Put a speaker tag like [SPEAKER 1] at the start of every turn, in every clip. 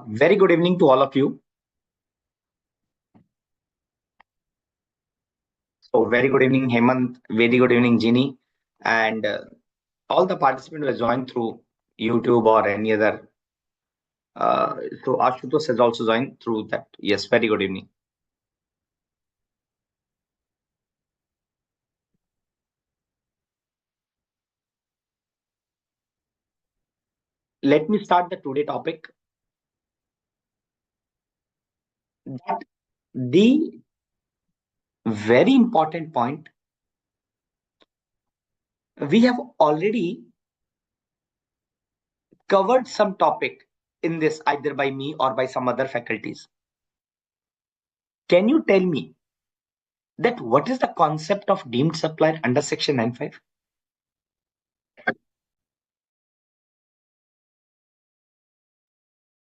[SPEAKER 1] Very good evening to all of you. So, very good evening, Hemant. Very good evening, Ginny, and all the participants who have joined through YouTube or any other. So, Ashutosh has also joined through that. Yes, very good evening. Let me start the today topic. That the very important point we have already covered some topic in this either by me or by some other faculties. Can you tell me that what is the concept of deemed supplier under section 9.5?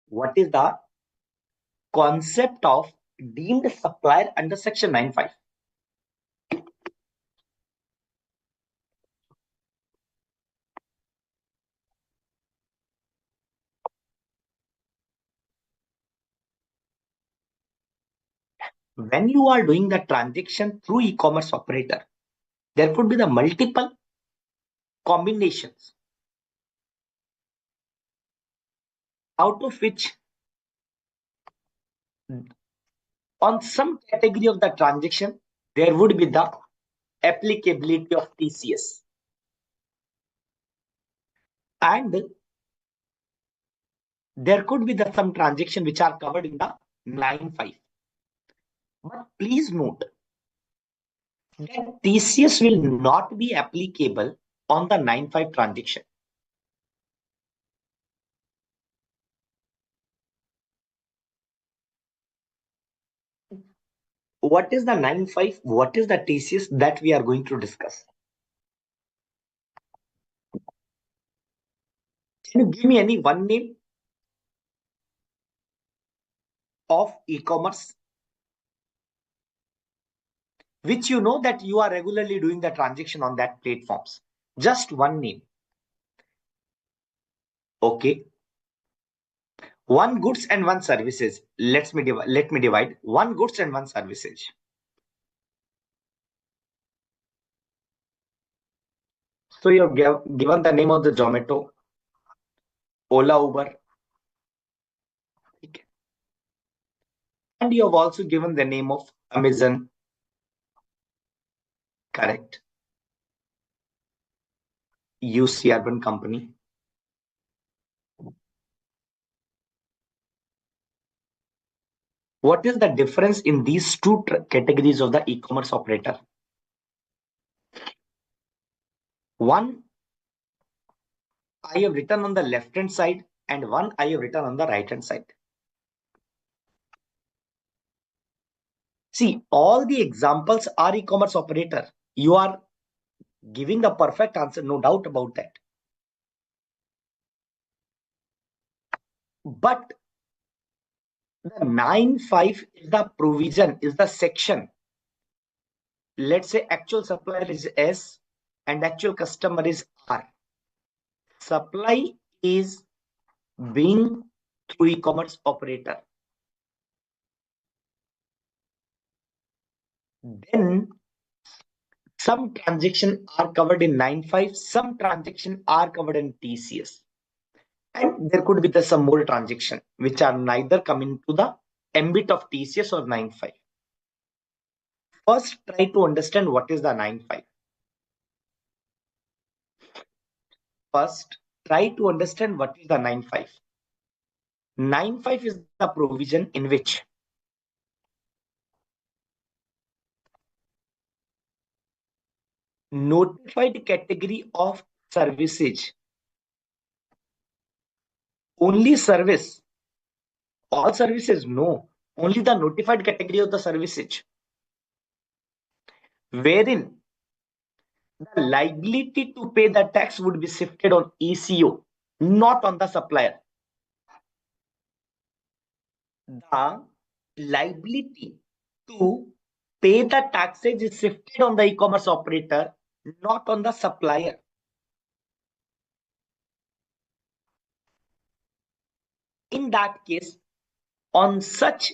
[SPEAKER 1] What is the concept of deemed supplier under section 9.5? When you are doing the transaction through e-commerce operator, there could be the multiple combinations out of which on some category of the transaction there would be the applicability of TCS, and there could be the some transaction which are covered in the 9.5. But please note that TCS will not be applicable on the 9.5 transaction. What is the 9.5? What is the TCS that we are going to discuss? Can you give me any one name of e-commerce which you know that you are regularly doing the transaction on that platforms? Just one name. Okay. One goods and one services. Let me divide one goods and one services. So you have given the name of the Zomato, Ola, Uber, and you have also given the name of Amazon. Correct. UC Urban Company. What is the difference in these two categories of the e-commerce operator? One I have written on the left hand side and one I have written on the right hand side. See, all the examples are e-commerce operator. You are giving the perfect answer, no doubt about that. But the 9.5 is the provision, is the section. Let's say actual supplier is S and actual customer is R. Supply is being through e-commerce operator. Then some transactions are covered in 9.5, some transactions are covered in TCS. And there could be some more transactions which are neither coming to the ambit of TCS or 9.5. First, try to understand what is the 9.5. First, try to understand what is the 9.5. 9.5 is the provision in which notified category of services, only service, all services, no, only the notified category of the services, wherein the liability to pay the tax would be shifted on ECO, not on the supplier. The liability to pay the taxes is shifted on the e-commerce operator, not on the supplier. In that case, on such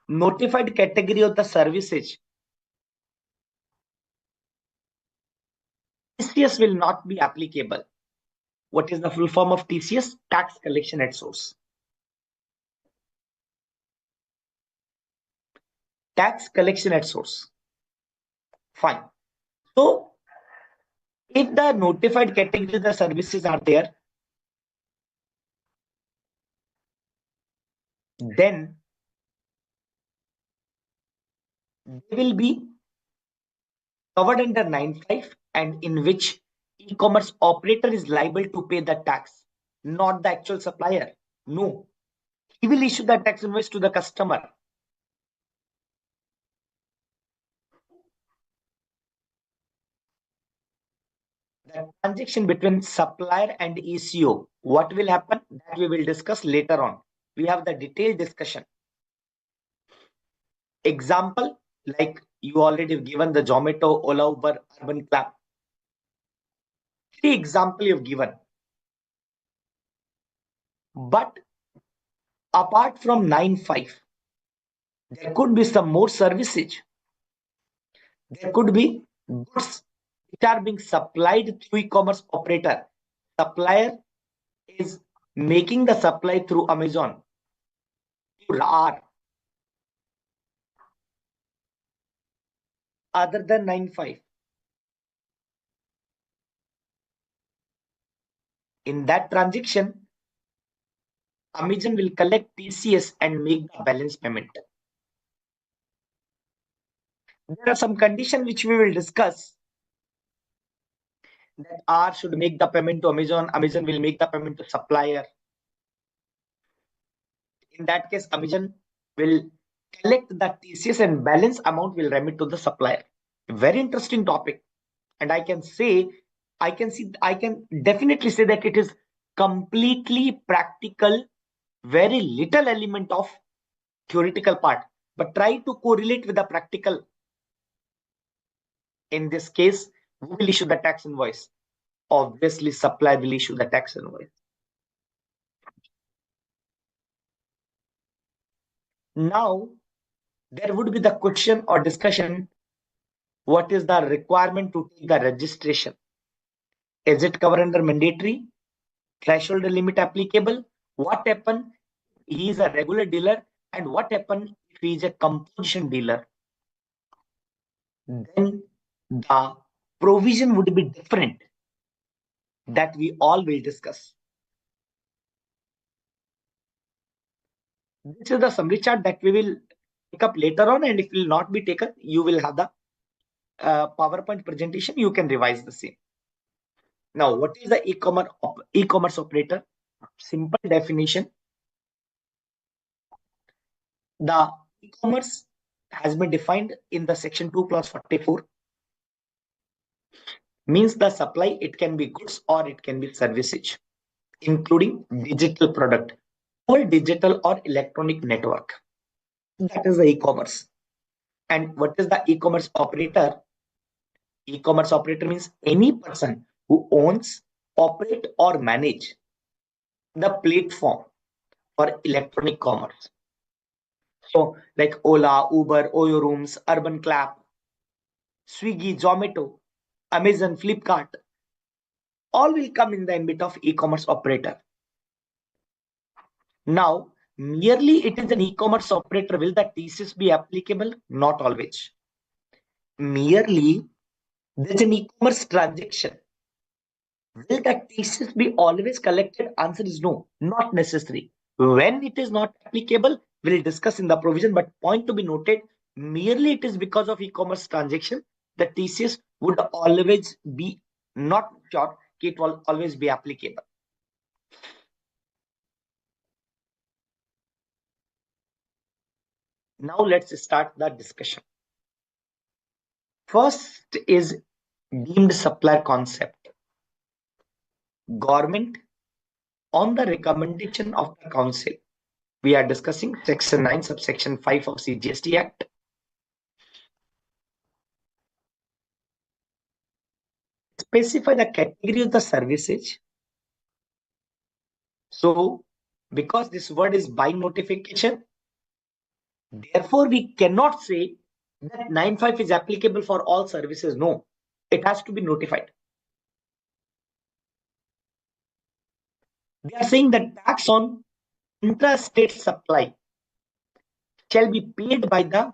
[SPEAKER 1] notified category of the services, TCS will not be applicable. What is the full form of TCS? Tax collection at source. Tax collection at source. Fine. So if the notified category of the services are there, then they will be covered under 9(5), and in which e-commerce operator is liable to pay the tax, not the actual supplier. No, he will issue the tax invoice to the customer. The transaction between supplier and ECO, what will happen? That we will discuss later on. We have the detailed discussion. Example, like you already given the Zomato, Ola, Uber, Urban Clap. The example you've given. But apart from 9(5), there could be some more services. There could be goods which are being supplied through e-commerce operator. Supplier is making the supply through Amazon. Are other than 9(5). In that transaction, Amazon will collect TCS and make the balance payment. There are some conditions which we will discuss, that R should make the payment to Amazon, Amazon will make the payment to supplier. In that case, Amazon will collect the TCS and balance amount will remit to the supplier. Very interesting topic. And I can definitely say that it is completely practical, very little element of theoretical part, but try to correlate with the practical. In this case, who will issue the tax invoice? Obviously, supplier will issue the tax invoice. Now, there would be the question or discussion, what is the requirement to take the registration? Is it covered under mandatory? Threshold limit applicable? What happen if he is a regular dealer, and what happen if he is a composition dealer? Then the provision would be different, that we all will discuss. This is the summary chart that we will pick up later on, and if it will not be taken, you will have the PowerPoint presentation, you can revise the same. Now, what is the e-commerce operator? Simple definition. The e-commerce has been defined in the section 2 clause 44. Means the supply, it can be goods or it can be services, including digital product or digital or electronic network. That is the e-commerce. And what is the e-commerce operator? E-commerce operator means any person who owns, operate or manage the platform for electronic commerce. So like Ola, Uber, Oyo Rooms, Urban Clap, Swiggy, Zomato, Amazon, Flipkart, all will come in the ambit of e-commerce operator. Now, merely it is an e-commerce operator, will the TCS be applicable? Not always. Merely there's an e-commerce transaction. Will the TCS be always collected? Answer is no, not necessary. When it is not applicable, we'll discuss in the provision, but point to be noted, merely it is because of e-commerce transaction, the TCS would always be, not sure, it will always be applicable. Now let's start the discussion. First is deemed supplier concept. Government, on the recommendation of the council, we are discussing section 9 subsection 5 of CGST Act, specify the category of the services. So because this word is by notification, therefore we cannot say that 9(5) is applicable for all services. No, it has to be notified. They are saying that tax on intrastate supply shall be paid by the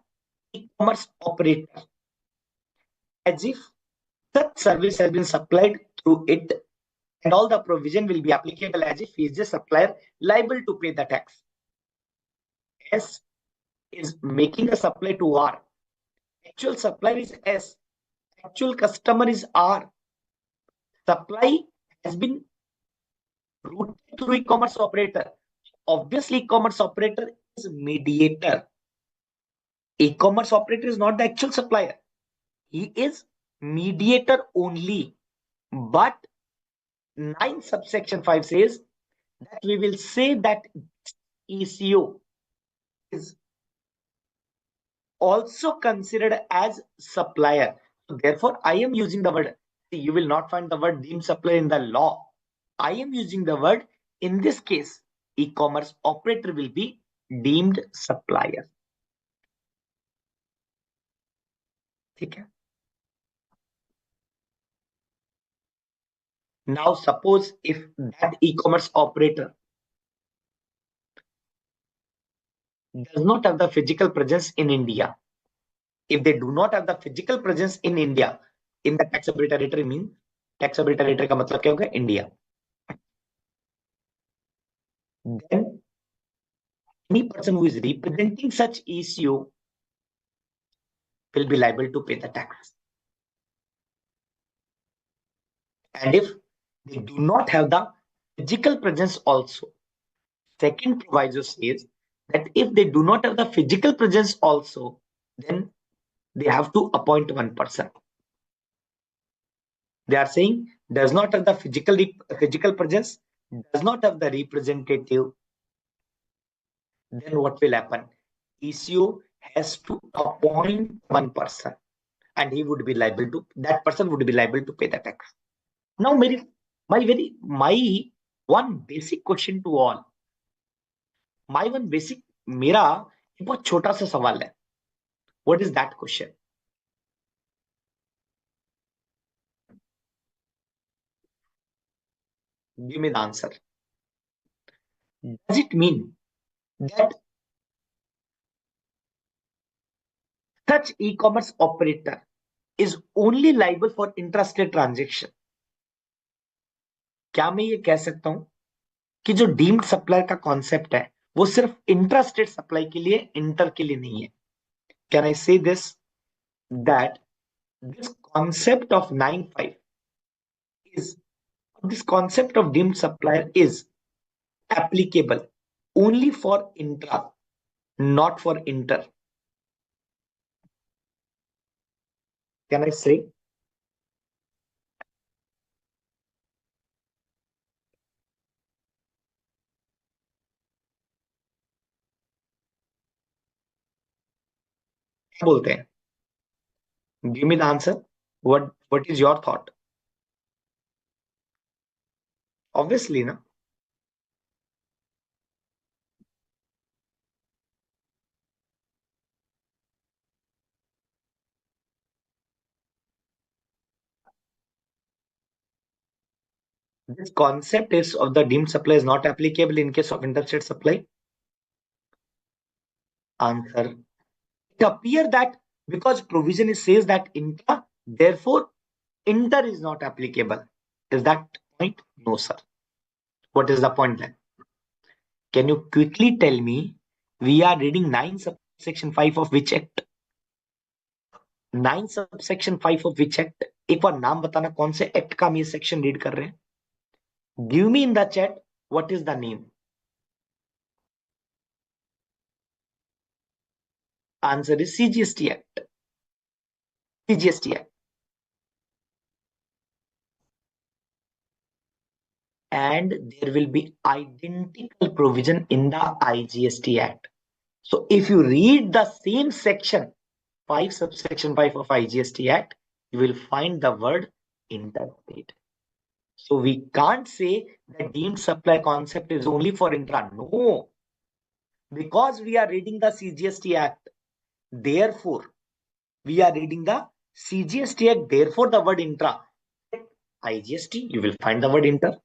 [SPEAKER 1] e-commerce operator as if such service has been supplied through it, and all the provision will be applicable as if he is the supplier liable to pay the tax. S is making a supply to R. Actual supplier is S. Actual customer is R. Supply has been routed through e-commerce operator. Obviously, e-commerce operator is mediator. E-commerce operator is not the actual supplier. He is mediator only. But 9 subsection 5 says that we will say that ECO is also considered as supplier. So therefore, I am using the word. See, you will not find the word deemed supplier in the law. I am using the word. In this case, e-commerce operator will be deemed supplier. Okay. Now, suppose if that e-commerce operator does not have the physical presence in India, if they do not have the physical presence in India, in the taxable territory means taxable territory का मतलब क्या होगा? India. Then any person who is representing such ECO will be liable to pay the tax. And if they do not have the physical presence also, second proviso says that if they do not have the physical presence also, then they have to appoint one person. They are saying does not have the physical presence, does not have the representative. Then what will happen? ECO has to appoint one person, and he would be liable to. That person would be liable to pay the tax. Now, my one basic question to all. मेरा एक बहुत छोटा सा सवाल है. What is that question? Give me the answer. Does it mean that such e-commerce operator is only liable for intrastate transaction? क्या मैं ये कह सकता हूं कि जो डीम्ड सप्लायर का कॉन्सेप्ट है वो सिर्फ इंट्रास्टेट सप्लाई के लिए, इंटर के लिए नहीं है? कैन आई से this that this concept of 9(5) is this concept of deemed supplier is applicable only for intra, not for inter. Can I say? क्या बोलते हैं? Give me the answer. What is your thought? Obviously, na. This concept is of the deemed supply is not applicable in case of interstate supply. Answer. It appears that because provision says that intra, therefore inter is not applicable. Is that point? No, sir. What is the point then? Can you quickly tell me? We are reading 9 subsection 5 of which act? 9 subsection 5 of which act? एक बार नाम बताना कौन से act का हम ये section read कर रहे हैं? Give me in the chat what is the name. Answer is CGST Act. CGST Act. And there will be identical provision in the IGST Act. So if you read the same section, 5 subsection 5 of IGST Act, you will find the word interstate. So we can't say that deemed supply concept is only for intra. No, because we are reading the CGST Act. Therefore, we are reading the CGST Act. Therefore, the word intra. IGST, you will find the word inter.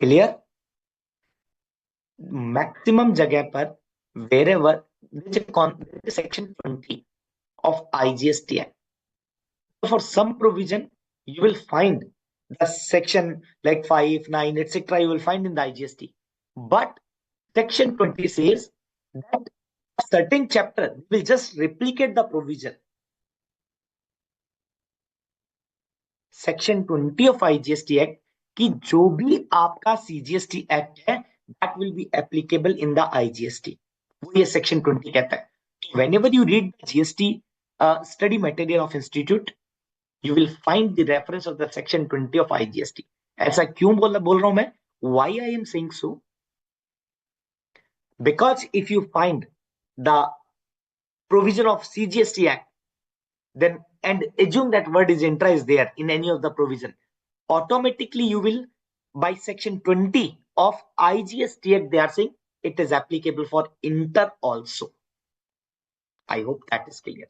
[SPEAKER 1] Clear? Maximum जगह पर wherever there is section 20 of IGST Act. For some provision, you will find the section like 5, 9, etc. You will find in the IGST. But section 20 says that a certain chapter will just replicate the provision. Section 20 of IGST Act कि जो भी आपका CGST Act है that will be applicable in the IGST. वो ये section 20 कहता है. Whenever you read the GST study material of institute, you will find the reference of the section 20 of IGST. ऐसा क्यों बोल रहा हूं मैं? Why I am saying so? Because if you find the provision of CGST Act, then and assume that word is intra is there in any of the provision, automatically you will, by section 20 of IGST Act, they are saying it is applicable for inter also. I hope that is clear.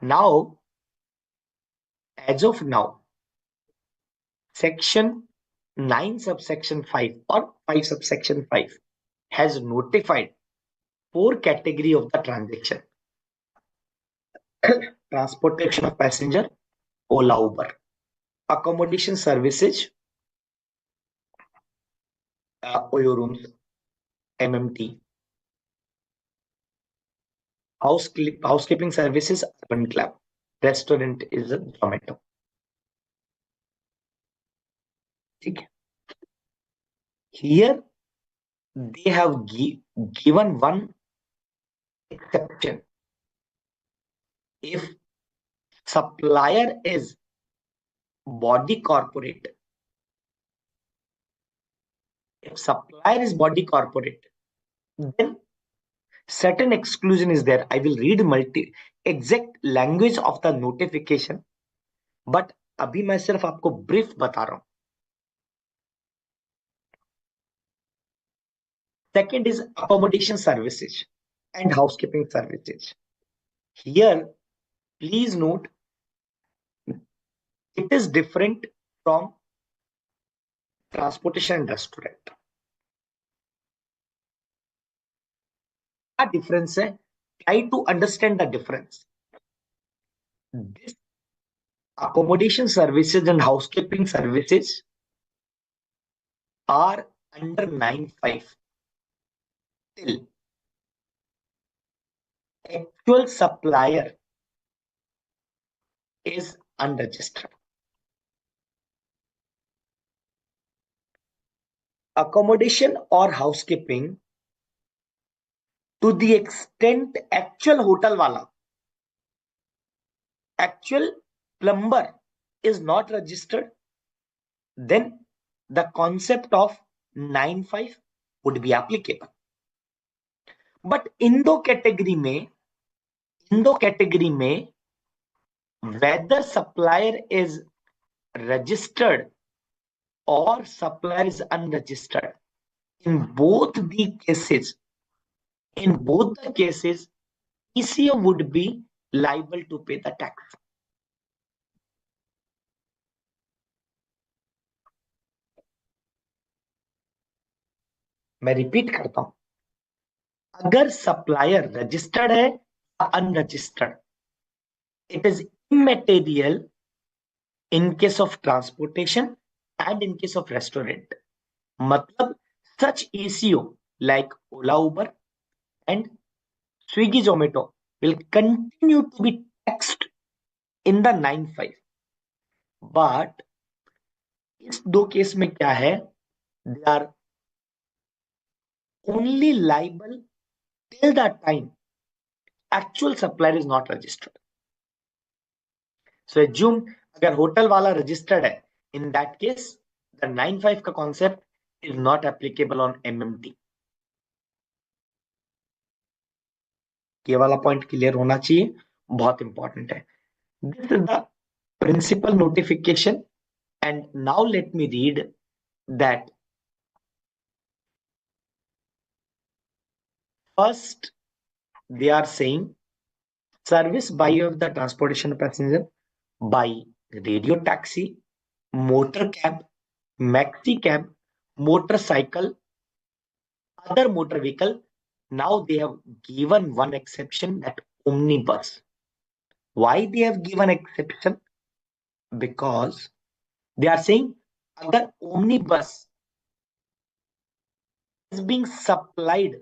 [SPEAKER 1] Now, as of now, section 9 subsection 5 or 5 subsection 5 has notified 4 category of the transaction. Transportation of passenger, Ola, Uber. Accommodation services, Oyo rooms, MMT. Housekeeping services, Urban Club. Restaurant is a Zomato. Here they have given one exception. If supplier is body corporate, then certain exclusion is there. I will read exact language of the notification, but अभी मैं सिर्फ आपको brief बता रहा हूं. Second is accommodation services and housekeeping services. Here, please note, it is different from transportation and restaurant. क्या difference है? Try to understand the difference. This accommodation services and housekeeping services are under 9(5) till actual supplier is unregistered. Accommodation or housekeeping, to the extent actual hotel wala, actual plumber is not registered, then the concept of 9(5) would be applicable. But in दो category में whether supplier is registered or supplier is unregistered, in both the cases, ECO would be liable to pay the tax. मैं repeat करता हूं, अगर supplier registered है या unregistered, it is immaterial in case of transportation and in case of restaurant. मतलब such ECO like Ola, Uber and Swiggy, Zomato will continue to be taxed in the 9(5). But इस दो case में क्या है, they are only liable till the time actual supplier is not registered. So assume अगर hotel वाला registered है, in that case The 9(5) का concept is not applicable on MMT. ये वाला पॉइंट क्लियर होना चाहिए, बहुत इंपॉर्टेंट है. This is the principal notification, and now let me read that. First, they are saying service by of the transportation passenger by radio taxi, motor cab, maxi cab, motorcycle, other motor vehicle. Now they have given one exception, that omnibus. Why they have given exception? Because they are saying other omnibus is being supplied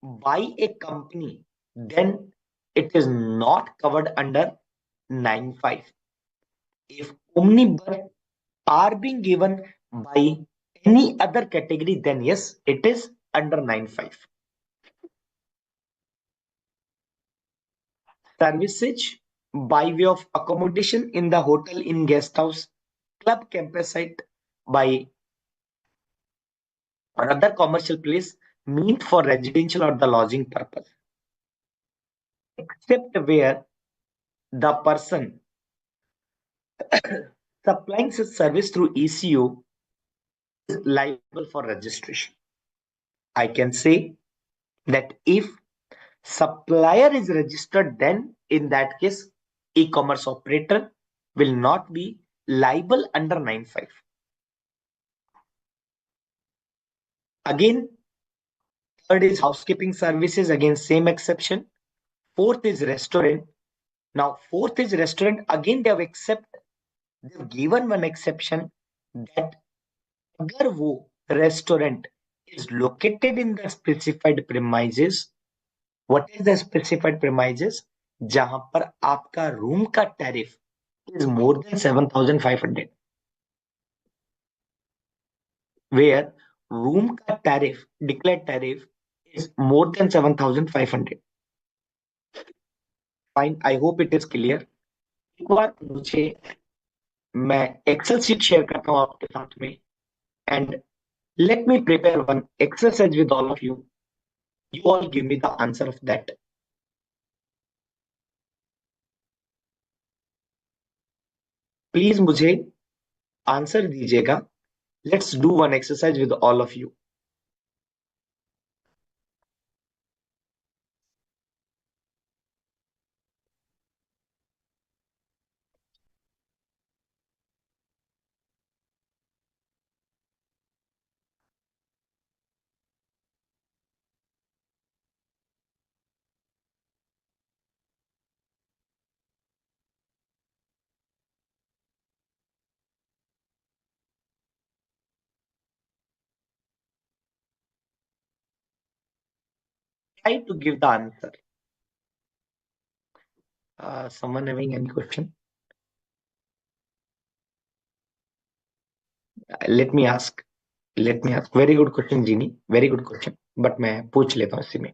[SPEAKER 1] by a company, then it is not covered under 9(5). If omnibus are being given by any other category, then yes, it is under 9(5). Services by way of accommodation in the hotel, in guest house, club, campus site, by or other commercial place meant for residential or the lodging purpose, except where the person supplying such service through ECU is liable for registration. I can say that if supplier is registered, then in that case, e-commerce operator will not be liable under 9(5). Again, third is housekeeping services, again same exception. Fourth is restaurant. Now fourth is restaurant, again they've given one exception, that अगर वो restaurant is located in the specified premises. What is the specified premises? जहां पर आपका room का tariff is more than 7,500, where room का tariff, declared tariff, is more than 7,500. Fine, I hope it is clear. एक बार मुझे, मैं Excel sheet share करता हूं आपके साथ में, and let me prepare one exercise with all of you. You all give me the answer of that. Please मुझे answer दीजिएगा. Let's do one exercise with all of you. Try to give the answer. Someone having any question? Let me ask. Very good question, Jeannie. Very good question. But मैं पूछ लेता हूँ इसी में.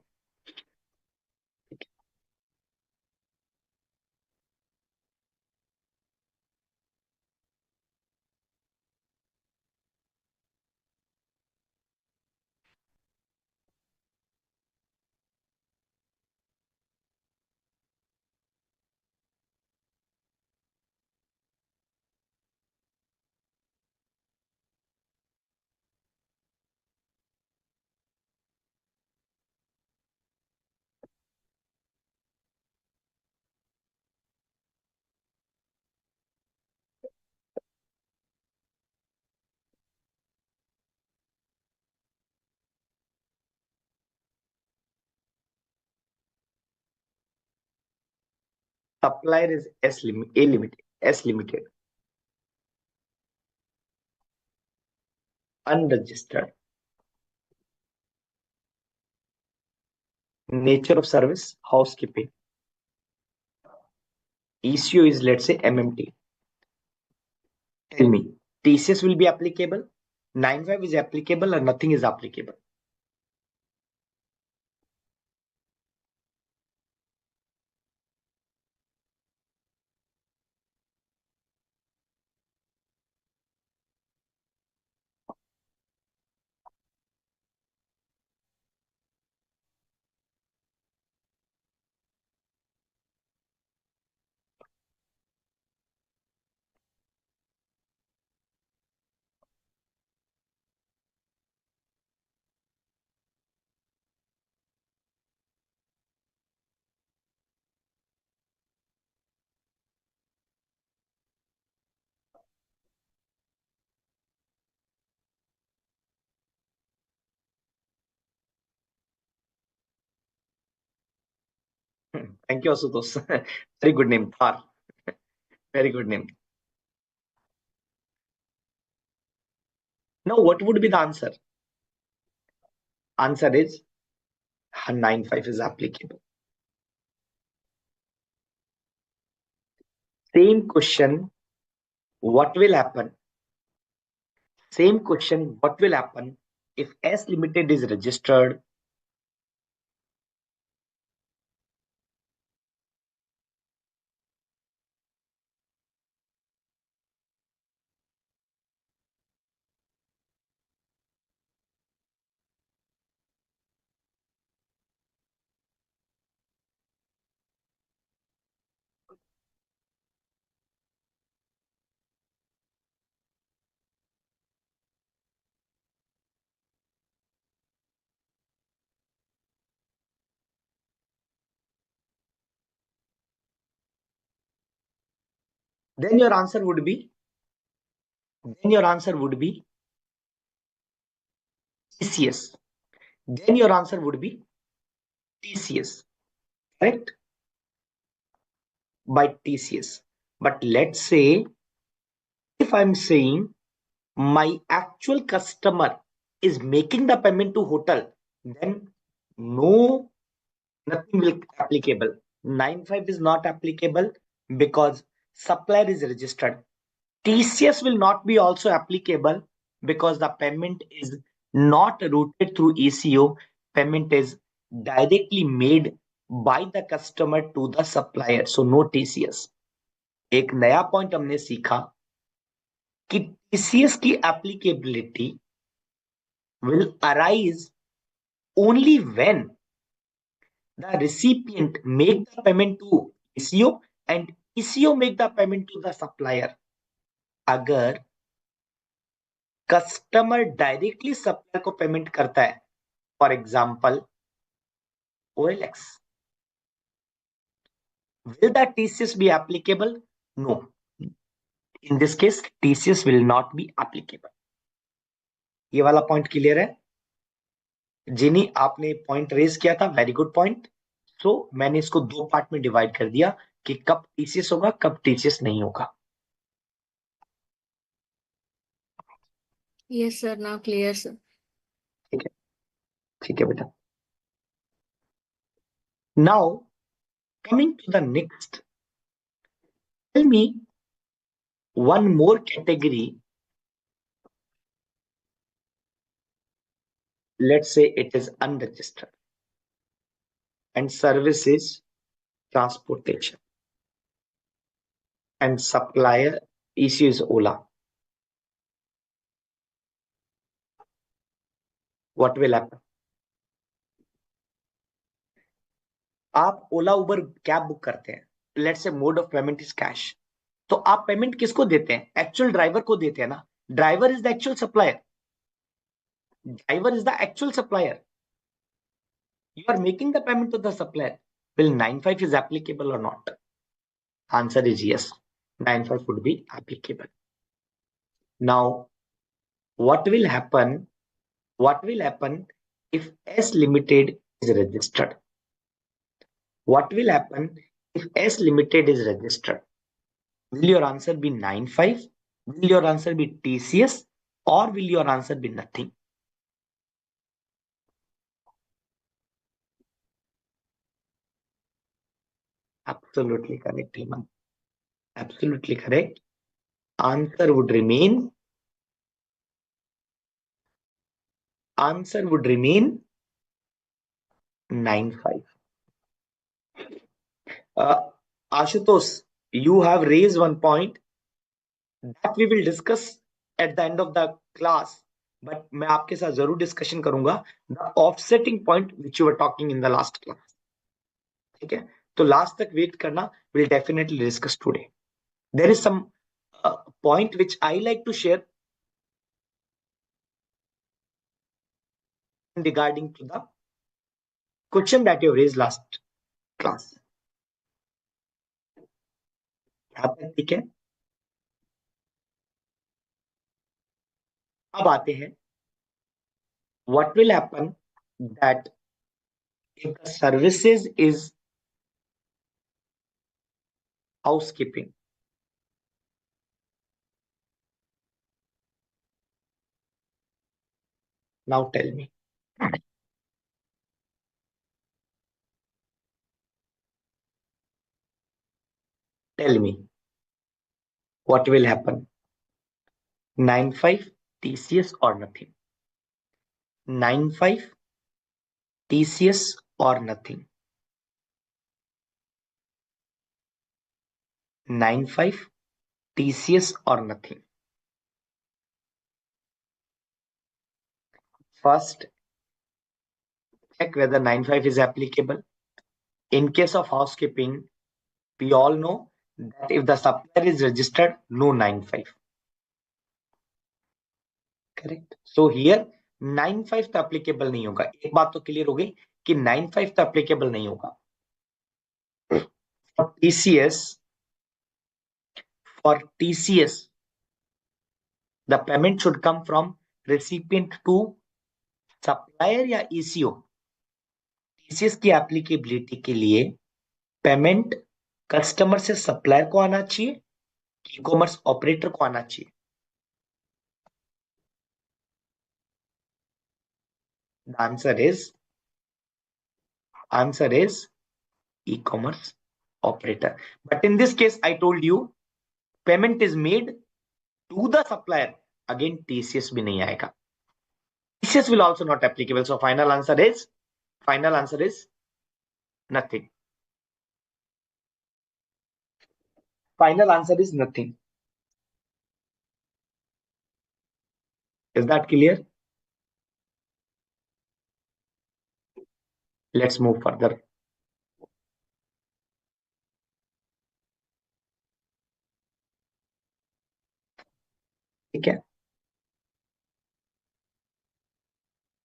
[SPEAKER 1] Supplier is A limited, S limited, unregistered. Nature of service, housekeeping. ECU is, let's say, MMT. Tell me, TCS will be applicable? 9(5) is applicable or nothing is applicable? Thank you, Asutosh. Very good name, Thar. Very good name. Now, what would be the answer? Answer is 95 is applicable. Same question, what will happen? Same question, what will happen if S limited is registered? Then your answer would be, then your answer would be TCS. Then your answer would be TCS, correct? By TCS. But let's say if I'm saying my actual customer is making the payment to hotel, then no, nothing will applicable. 95 is not applicable because supplier is registered. TCS will not be also applicable because the payment is not routed through ECO. Payment is directly made by the customer to the supplier. So no TCS. एक नया point हमने सीखा कि TCS की applicability will arise only when the recipient make the payment to ECO and ECO make the payment to the supplier. अगर customer directly supplier को payment करता है, for example OLX, will the TCS be applicable? No. In this case, TCS will not be applicable. ये वाला point clear है? जिनी आपने point raise किया था, वेरी गुड पॉइंट. सो मैंने इसको दो पार्ट में डिवाइड कर दिया कि कब TCS होगा, कब TCS नहीं होगा.
[SPEAKER 2] Yes, sir. Now clear, sir.
[SPEAKER 1] ठीक है, ठीक है बेटा. Now coming to the next, tell me one more category. Let's say it is unregistered and service is transportation and supplier issue is Ola. What will happen? आप ओला Uber cab book करते हैं, let's say mode of payment is cash. तो आप payment किसको देते हैं? Actual driver को देते हैं ना. Driver is the actual supplier. Driver is the actual supplier. You are making the payment to the supplier. Will 95 is applicable or not? Answer is yes. 95 would be applicable. Now, what will happen? What will happen if S limited is registered? What will happen if S limited is registered? Will your answer be 95? Will your answer be TCS? Or will your answer be nothing? Absolutely correct, Iman. Absolutely correct. Answer would remain 95. Ashutosh, you have raised one point that we will discuss at the end of the class. But मैं आपके साथ जरूर discussion करूंगा the offsetting point which you were talking in the last class. ठीक है, तो last तक wait करना. We'll definitely discuss today. There is some point which I like to share regarding to the question that you raised last class. यहाँ तक ठीक है. अब आते हैं what will happen that if the services is housekeeping. Now tell me. Tell me what will happen. 95 TCS or nothing. 95 TCS or nothing. 95 TCS or nothing. First, check whether 95 is applicable. In case of housekeeping, we all know that if the supplier is registered, no 95. Correct so here 95 तो applicable नहीं होगा. एक बात तो clear हो गई कि 95 तो एप्लीकेबल नहीं होगा. For TCS the payment should come from recipient to supplier या ईसीओ. टीसीएस की एप्लीकेबिलिटी के लिए पेमेंट कस्टमर से सप्लायर को आना चाहिए, ई कॉमर्स ऑपरेटर को आना चाहिए. The answer is e-commerce operator. But in this case, I told you payment is made to the supplier. Again, TCS भी नहीं आएगा. TCS will also not applicable. So final answer is nothing. Final answer is nothing. Is that clear? Let's move further. ठीक है.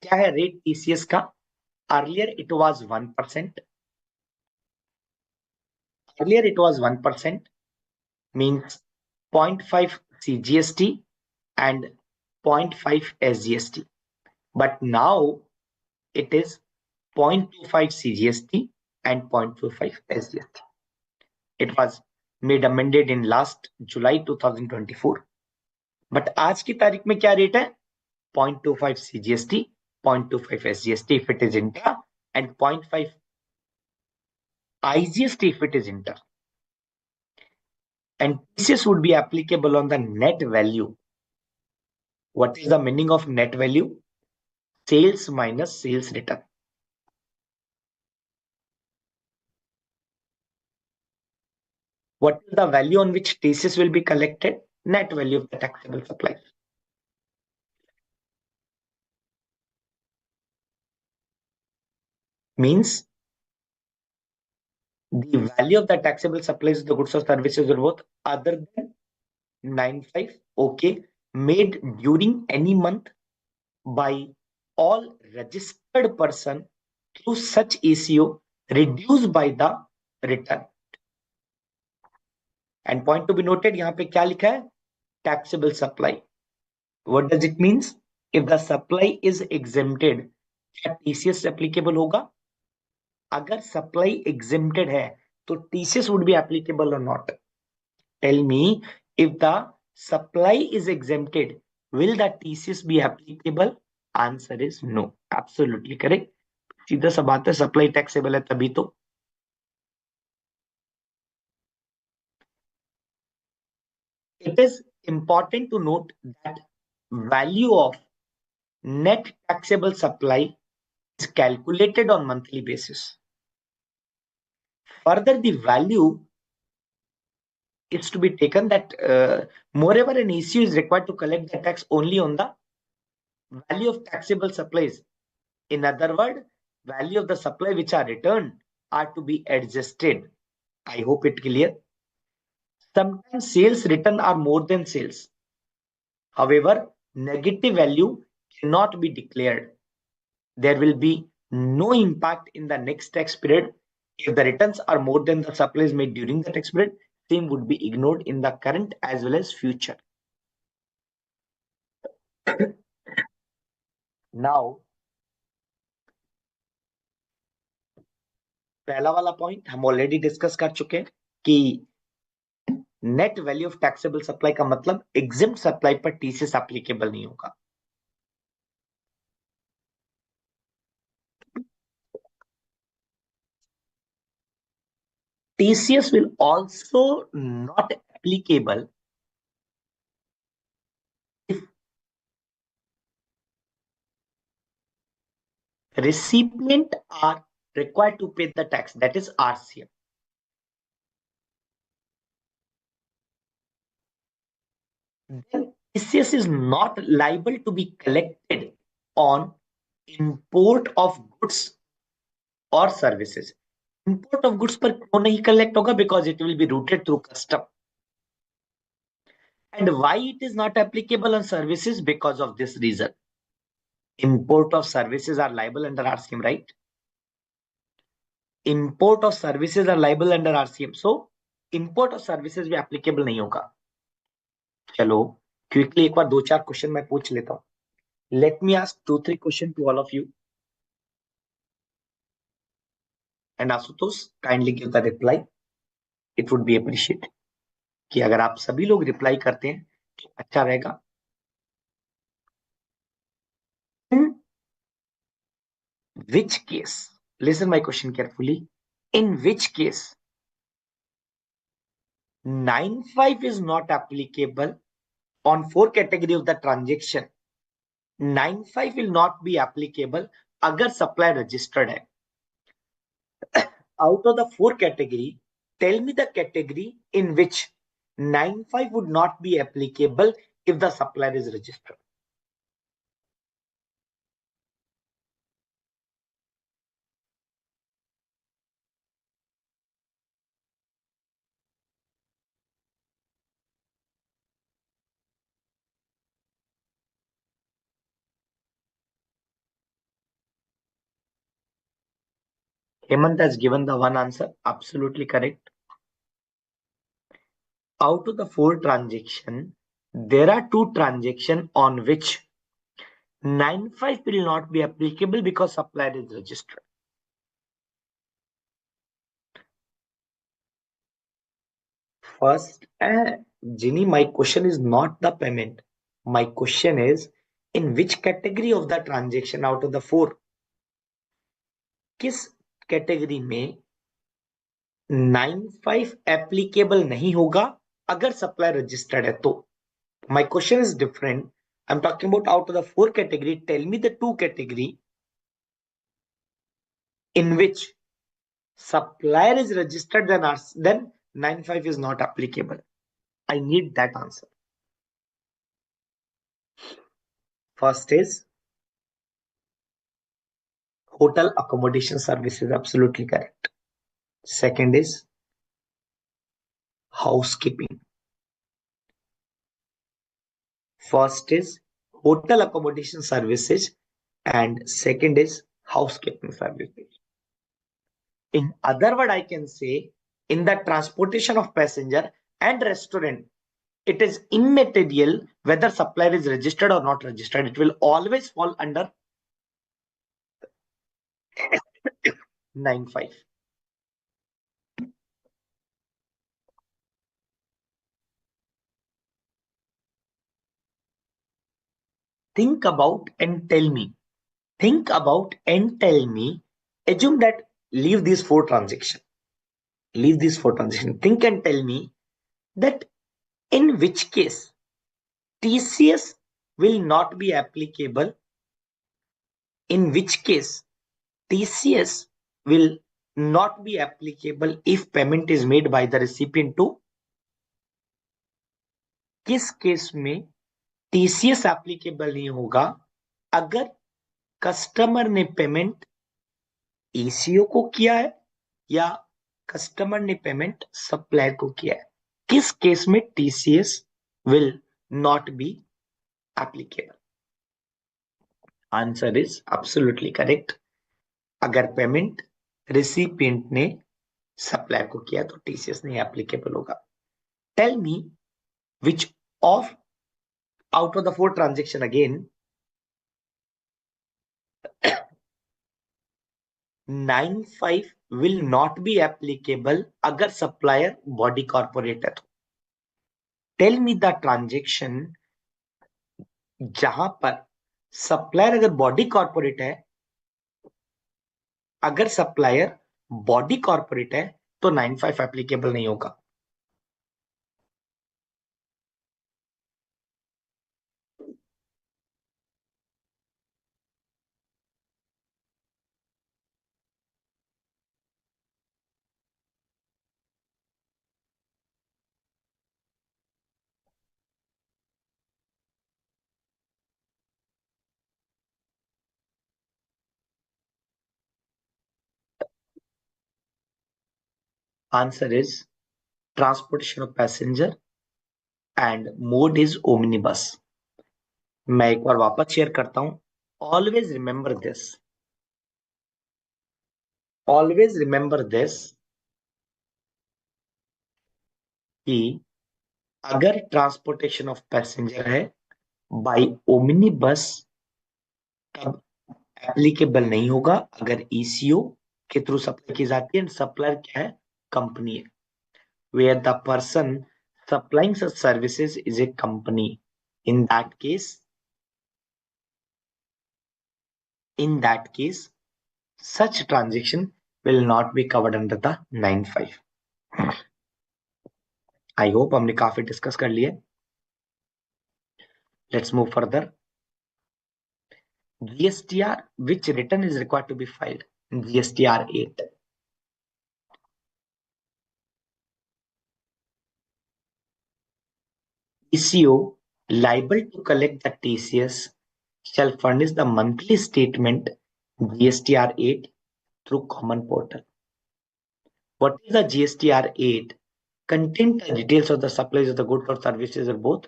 [SPEAKER 1] क्या है rate TCS का? Earlier it was 1%. Earlier it was 1%, means 0.5 CGST and 0.5 SGST. But now it is 0.25 CGST and 0.25 SGST. It was made amended in last July 2024. But आज की तारीख में क्या रेट है? 0.25 CGST, 0.25 SGST if it is inter, and 0.5 IGST if it is inter. And TCS would be applicable on the net value. What is the meaning of net value? Sales minus sales return. What is the value on which TCS will be collected? Net value of the taxable supplies. Means the value of the taxable supplies of the goods or services or both other than 95, okay, made during any month by all registered person through such ACO reduced by the return. And point to be noted, यहाँ पे क्या लिखा है? Taxable supply. What does it means? If the supply is exempted, क्या TCS applicable होगा? अगर supply exempted है, तो TCS would be applicable or not? Tell me, if the supply is exempted, will the TCS be applicable? Answer is no. Absolutely correct. सीधा सा बात है, supply taxable है तभी तो. It is important to note that value of net taxable supply is calculated on monthly basis. Further, the value is to be taken that moreover an issue is required to collect the tax only on the value of taxable supplies. In other words, value of the supply which are returned are to be adjusted. I hope it clear. Sometimes sales return are more than sales. However, negative value cannot be declared. There will be no impact in the next tax period. If the returns are more than the supplies made during the tax period, same would be ignored in the current as well as future. Now, पहला वाला point हम already discuss कर चुके हैं कि net value of taxable supply का मतलब एग्जिम्ड supply पर टीसीएस एप्लीकेबल नहीं होगा। TCS will also not applicable if recipient are required to pay the tax, that is RCM. Then TCS is not liable to be collected on import of goods or services. Import of goods पर क्यों नहीं collect होगा? Because it will be routed through custom. And why it is not applicable on services? Because of this reason. Import of services are liable under RCM, right? Import of services are liable under RCM. So import of services भी applicable नहीं होगा. चलो quickly एक बार दो चार question मैं पूछ लेता हूँ. Let me ask 2-3 question to all of you. And Asutosh, kindly give the reply. It would be appreciated. कि अगर आप सभी लोग रिप्लाई करते हैं तो अच्छा रहेगा. In which case, listen my question carefully, in which case 9(5) is not applicable on 4 category of the transaction. 9(5) will not be applicable अगर supply registered है. Out of the 4 category, tell me the category in which 9(5) would not be applicable if the supplier is registered. Hemant has given the one answer, absolutely correct. Out of the 4 transactions, there are 2 transactions on which 9(5) will not be applicable because supplier is registered. First, Ginny, my question is not the payment. My question is, in which category of the transaction out of the 4, किस category में 9(5) applicable नहीं होगा अगर supply registered है तो. My question is different. I'm talking about out of the 4 category, tell me the 2 category in which supplier is registered, then 9(5) is not applicable. I need that answer. First is hotel accommodation services, absolutely correct. Second is housekeeping. First is hotel accommodation services and second is housekeeping services. In other word, I can say in the transportation of passenger and restaurant, it is immaterial whether supplier is registered or not registered. It will always fall under 9(5). Think about and tell me. Think about and tell me. Assume that leave these 4 transactions. Leave these 4 transactions. Think and tell me that in which case TCS will not be applicable. In which case TCS will not be applicable if payment is made by the recipient to. किस case में TCS applicable नहीं होगा अगर customer ने payment ECO को किया है या कस्टमर ने पेमेंट सप्लायर को किया है. किस केस में TCS will not be applicable? Answer is absolutely correct. अगर पेमेंट रिसिपिएंट ने सप्लायर को किया तो TCS नहीं एप्लीकेबल होगा. Tell me which of out of the 4 transaction again 9(5) will not be applicable अगर सप्लायर बॉडी कॉर्पोरेट है तो. टेल मी द ट्रांजेक्शन जहां पर सप्लायर अगर बॉडी कॉर्पोरेट है, अगर सप्लायर बॉडी कॉर्पोरेट है तो 95 एप्लीकेबल नहीं होगा। Answer is transportation of passenger and mode is omnibus. मैं एक बार वापस शेयर करता हूं। Always remember this, always remember this कि अगर ट्रांसपोर्टेशन ऑफ पैसेंजर है बाय ओमनी बस तब एप्लीकेबल नहीं होगा। अगर ईसीओ के थ्रू सप्लाई की जाती है, सप्लायर क्या है, कंपनी है, where the person supplying such services is a company, in that case, in that case such transaction will not be covered under the 95। I hope हमने काफी डिस्कस कर लिए। Let's move further. GSTR, which return is required to be filed? GSTR 8। ECO liable to collect the TCS shall furnish the monthly statement GSTR 8 through common portal. What is the GSTR 8? Contain the details of the supplies of the goods or services of both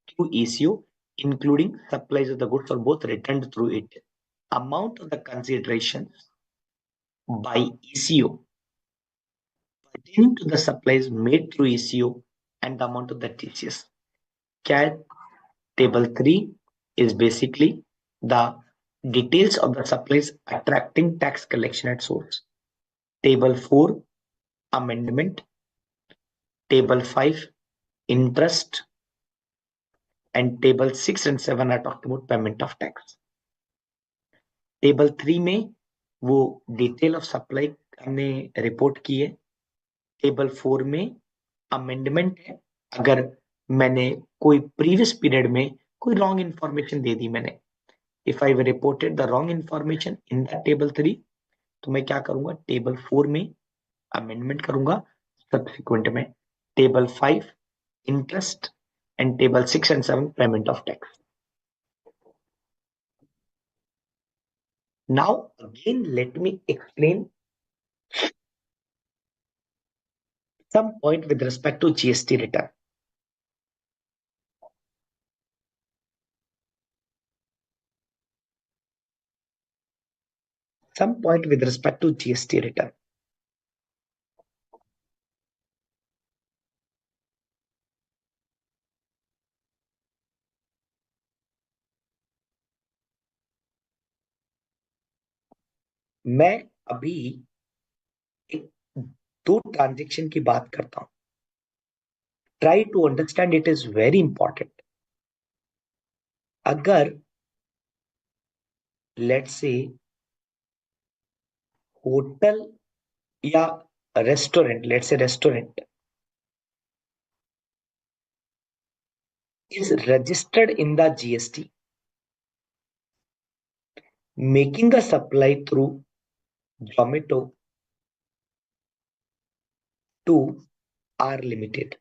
[SPEAKER 1] through ECO, including supplies of the goods or both returned through it. Amount of the consideration by ECO pertaining to the supplies made through ECO and the amount of the TCS. CAT table 3 is basically the details of the supplies attracting tax collection at source. Table 4 amendment. Table 5 interest, and table 6 and 7 are talking about payment of tax. Table 3 में वो detail of supply हमने report की है। Table 4 में amendment है, अगर मैंने कोई प्रीवियस पीरियड में कोई रॉन्ग इंफॉर्मेशन दे दी मैंने, if I reported the wrong information in the table 3, तो मैं क्या करूंगा, टेबल 4 में अमेंडमेंट करूंगा, सब्सिक्वेंट में table 5 interest and table 6 and 7 payment of tax. Now again let me explain some point with respect to GST return. Some point with respect to GST return. मैं अभी एक दो ट्रांजेक्शन की बात करता हूं। Try to understand, it is very important. अगर let's say hotel या restaurant, let's say restaurant is registered in the GST, making a supply through Zomato to R Limited.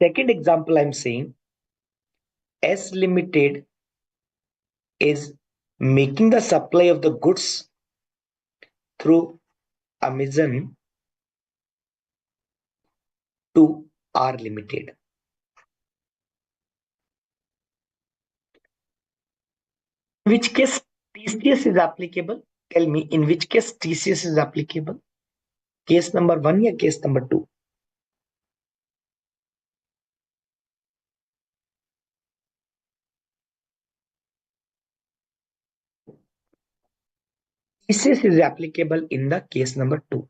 [SPEAKER 1] Second example I'm saying, S Limited is making the supply of the goods through Amazon to R Limited. In which case TCS is applicable? Tell me, in which case TCS is applicable? Case number 1 or case number 2? TCS is applicable in the case number 2.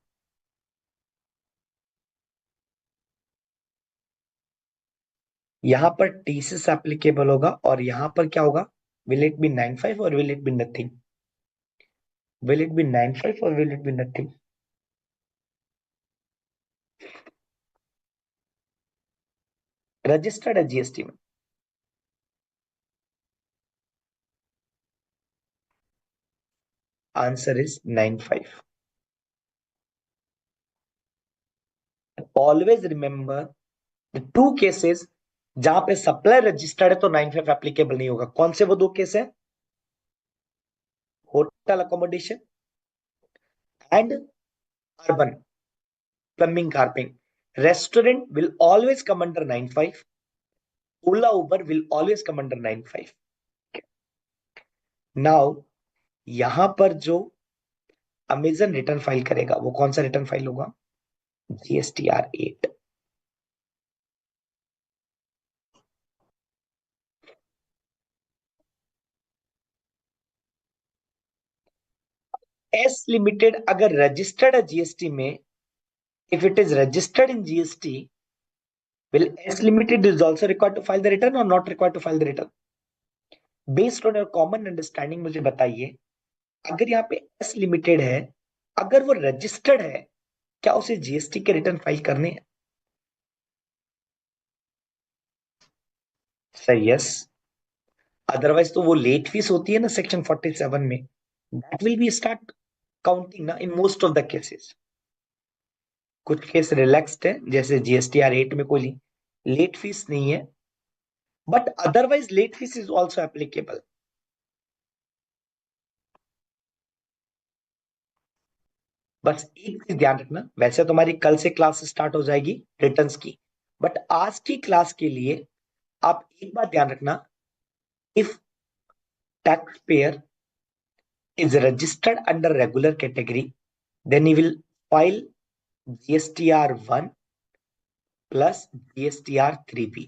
[SPEAKER 1] यहां पर TCS applicable होगा और यहां पर क्या होगा, will it B 95 और will it be nothing? Will it B 95 और will it be nothing? Registered है जीएसटी में। Answer is 95। Always remember the two cases जहां पे सप्लाई रजिस्टर्ड है तो 95 एप्लीकेबल नहीं होगा। कौन से वो दो केस है? Hotel accommodation and urban plumbing carping. Restaurant will always come under 95। Ola Uber will always come under 95। Now यहां पर जो अमेजन रिटर्न फाइल करेगा वो कौन सा रिटर्न फाइल होगा? GSTR 8। एस लिमिटेड अगर रजिस्टर्ड है जीएसटी में, if it is registered in GST, will S Limited is also required to file the return or not required to file the return? Based on your common understanding मुझे बताइए, अगर यहाँ पे S Limited है, अगर वो registered है, क्या उसे जीएसटी के रिटर्न फाइल करने हैं? सही, यस। अदरवाइज तो वो लेट फीस होती है ना सेक्शन 47 में, that will be start counting ना in most of the cases. कुछ केस रिलैक्स्ड है, जैसे GSTR 8 में कोई लेट फीस नहीं है, but otherwise late fees is also applicable. बस एक चीज ध्यान रखना, वैसे तो हमारी कल से क्लास स्टार्ट हो जाएगी रिटर्न्स की, बट आज की क्लास के लिए आप एक बात ध्यान रखना, if tax payer is registered under regular category then he will file GSTR 1 plus GSTR 3B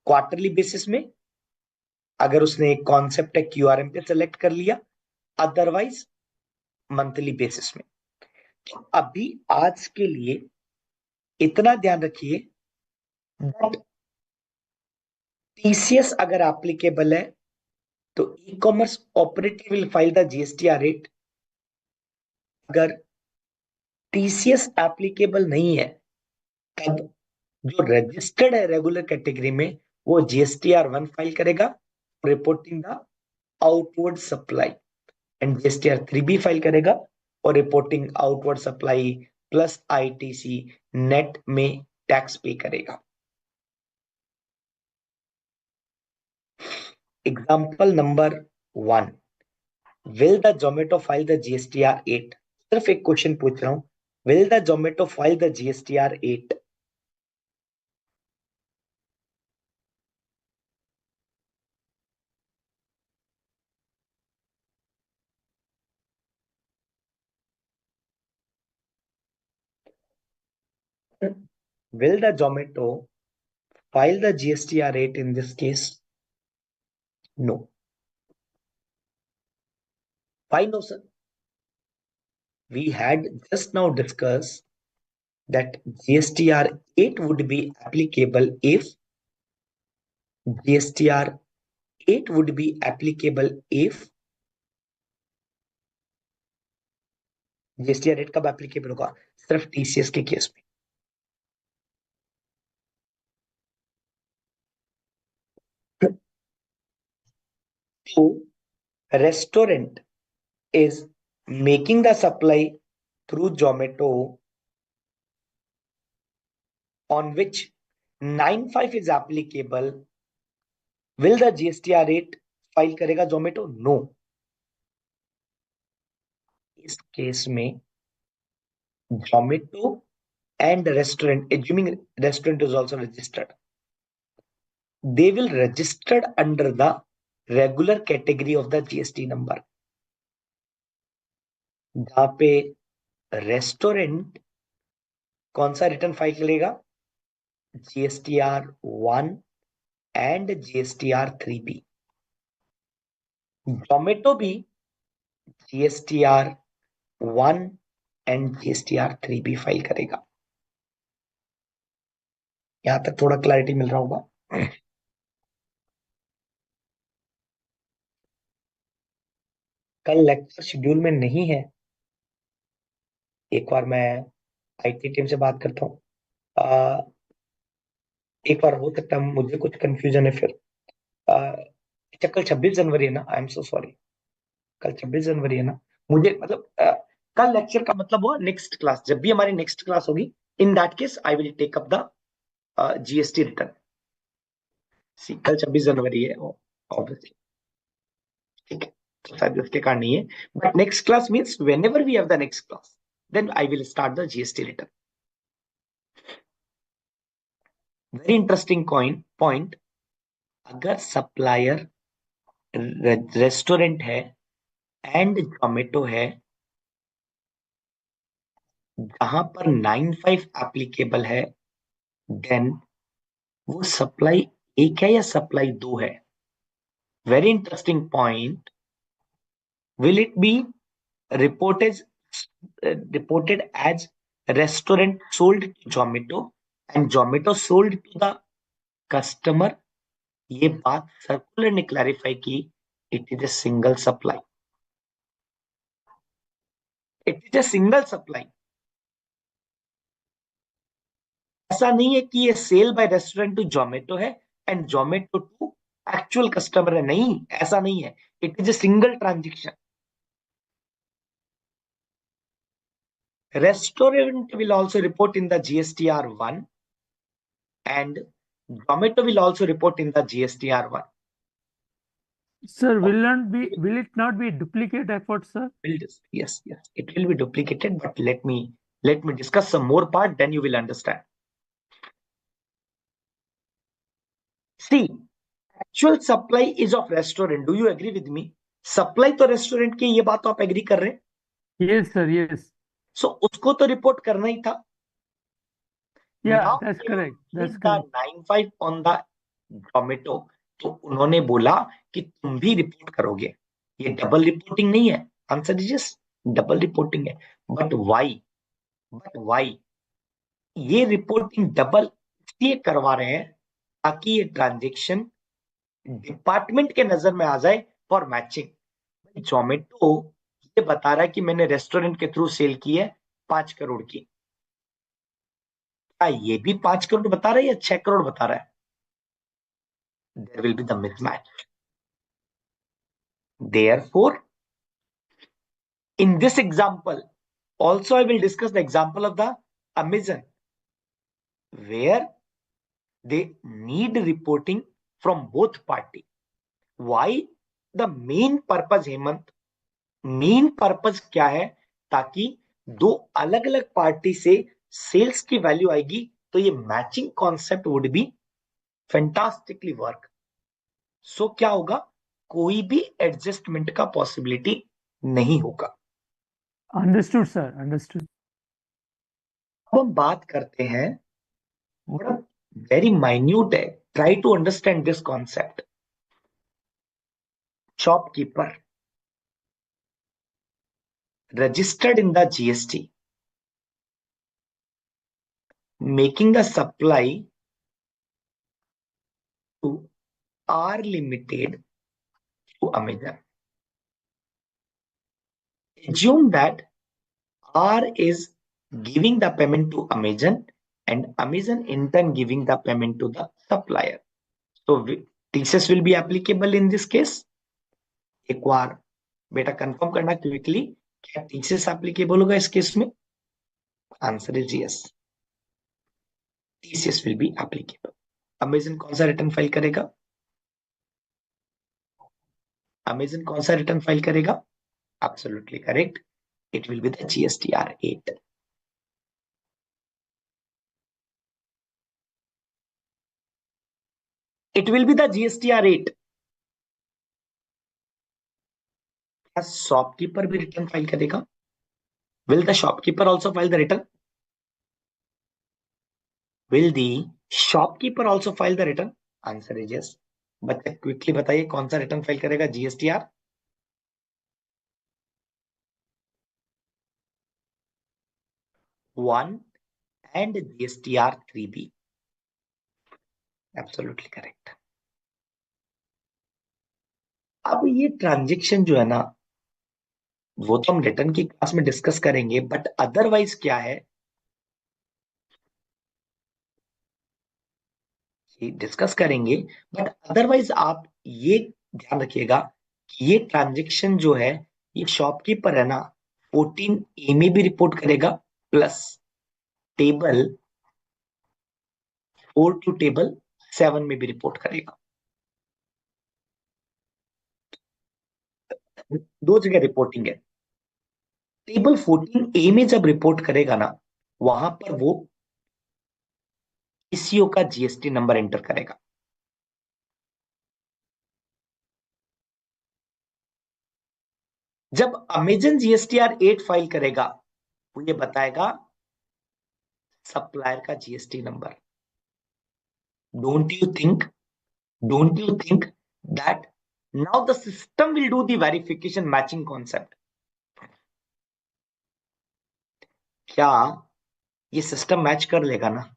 [SPEAKER 1] quarterly basis में। अगर उसने एक कॉन्सेप्ट है QRM पे सेलेक्ट कर लिया, अदरवाइज मंथली बेसिस में। तो अभी आज के लिए इतना ध्यान रखिए, टीसीएस अगर एप्लीकेबल है तो e commerce operator will file the GSTR 8। अगर टीसीएस एप्लीकेबल नहीं है तब जो रजिस्टर्ड है रेगुलर कैटेगरी में वो GSTR 1 फाइल करेगा, reporting the outward supply, and GSTR 3B file करेगा और reporting outward supply plus ITC net में टैक्स पे करेगा। Example number 1, will the Zomato file the GSTR 8? सिर्फ एक क्वेश्चन पूछ रहा हूं, will the Zomato file the GSTR 8? Will the Zomato file the GSTR 8 in this case? No. Why no, sir? We had just now discussed that GSTR 8 would be applicable if GSTR 8 would be applicable if GSTR 8 कब applicable होगा? सिर्फ TCS के case में। तो restaurant is making the supply through Zomato on which 95 is applicable, will the GSTR 8 file करेगा Zomato? No. इस case में Zomato and restaurant, assuming restaurant is also registered, they will registered under the regular category of the GST number, जहां पे restaurant कौन सा return file करेगा? GSTR 1 and GSTR 3B। Zomato भी GSTR 1 and GSTR 3B file करेगा। यहाँ तक थोड़ा क्लैरिटी मिल रहा होगा। कल लेक्चर शेड्यूल में नहीं है, एक बार मैं आईटी टीम से बात करता हूँ। एक बार हो सकता है मुझे कुछ कंफ्यूजन है फिर। अच्छा, कल 26 जनवरी है ना, आई एम सो सॉरी। कल 26 जनवरी है ना, मुझे मतलब कल लेक्चर का मतलब हुआ नेक्स्ट क्लास, जब भी हमारी नेक्स्ट क्लास होगी, in that case I will take up the GST return. See, कल 26 जनवरी है ऑब्वियसली, ठीक है, तो शायद उसके कारण नहीं है। But next class means whenever we have the next class, then I will start the GST return. Very interesting point, अगर सप्लायर रेस्टोरेंट है एंड जोमेटो है, जहां पर 95 एप्लीकेबल है, देन वो सप्लाई एक है या सप्लाई दो है? Very interesting point. Will it be reported reported as restaurant sold to Zomato and Zomato sold to the customer? ये बात सर्कुलर ने क्लैरिफाई की, it is a single supply, it is a single supply. ऐसा नहीं है कि ये sale by restaurant to Zomato है and Zomato to actual customer है, नहीं, ऐसा नहीं है। It is a single transaction. Restaurant will also report in the GSTR1 and Zomato will also report in the GSTR1.
[SPEAKER 2] Sir, will it not be duplicate effort, sir?
[SPEAKER 1] Yes, yes, it will be duplicated, but let me discuss some more part, then you will understand. See, actual supply is of restaurant. Do you agree with me? Supply तो restaurant की, ये बात तो आप agree कर रहे हैं?
[SPEAKER 2] Yes, sir, yes.
[SPEAKER 1] So उसको तो report करना ही था.
[SPEAKER 2] Yeah,
[SPEAKER 1] Now
[SPEAKER 2] that's
[SPEAKER 1] they have
[SPEAKER 2] correct. That's
[SPEAKER 1] placed the
[SPEAKER 2] correct.
[SPEAKER 1] 95 on the Zomato, तो उन्होंने बोला कि तुम भी रिपोर्ट करोगे। ये डबल रिपोर्टिंग नहीं है, answer is yes, double reporting है। बट वाई ये रिपोर्टिंग डबल इसलिए करवा रहे हैं ताकि ये ट्रांजेक्शन डिपार्टमेंट के नजर में आ जाए फॉर मैचिंग। जोमेटो ये बता रहा है कि मैंने रेस्टोरेंट के थ्रू सेल की है 5 करोड़ की, क्या ये भी 5 करोड़ बता रहा है या 6 करोड़ बता रहा है? There will be the mismatch. Therefore, in this example, also I will discuss the example of the Amazon, where they need reporting from both party. Why? The main purpose, Hemant, main purpose क्या है? ताकि दो अलग अलग party से sales की value आएगी, तो ये matching concept would be fantastically work. So क्या होगा? कोई भी एडजस्टमेंट का पॉसिबिलिटी नहीं होगा।
[SPEAKER 2] Understood, sir. Understood.
[SPEAKER 1] अब हम बात करते हैं, बड़ा वेरी माइन्यूट है, try to understand this concept. Shopkeeper registered in the GST, making a supply to R Limited to Amazon. Assume that R is giving the payment to Amazon and Amazon in turn giving the payment to the supplier. So TCS will be applicable in this case. एक बार बेटा confirm करना quickly, क्या TCS applicable होगा इस case में? Answer is yes, TCS will be applicable. Amazon कौन सा return file करेगा? Amazon कौन सा रिटर्न फाइल करेगा? Absolutely correct. It will be the GSTR8. It will be the GSTR8. क्या शॉपकीपर भी रिटर्न फाइल करेगा? Will the shopkeeper also file the return? Will the shopkeeper also file the return? Answer is yes. बच्चे quickly बताइए कौन सा return file करेगा? GSTR 1 and GSTR 3B. Absolutely correct. अब ये ट्रांजेक्शन जो है ना, वो तो हम रिटर्न की क्लास में डिस्कस करेंगे, बट अदरवाइज क्या है ये डिस्कस करेंगे। बट अदरवाइज आप ये ध्यान रखिएगा कि ये ट्रांजेक्शन जो है, ये शॉपकीपर है ना 14A में भी रिपोर्ट करेगा, प्लस टेबल 4 टू टेबल 7 में भी रिपोर्ट करेगा। दो जगह रिपोर्टिंग है। टेबल 14A में जब रिपोर्ट करेगा ना, वहां पर वो पीसीओ का जीएसटी नंबर एंटर करेगा। जब अमेजन जीएसटीआर 8 फाइल करेगा, वो ये बताएगा सप्लायर का GST number. Don't you think don't you think that now the system will do the verification matching concept? क्या ये सिस्टम मैच कर लेगा ना?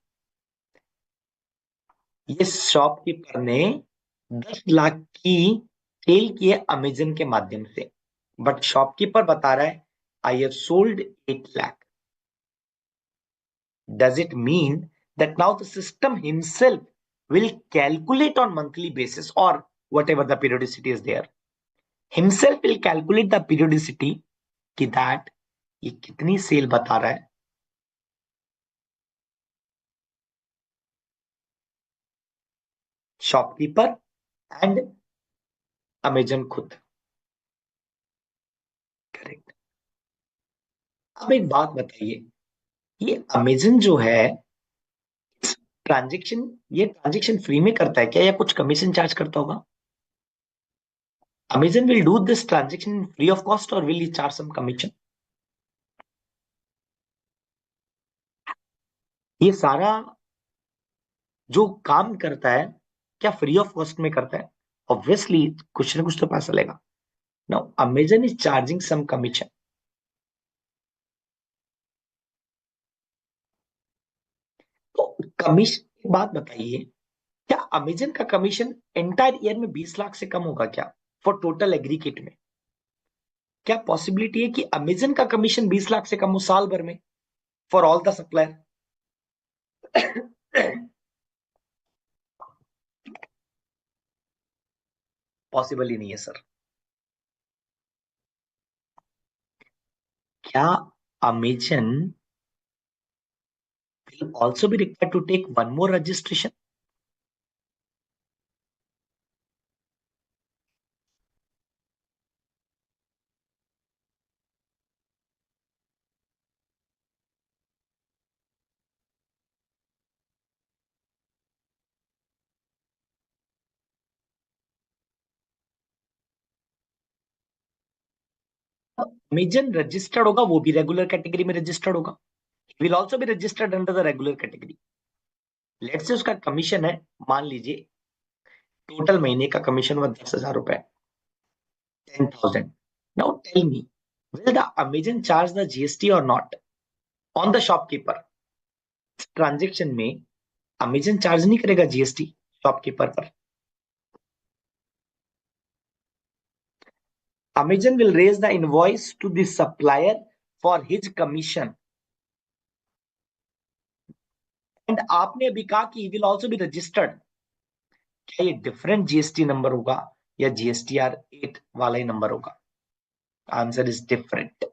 [SPEAKER 1] ये शॉपकीपर ने 10 लाख की सेल की है अमेजन के माध्यम से, बट शॉपकीपर बता रहा है I have sold 8 lakh. Does it mean that now the system himself will calculate on monthly basis or whatever the periodicity is there? Himself will calculate the periodicity कि that ये कितनी cell बता रहा है। Shopkeeper and Amazon खुद। Correct. अब एक बात बताइए, ये अमेजन जो है ट्रांजेक्शन ये ट्रांजेक्शन फ्री में करता है क्या, या कुछ कमीशन चार्ज करता होगा? Amazon will do this transaction free of cost और will he charge some commission? ये सारा जो काम करता है, क्या फ्री ऑफ कॉस्ट में करता है? ऑब्वियसली कुछ ना कुछ तो पैसा लेगा। Now Amazon is charging some commission. तो कमीशन, बात बताइए, क्या अमेजन का कमीशन एंटायर ईयर में 20 लाख से कम होगा क्या, फॉर टोटल एग्रीगेट में? क्या पॉसिबिलिटी है कि अमेजन का कमीशन 20 लाख से कम हो साल भर में, for all the supplier? Possible ही नहीं है सर। क्या Amazon will also be required to take one more registration? Amazon registered होगा, वो भी रेगुलर कैटेगरी में रजिस्टर्ड होगा, will also be registered under the regular category. Let's say उसका कमीशन है, मान लीजिए टोटल महीने का कमीशन हुआ 10,000 रुपए, 10,000। Now tell me, will the Amazon charge the GST और not on the shopkeeper? Transaction में अमेजन चार्ज नहीं करेगा जीएसटी शॉपकीपर पर। Amazon will raise the invoice to the supplier for his commission, and आपने अभी कहा कि विल ऑल्सो बी रजिस्टर्ड। क्या ये डिफरेंट जीएसटी नंबर होगा, या जीएसटीआर 8 वाला ही नंबर होगा? Answer is different.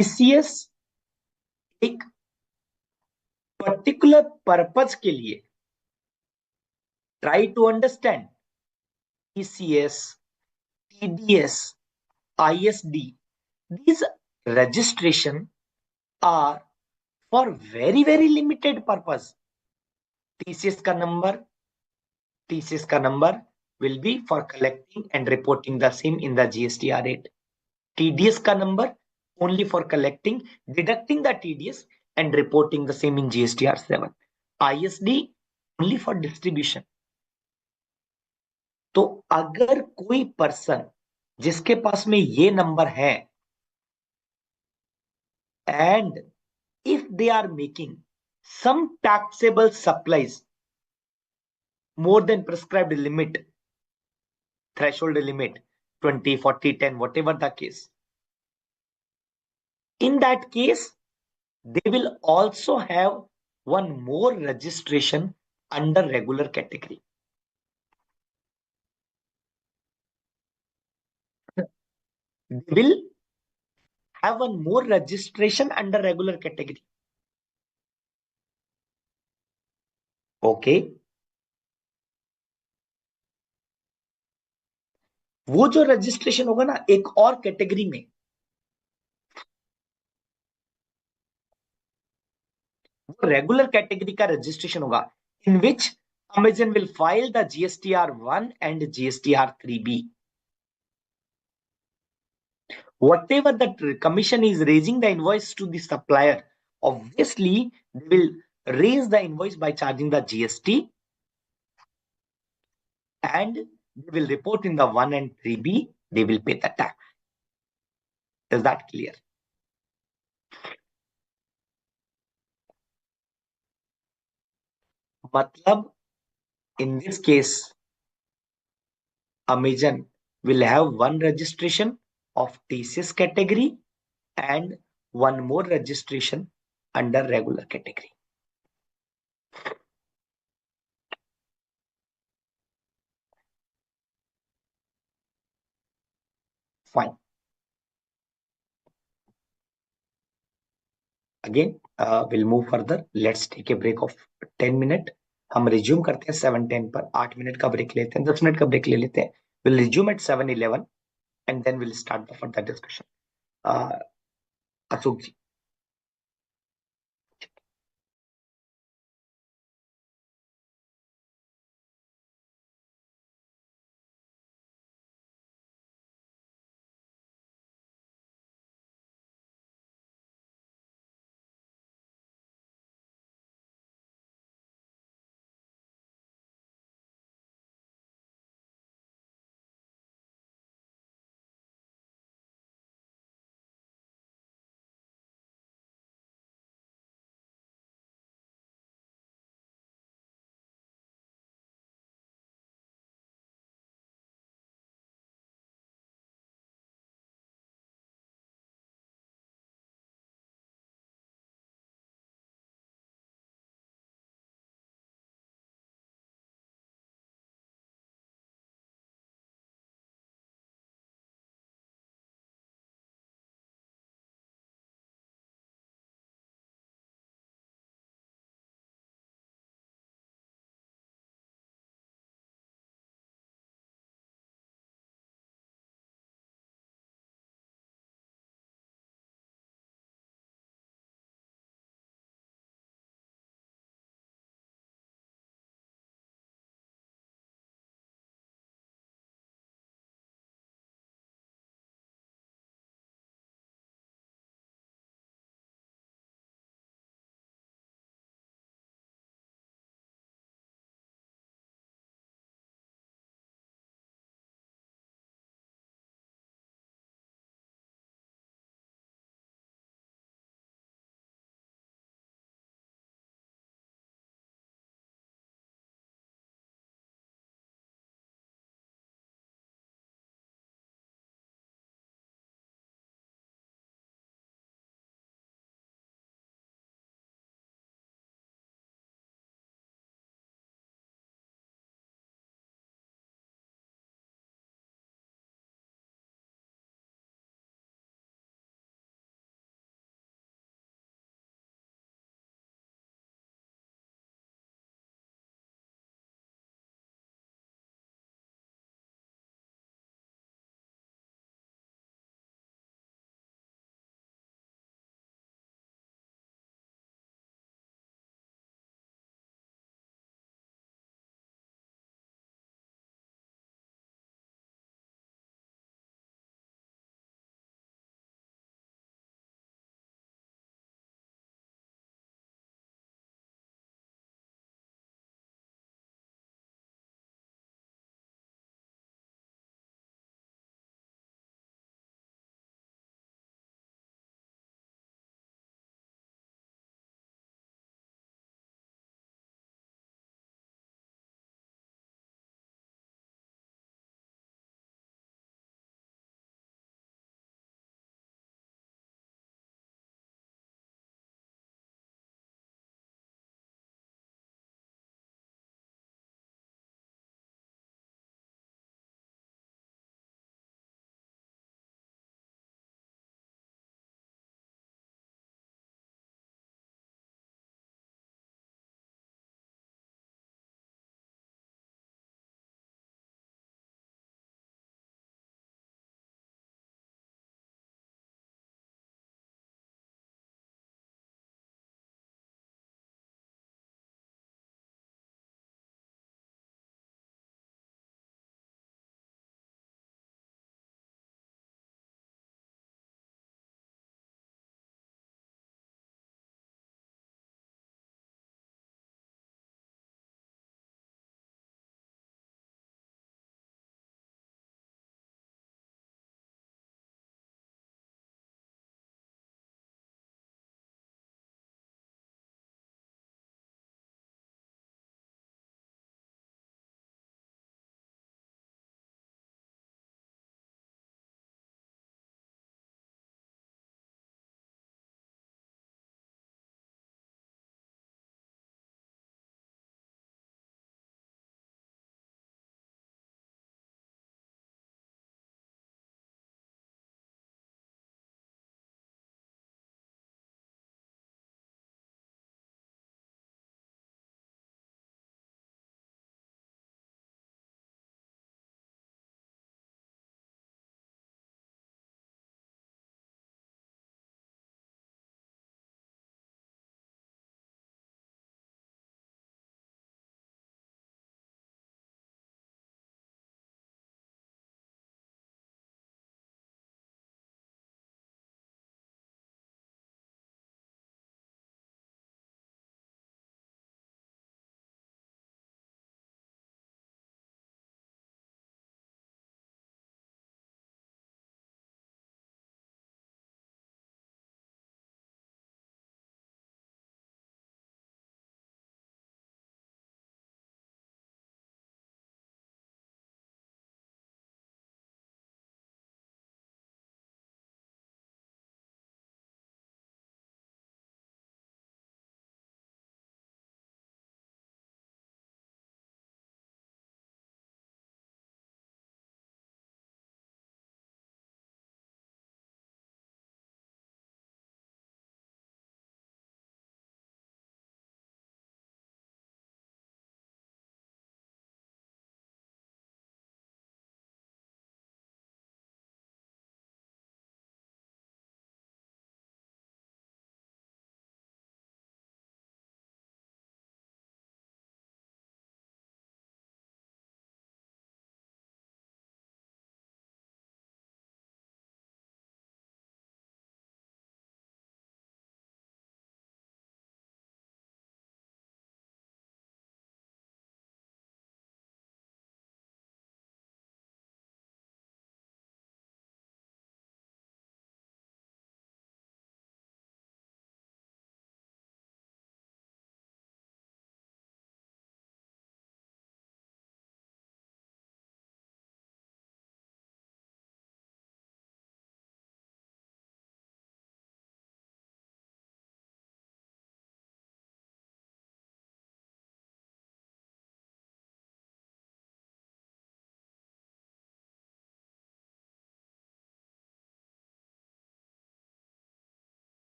[SPEAKER 1] टीसीएस एक पर्टिकुलर पर्पज के लिए, try to understand, TCS, TDS, ISD, these registration are for very limited purpose. TCS का नंबर TCS का number will be for collecting and reporting the same in the GSTR rate. TDS का number only for collecting, deducting the TDS and reporting the same in GSTR 7. ISD only for distribution. तो अगर कोई person जिसके पास में ये number है, and if they are making some taxable supplies more than prescribed limit, threshold limit, 20, 40, 10, whatever the case. In that case, they will also have one more registration under regular category. They will have one more registration under regular category. Okay, वो जो registration होगा ना एक और category में, वो regular category का registration होगा, इन विच Amazon will file the GSTR1 and GSTR3B. Whatever the commission is raising the invoice to the supplier, obviously they will raise the invoice by charging the GST, and they will report in the 1 and 3B, they will pay the tax. Is that clear? Matlab, in this case, Amazon will have one registration of TCS category and one more registration under regular category. Fine. Again, we'll move further. Let's take a break of 10 minutes. हम resume करते हैं 7:10 पर, 8 minute का break लेते हैं, 10 minute का break ले लेते हैं. We'll resume at 7:11 and then we'll start the further discussion. Ashok ji.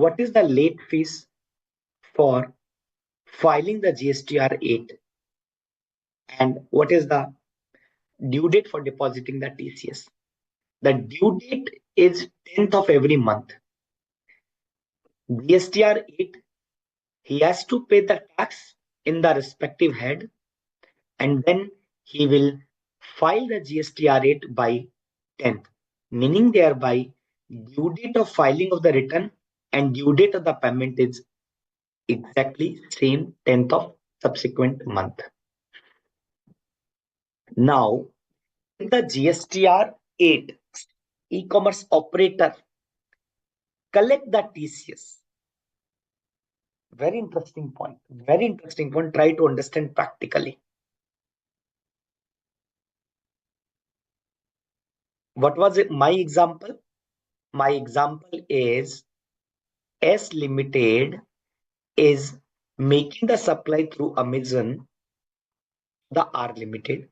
[SPEAKER 1] what is the late fees for filing the GSTR 8 and what is the due date for depositing the TCS. The due date is 10th of every month. GSTR 8, he has to pay the tax in the respective head and then he will file the GSTR 8 by 10th, meaning thereby due date of filing of the return and due date of the payment is exactly same 10th of subsequent month. Now, in the GSTR 8, e-commerce operator collect the TCS. Very interesting point. Very interesting point. Try to understand practically. What was it? My example? My example is S Limited is making the supply through Amazon, the R Limited.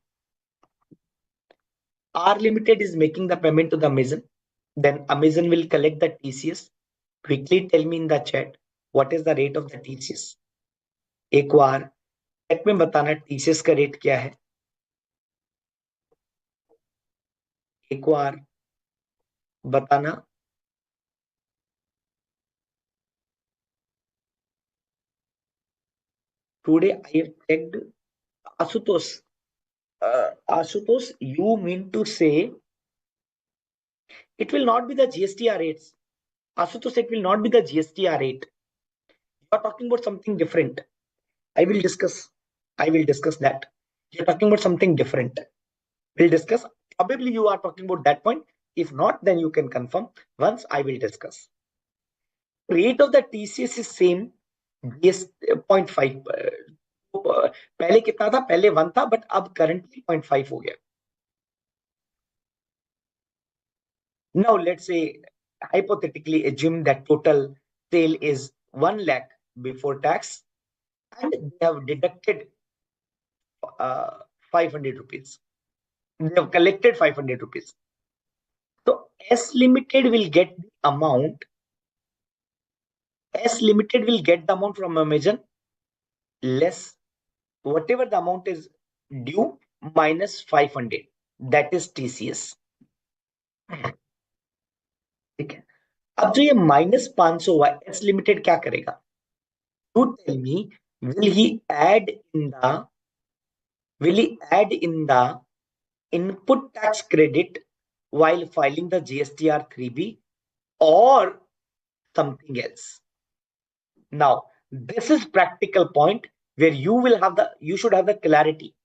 [SPEAKER 1] R Limited is making the payment to the Amazon. Then Amazon will collect the TCS. Quickly tell me in the chat what is the rate of the TCS. एक बार chat में बताना TCS का rate क्या है. एक बार बताना. Today I have checked. Asutosh, Ashutosh, you mean to say it will not be the GSTR rates? Ashutosh, it will not be the GSTR rate. You are talking about something different. I will discuss. I will discuss that. You're talking about something different. We'll discuss. Probably you are talking about that point. If not, then you can confirm. Once I will discuss. Rate of the TCS is same. GS 0.5. पहले कितना था? पहले 1 था, but अब currently 0.5 हो गया. Now let's say hypothetically assume that total sale is 1 lakh before tax and they have deducted 500 rupees. They have collected 500 rupees. So S Limited will get the amount. S Limited will get the amount from Amazon less whatever the amount is due minus 500. That is TCS. ठीक है. अब जो ये -500 हुआ, S Limited क्या करेगा? You tell me, will he add in the input tax credit while filing the GSTR 3B or something else? Now, this is practical point where you should have the clarity.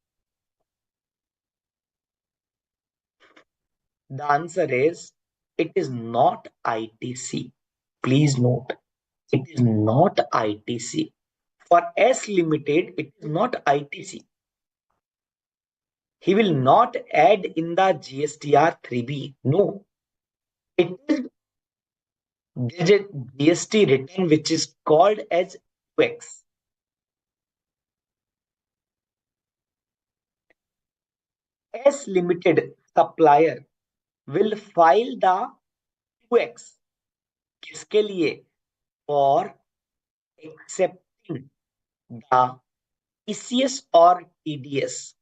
[SPEAKER 1] The answer is it is not ITC. Please note, it is not ITC. For S Limited, it is not ITC. He will not add in the GSTR 3B. No, it is there's a GST return which is called as UX. S Limited supplier will file the UX. किसके लिए? For accepting the TCS or TDS.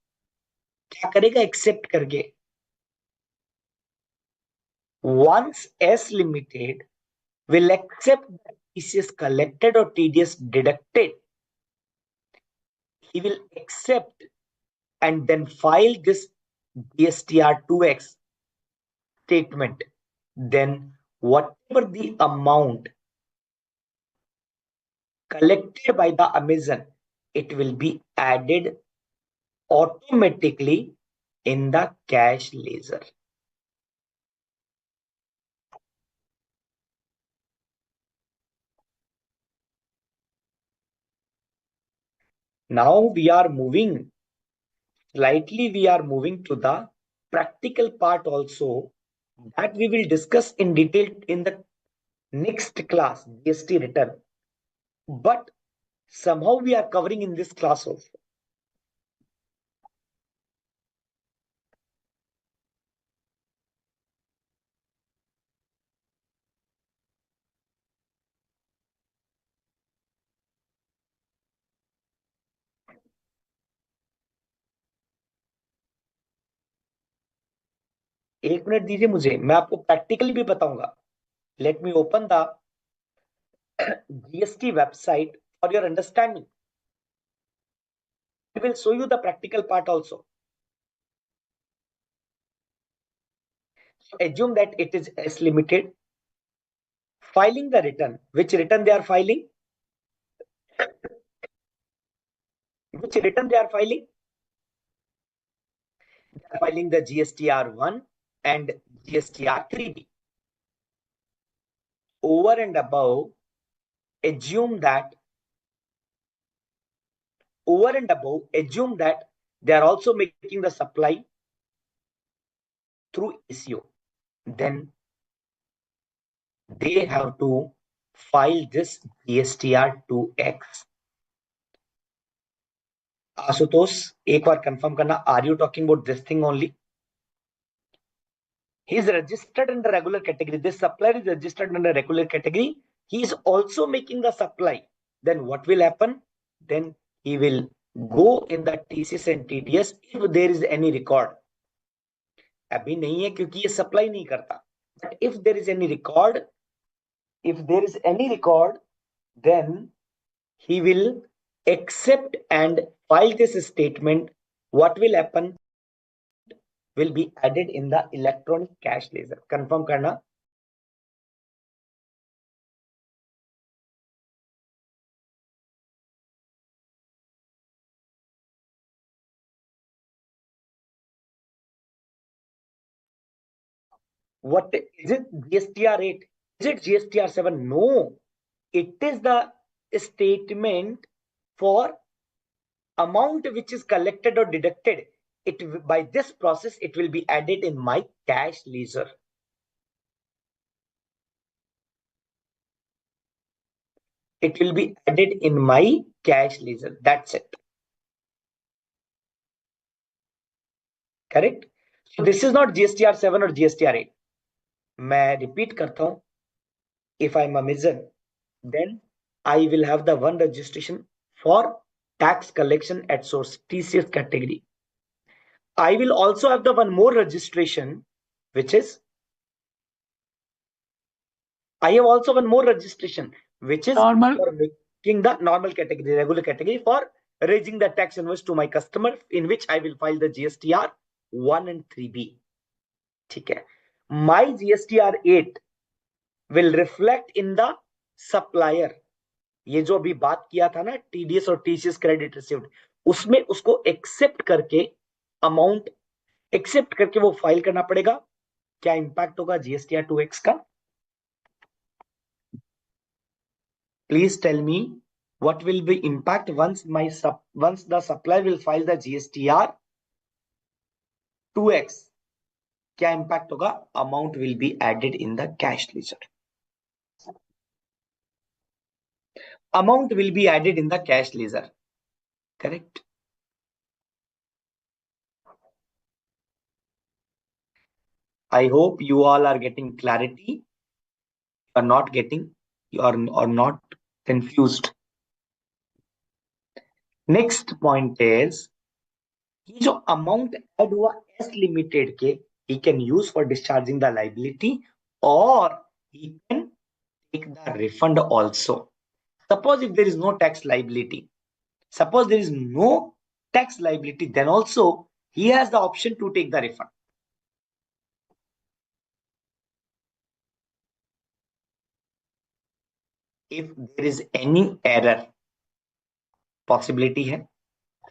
[SPEAKER 1] क्या करेगा? Accept करके. Once S Limited will accept the TCS collected or TDS deducted, he will accept and then file this GSTR2X statement. Then whatever the amount collected by the Amazon, it will be added automatically in the cash ledger. Now we are moving to the practical part also that we will discuss in detail in the next class, GST return. But somehow we are covering in this class also. एक minute दीजिए मुझे, मैं आपको practically भी बताऊंगा. Let me open the GST website for your understanding. I will show you the practical part also. So assume that it is S limited filing the return. Which return they are filing? Which return they are filing? They are filing the GSTR1 and GSTR3B. Over and above, assume that they are also making the supply through ACO. Then they have to file this GSTR2X. Ashutosh एक बार confirm करना, are you talking about this thing only? He is registered under regular category. This supplier is registered under regular category. He is also making the supply. Then what will happen? Then he will go in the TCS and TDS if there is any record. अभी नहीं है क्योंकि ये supply नहीं करता. But if there is any record, then he will accept and file this statement. What will happen? Will be added in the electronic cash ledger. Confirm करना. What is it? GSTR 8? Is it GSTR 7? No, it is the statement for amount which is collected or deducted. By this process, it will be added in my cash ledger. It will be added in my cash ledger. That's it. Correct? So this is not GSTR 7 or GSTR 8. मैं repeat करता हूं. If I'm Amazon, then I will have the one registration for tax collection at source, TCS category. I will also have the one more registration, which is I have also one more registration, which is
[SPEAKER 2] Normal.
[SPEAKER 1] for making the normal category, regular category, for raising the tax invoice to my customer, in which I will file the GSTR 1 and 3B. ठीक है. My GSTR 8 will reflect in the supplier. ये जो अभी बात किया था ना TDS और TCS क्रेडिट रिसीव्ड, उसमें उसको एक्सेप्ट करके अमाउंट एक्सेप्ट करके वो फाइल करना पड़ेगा. क्या इंपैक्ट होगा GSTR 2X का? Please tell me what will be impact once the supplier will file the GSTR 2X. क्या इंपैक्ट होगा? Amount will be added in the cash ledger. Amount will be added in the cash ledger. Correct? I hope you all are getting clarity. You are not getting, you are not confused. Next point is, ये जो amount add हुआ S limited के, he can use for discharging the liability or he can take the refund also. Suppose if there is no tax liability, then also he has the option to take the refund. If there is any error, possibility है.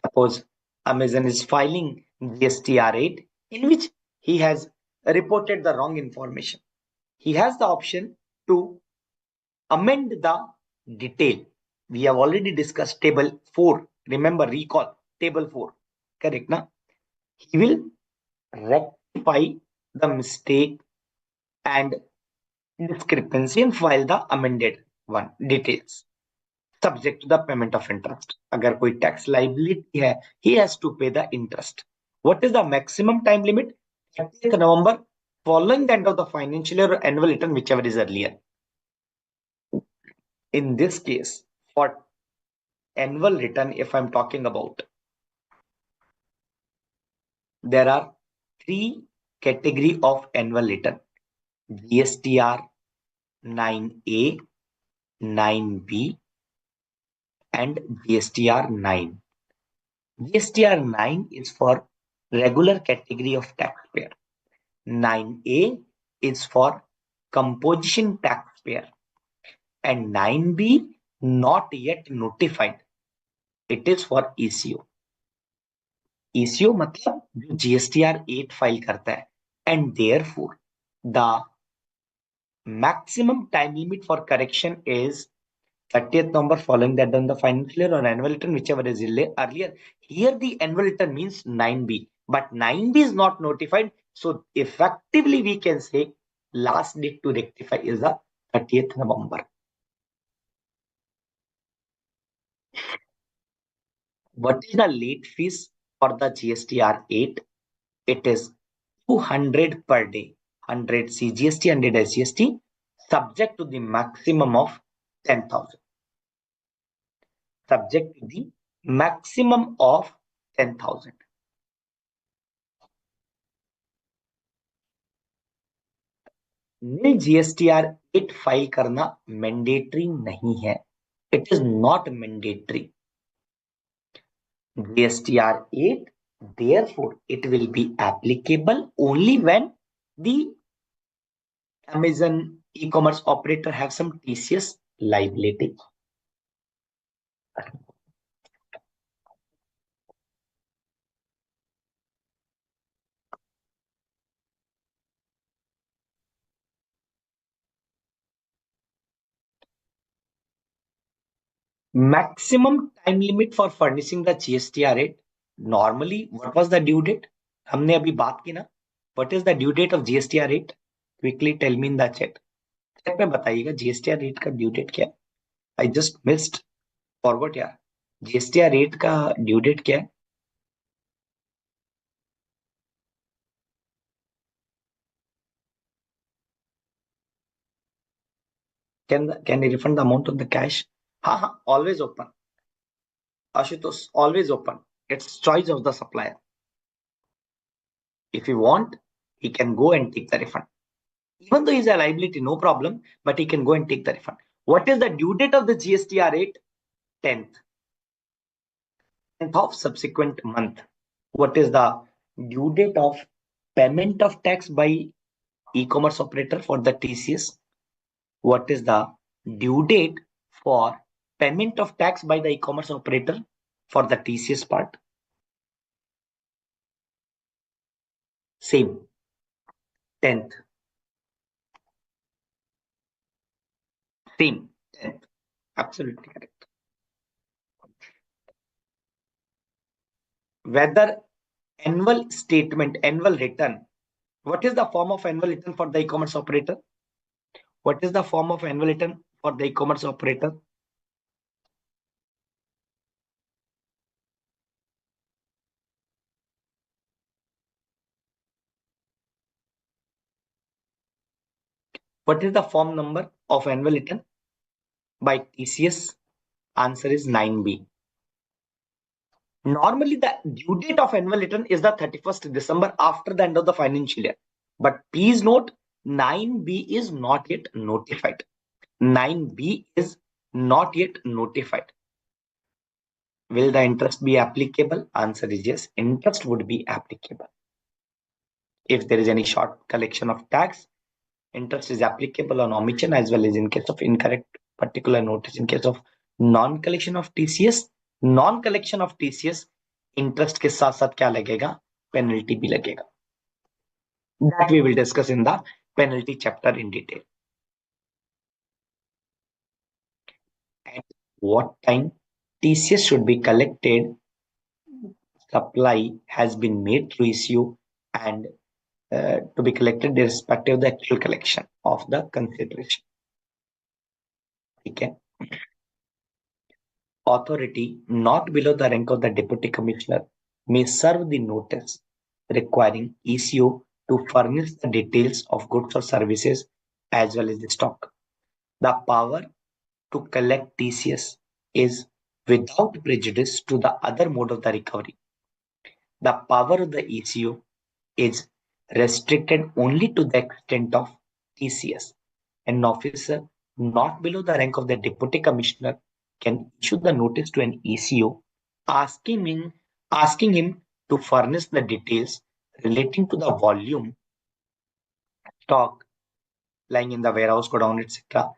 [SPEAKER 1] Suppose Amazon is filing GSTR 8 in which he has reported the wrong information. He has the option to amend the detail. We have already discussed table 4. Remember, recall table 4. Correct, na? He will rectify the mistake and discrepancy and file the amended one details. Subject to the payment of interest. अगर कोई tax liability है, he has to pay the interest. What is the maximum time limit? 30th November following the end of the financial year or annual return, whichever is earlier. In this case, for annual return, if I'm talking about, there are 3 category of annual return: GSTR 9A, 9B, and GSTR 9. GSTR 9 is for regular category of taxpayer. 9A is for composition taxpayer, and 9B not yet notified. It is for ECO. ECO मतलब जो GSTR 8 file करता है, and therefore the maximum time limit for correction is 30th November following that done the financial year or annual return, whichever is earlier. Here the annual return means 9B, but 9B is not notified. So effectively we can say last date to rectify is the 30th November. What is the late fees for the GSTR 8? It is 200 per day, 100 CGST, 100 SGST, subject to the maximum of 10,000. Subject to the maximum of 10,000. Nil GSTR 8 file करना mandatory नहीं है. It is not mandatory. GSTR 8, therefore it will be applicable only when the Amazon e-commerce operator have some TCS liability. Maximum time limit for furnishing the GSTR 8. Normally, what was the due date? हमने अभी बात की ना. What is the due date of GSTR 8? Quickly tell me in the chat. Chat में बताइएगा GSTR 8 का due date क्या है? I just missed forward यार. GSTR 8 का due date क्या है? Can you refund the amount of the cash? हाँ, always open. Ashutosh, always open. It's choice of the supplier. If you want, he can go and take the refund. Even though he's a liability, no problem, but he can go and take the refund. What is the due date of the GSTR 8? 10th. 10th of subsequent month. What is the due date of payment of tax by e-commerce operator for the TCS? What is the due date for payment of tax by the e-commerce operator for the TCS part? Same. 10th. Same. 10th. Absolutely correct. Whether annual statement, annual return. What is the form of annual return for the e-commerce operator? What is the form of annual return for the e-commerce operator? What is the form number of annual return by TCS? Answer is 9B. Normally, the due date of annual return is the 31st December after the end of the financial year. But please note, 9B is not yet notified. 9B is not yet notified. Will the interest be applicable? Answer is yes. Interest would be applicable. If there is any short collection of tax, interest is applicable on omission as well as in case of incorrect particular notice. In case of non-collection of TCS, non-collection of TCS, interest के साथ साथ क्या लगेगा? Penalty भी लगेगा. That we will discuss in the penalty chapter in detail. At what time TCS should be collected? Supply has been made through issue and to be collected irrespective of the actual collection of the consideration. Okay. Authority not below the rank of the deputy commissioner may serve the notice requiring ECO to furnish the details of goods or services as well as the stock. The power to collect TCS is without prejudice to the other mode of the recovery. The power of the ECO is restricted only to the extent of TCS. An officer not below the rank of the deputy commissioner can issue the notice to an ECO asking him to furnish the details relating to the volume, stock lying in the warehouse, godown, etc.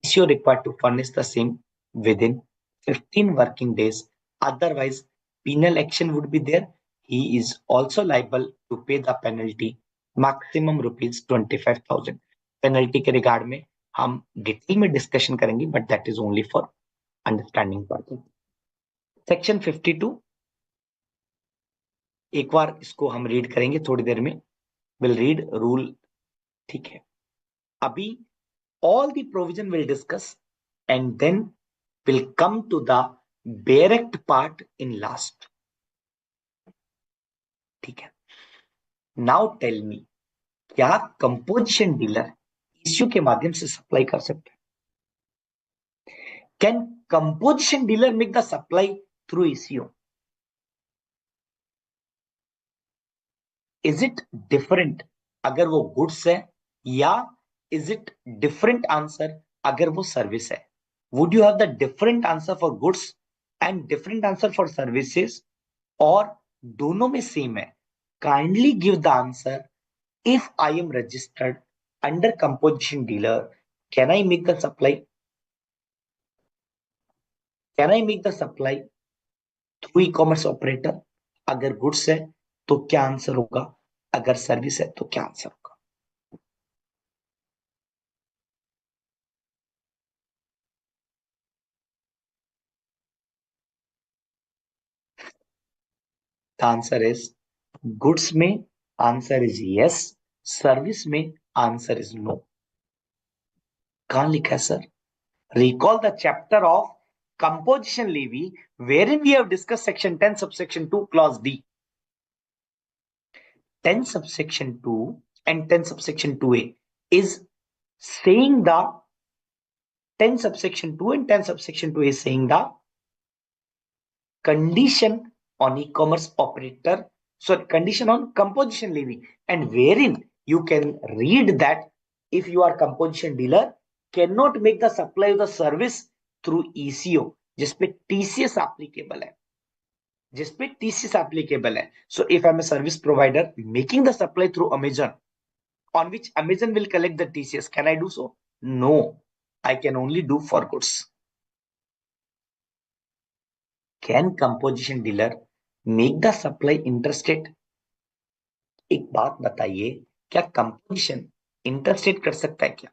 [SPEAKER 1] ECO required to furnish the same within 15 working days. Otherwise, penal action would be there. He is also liable to pay the penalty maximum rupees 25,000. Penalty के regard में हम detail में discussion करेंगे but that is only for understanding purpose. Section 52 एक बार इसको हम read करेंगे थोड़ी देर में. Will read rule. ठीक है, अभी all the provision will discuss and then will come to the direct part in last. ठीक है, now tell me, क्या कंपोजिशन डीलर इश्यू के माध्यम से सप्लाई कर सकते हैं? Can composition dealer make the supply through issue? Is it different अगर वो गुड्स है या इज इट डिफरेंट आंसर अगर वो सर्विस है? Would you have the different answer for goods and different answer for services, और दोनों में सेम है? Kindly give the answer. If I am registered under composition dealer, can I make the supply? Can I make the supply through e commerce operator? अगर goods है तो क्या answer होगा? अगर सर्विस है तो क्या आंसर होगा? द आंसर इज गुड्स में आंसर इज यस, सर्विस में आंसर इज नो. कहां लिखा है sir? Recall the chapter of composition levy wherein we have discussed section 10 subsection 2 clause D. 10 subsection 2 and 10 subsection 2A is saying the 10 subsection 2 and 10 subsection 2 is saying the condition on e-commerce operator, sorry, condition on composition levy, and wherein you can read that if you are composition dealer cannot make the supply of the service through ECO जिसपे TCS applicable है, जिसपे TCS applicable है. So if I'm a service provider making the supply through Amazon, on which Amazon will collect the TCS, can I do so? No, I can only do for goods. Can composition dealer make the supply interstate? एक बात बताइए, क्या composition interstate कर सकता है क्या?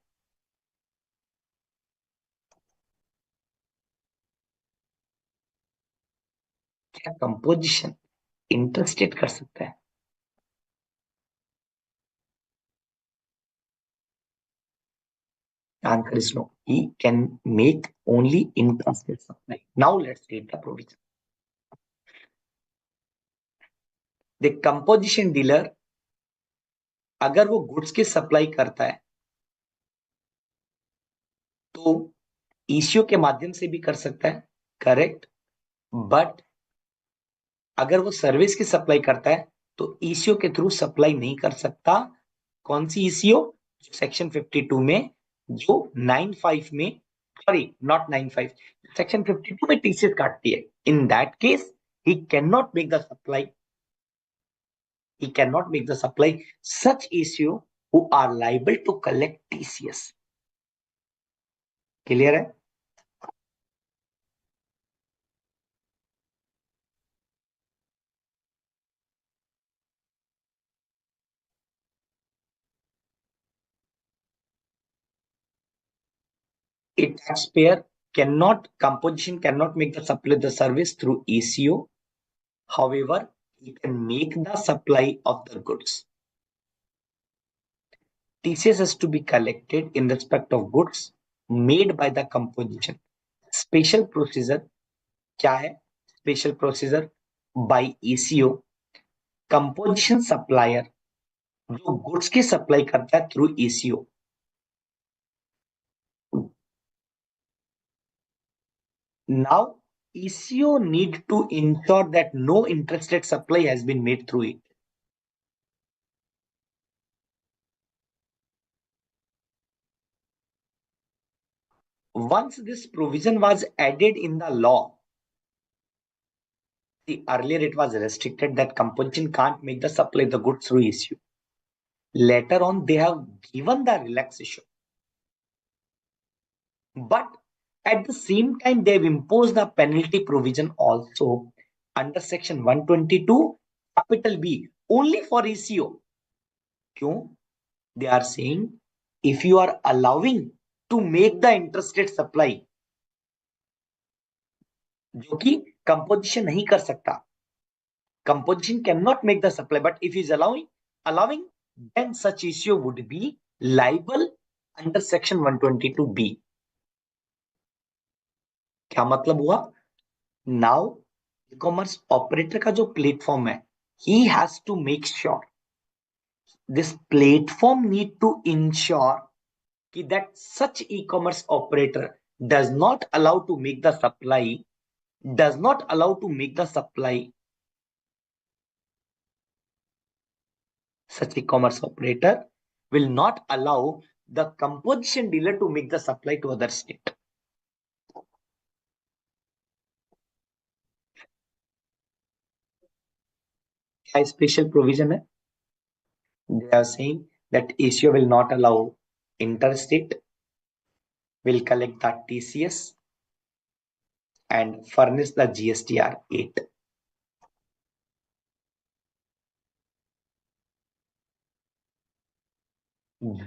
[SPEAKER 1] क्या composition interstate कर सकता है? Answer is no. He can make only intrastate supply. Now let's read the provision. The composition dealer अगर वो गुड्स की सप्लाई करता है तो ईसीओ के माध्यम से भी कर सकता है, करेक्ट. बट अगर वो सर्विस की सप्लाई करता है तो ईसीओ के थ्रू सप्लाई नहीं कर सकता. कौन सी ईसीओ? सेक्शन 52 में, जो 95 में, सॉरी नॉट 95, सेक्शन 52 में टीसीएस काटती है. इन that case he can not make the supply. He cannot make the supply such issue who are liable to collect TCS. Clear है? A taxpayer composition cannot make the supply the service through ECO. However, he can make the supply of the goods. TCS has to be collected in respect of goods made by the composition. Special procedure क्या है? Special procedure by ECO. Composition supplier जो goods की supply करता है through ECO, now ECO need to ensure that no interstate supply has been made through it. Once this provision was added in the law, earlier it was restricted that compulsion can't make the supply the goods through issue. Later on, they have given the relaxation. But at the same time, they've imposed the penalty provision also under section 122 capital B only for ECO. क्यों? They are saying if you are allowing to make the interstate supply, जो कि composition नहीं कर सकता, composition cannot make the supply, but if he is allowing, then such issue would be liable under section 122B. क्या मतलब हुआ? Now e-commerce operator का जो platform है, he has to make sure, this platform need to ensure that such e-commerce operator does not allow to make the supply, such e-commerce operator will not allow the composition dealer to make the supply to other state. क्या special provision है? They are saying that issue will not allow interstate, will collect the TCS and furnish the GSTR 8.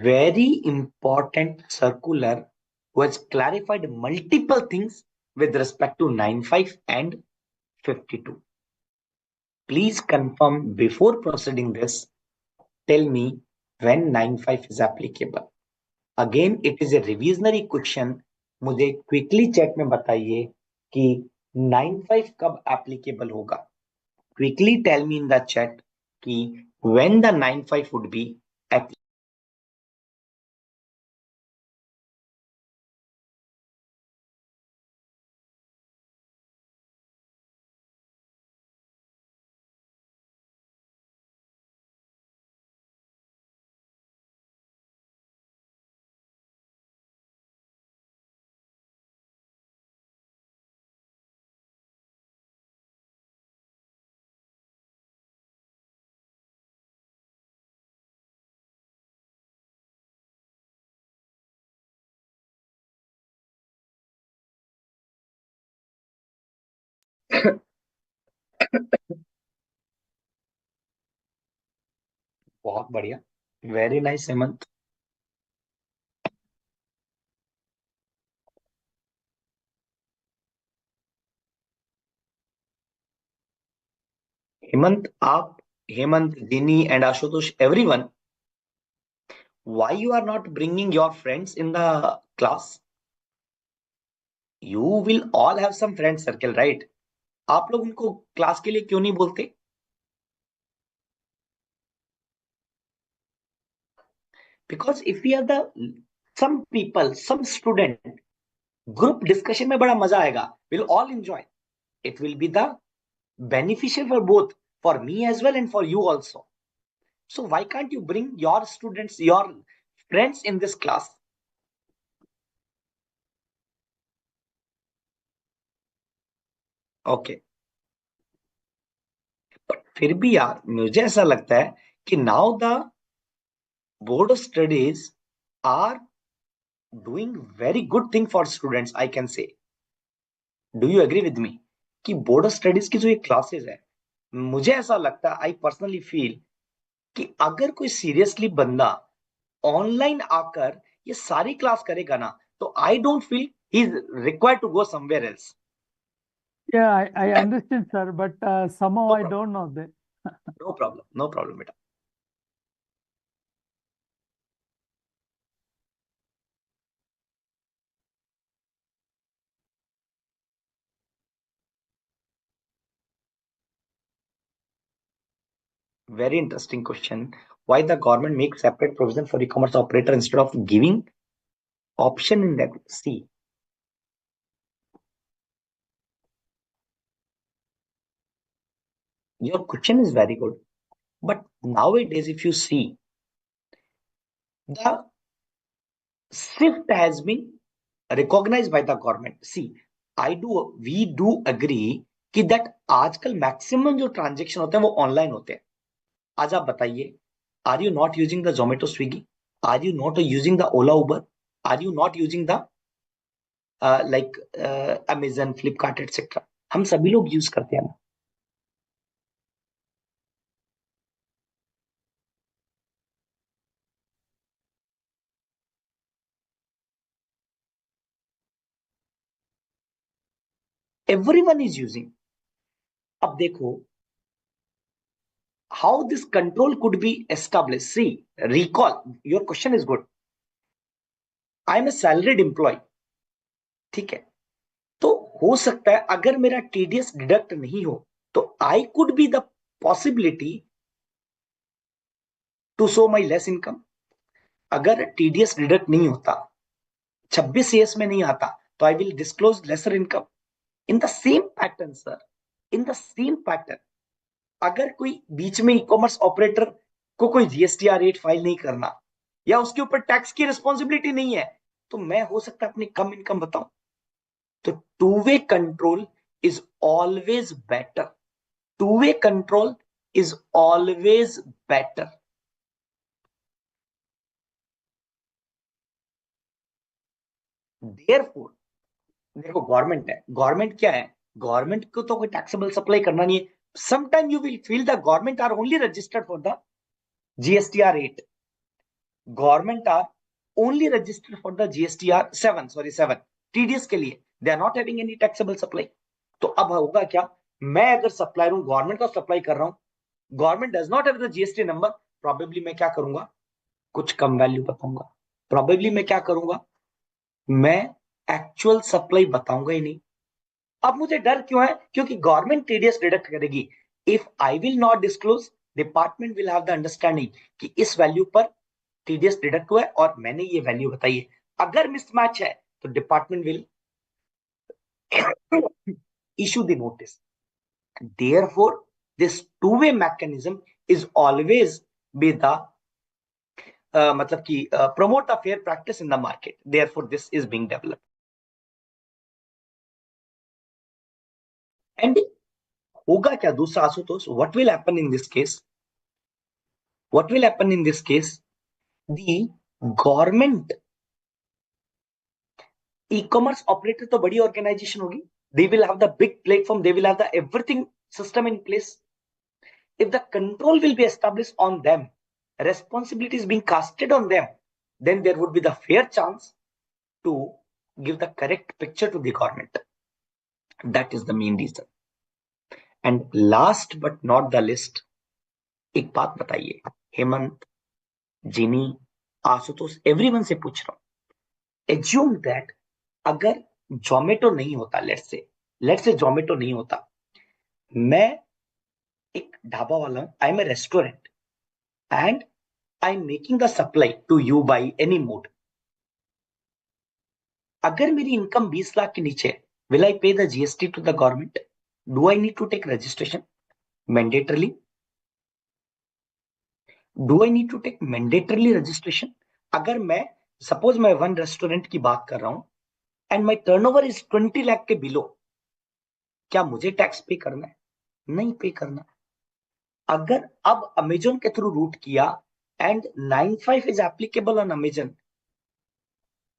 [SPEAKER 1] Very important circular who has clarified multiple things with respect to 95 and 52. Please confirm before proceeding this. Tell me when 95 is applicable. Again, it is a revisionary question. मुझे quickly chat में बताइए कि 95 कब applicable होगा. Quickly tell me in the chat कि when the 95 would be applicable. बहुत बढ़िया. Very nice, Hemant. Hemant, Dini and Ashutosh, everyone, why you are not bringing your friends in the class? You will all have some friend circle, right? आप लोग उनको class के लिए क्यों नहीं बोलते? Because if we are some people, some student, group discussion में बड़ा मजा आएगा. We'll all enjoy. It will be the beneficial for both, for me as well and for you also. So why can't you bring your students, your friends in this class? Okay. But फिर भी यार मुझे ऐसा लगता है कि now the board of studies are doing very good thing for students, I can say. Do you agree with me कि board of studies की जो ये classes है, मुझे ऐसा लगता है, I personally feel कि अगर कोई seriously बंदा ऑनलाइन आकर ये सारी क्लास करेगा ना, तो I don't feel he is required to go somewhere else.
[SPEAKER 2] Yeah, I understand, sir, but somehow
[SPEAKER 1] No
[SPEAKER 2] I
[SPEAKER 1] problem.
[SPEAKER 2] don't know that.
[SPEAKER 1] No problem, beta. Very interesting question. Why the government makes separate provision for e-commerce operator instead of giving option in that? See, your question is very good. But nowadays, if you see, the shift has been recognized by the government. See, we do agree कि that आजकल maximum जो transaction होते हैं वो online होते हैं. आज आप बताइए, are you not using the Zomato Swiggy? Are you not using the Ola Uber? Are you not using the like Amazon, Flipkart etcetera? हम सभी लोग यूज करते हैं ना. Everyone is using. अब देखो, how this control could be established. See, recall, your question is good. I am a salaried employee. ठीक है, तो हो सकता है अगर मेरा टीडीएस डिडक्ट नहीं हो तो I could be the possibility to show my less income. अगर टीडीएस डिडक्ट नहीं होता, 26 ईयर्स में नहीं आता, तो I will disclose lesser income. In the same pattern sir, in the same pattern, अगर कोई बीच में ई कॉमर्स ऑपरेटर को कोई जीएसटीआर रेट फाइल नहीं करना या उसके ऊपर टैक्स की रिस्पॉन्सिबिलिटी नहीं है, तो मैं हो सकता है अपनी कम इनकम बताऊं. तो two way control is always better. Two way control is always better. Therefore, देखो गवर्नमेंट है, गवर्नमेंट क्या है, गवर्नमेंट को तो कोई टैक्सेबल सप्लाई करना नहीं है. Sometime you will feel the government are only registered for the GSTR rate. Government are only registered for the GSTR 7, sorry 7 TDS के लिए. They are not having any taxable supply. तो अब होगा क्या, मैं अगर सप्लायर हूं, गवर्नमेंट को सप्लाई कर रहा हूं, government does not have the GST number, probably मैं क्या करूंगा, कुछ कम वैल्यू बताऊंगा. प्रोबेबली मैं क्या करूंगा, मैं एक्चुअल सप्लाई बताऊंगा ही नहीं. अब मुझे डर क्यों है, क्योंकि गवर्नमेंट टीडीएस डिडक्ट करेगी. If I will not disclose, department will have the understanding कि इस वैल्यू पर टीडीएस डिडक्ट हुआ है और मैंने ये वैल्यू बताई है. अगर मिसमैच है तो department will issue the notice. Therefore, this two-way mechanism is always be the मतलब कि promote the fair practice in the market. Therefore, this is being developed. And होगा क्या दूसरा Ashutosh, what will happen in this case? What will happen in this case? The government e-commerce operator तो बड़ी organization होगी. They will have the big platform. They will have the everything system in place. If the control will be established on them, responsibility is being casted on them, then there would be the fair chance to give the correct picture to the government. That is the main reason. And last but not the least, एक बात बताइए हेमंत, जिनी, Ashutosh, everyone से पूछ रहा हूं, assume that अगर जोमेटो नहीं होता, लेट्स से जोमेटो नहीं होता, मैं एक ढाबा वाला हूं, I am a restaurant and I'm making the supply to you by any mode. अगर मेरी इनकम 20 लाख के नीचे है, will I pay the GST to the government? Do I need to take registration mandatorily? Do I need to take mandatorily registration? अगर मैं suppose मैं one restaurant की बात कर रहा हूं and my turnover is 20 lakh के बिलो, क्या मुझे टैक्स पे करना है? नहीं पे करना. अगर अब अमेजोन के थ्रू रूट किया and 95 is applicable on Amazon,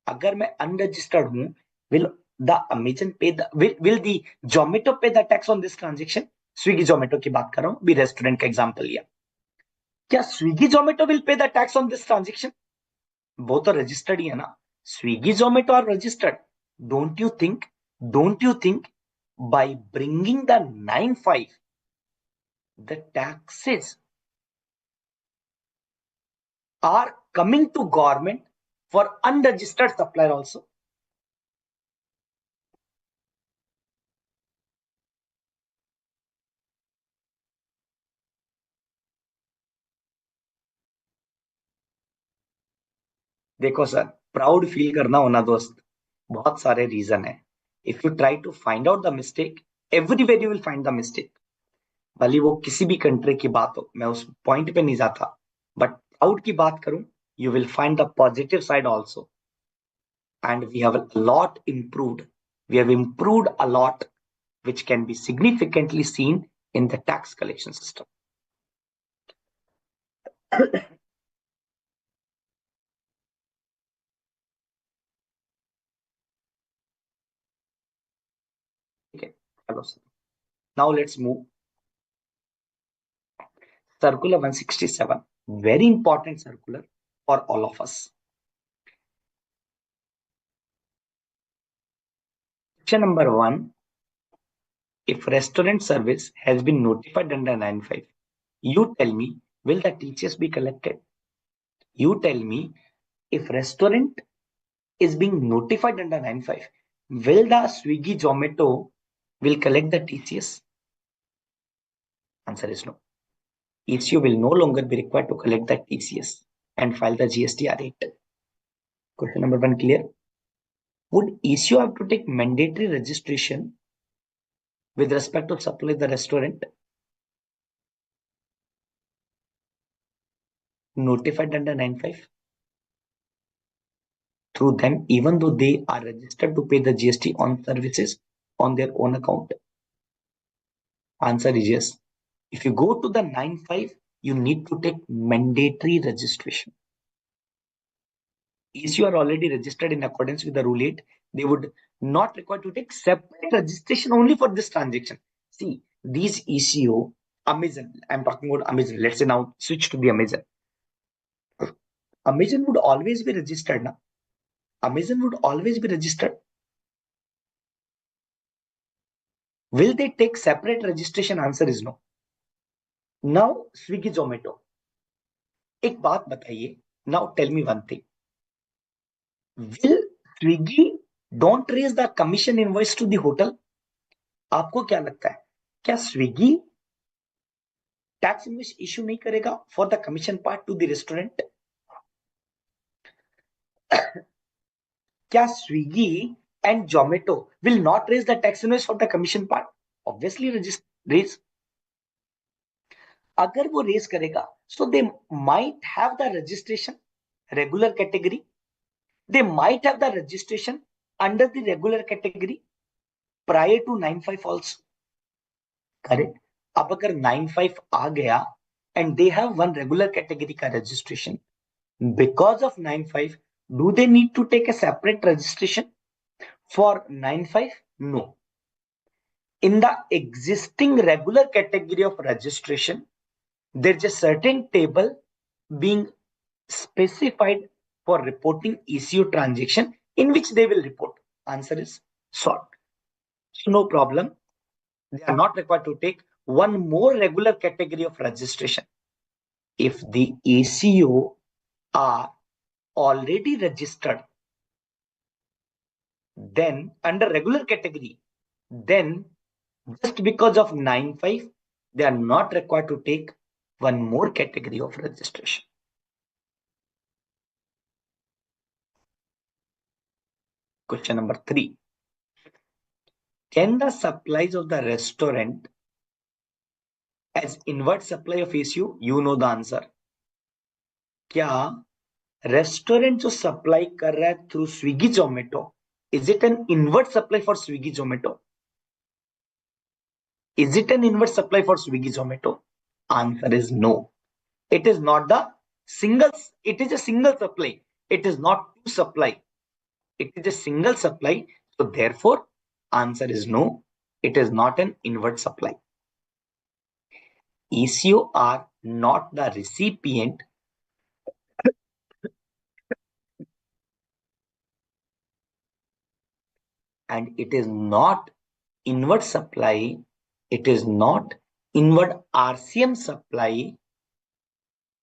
[SPEAKER 1] अगर मैं अनरजिस्टर्ड हूं, विल द अमेजन पे द विल द जोमेटो पे the tax on this transaction? Swiggy Zomato की बात कर रहा हूं, भी रेस्टोरेंट का एग्जांपल लिया. क्या Swiggy Zomato will pay the tax on this transaction? वो तो रजिस्टर्ड ही है ना. Swiggy Zomato are registered. Don't you think, don't you think by bringing the 95 the taxes are coming to government for unregistered supplier also? देखो sir, proud feel करना होना दोस्त, बहुत सारे रीजन है. If you try to find out the mistake, everywhere you will find the mistake. भले वो किसी भी कंट्री की बात हो, मैं उस पॉइंट पे नहीं जाता, बट प्राउड की बात करूं, you will find the positive side also. and we have a lot improved. We have improved a lot, which can be significantly seen in the tax collection system. Okay, hello, sir. Now let's move. Circular 167, very important circular for all of us. Question number 1, if restaurant service has been notified under 95, you tell me, will the TCS be collected? You tell me, if restaurant is being notified under 95, will the Swiggy Zomato will collect the TCS? Answer is no. ECU will no longer be required to collect the TCS and file the GST R8. Question number 1 clear? Would ECU have to take mandatory registration with respect to supply the restaurant notified under 95? Through them, even though they are registered to pay the GST on services on their own account? Answer is yes. If you go to the 95, you need to take mandatory registration. If you are already registered in accordance with the rule 8, they would not require to take separate registration only for this transaction. See, these ECO, Amazon, I'm talking about Amazon. Let's say now switch to the Amazon. Amazon would always be registered now. Amazon would always be registered. Will they take separate registration? Answer is no. Now, Swiggy Zomato. एक बात बताइए. Now tell me one thing. Will Swiggy don't raise the commission invoice to the hotel? आपको क्या लगता है? क्या Swiggy tax invoice issue नहीं करेगा for the commission part to the restaurant? क्या Swiggy and Zomato will not raise the tax invoice for the commission part? Obviously raise. अगर वो रेज करेगा, so they might have the registration regular category, they might have the registration under the regular category prior to 95 also. Correct. अब अगर 95 आ गया and they have one regular category का registration, because of 95, do they need to take a separate registration for 95? No. In the existing regular category of registration, there's a certain table being specified for reporting ECU transaction in which they will report. Answer is short. So no problem. They are not required to take one more regular category of registration. If the ECU are already registered, then under regular category, then just because of 95, they are not required to take one more category of registration. Question number 3. Can the supplies of the restaurant as inward supply of ECU? You know the answer. क्या restaurant जो supply कर रहा है through Swiggy Zomato, is it an inward supply for Swiggy Zomato? Is it an inward supply for Swiggy Zomato? Answer is no. It is not the single, it is a single supply. It is not two supply. It is a single supply. So therefore, answer is no. It is not an inward supply. ECU are not the recipient and it is not inward supply. It is not inward RCM supply.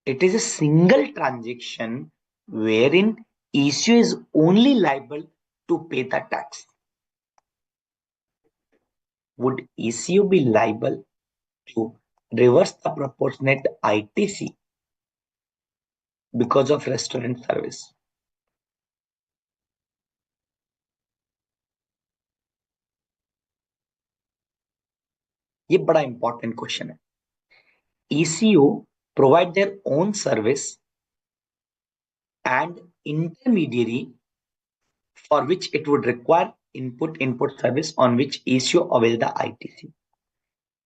[SPEAKER 1] It is a single transaction wherein ECU is only liable to pay the tax. Would ECU be liable to reverse the proportionate ITC because of restaurant service? ये बड़ा important question है. ECU provide their own service and intermediary for which it would require input service on which ECO avail the ITC.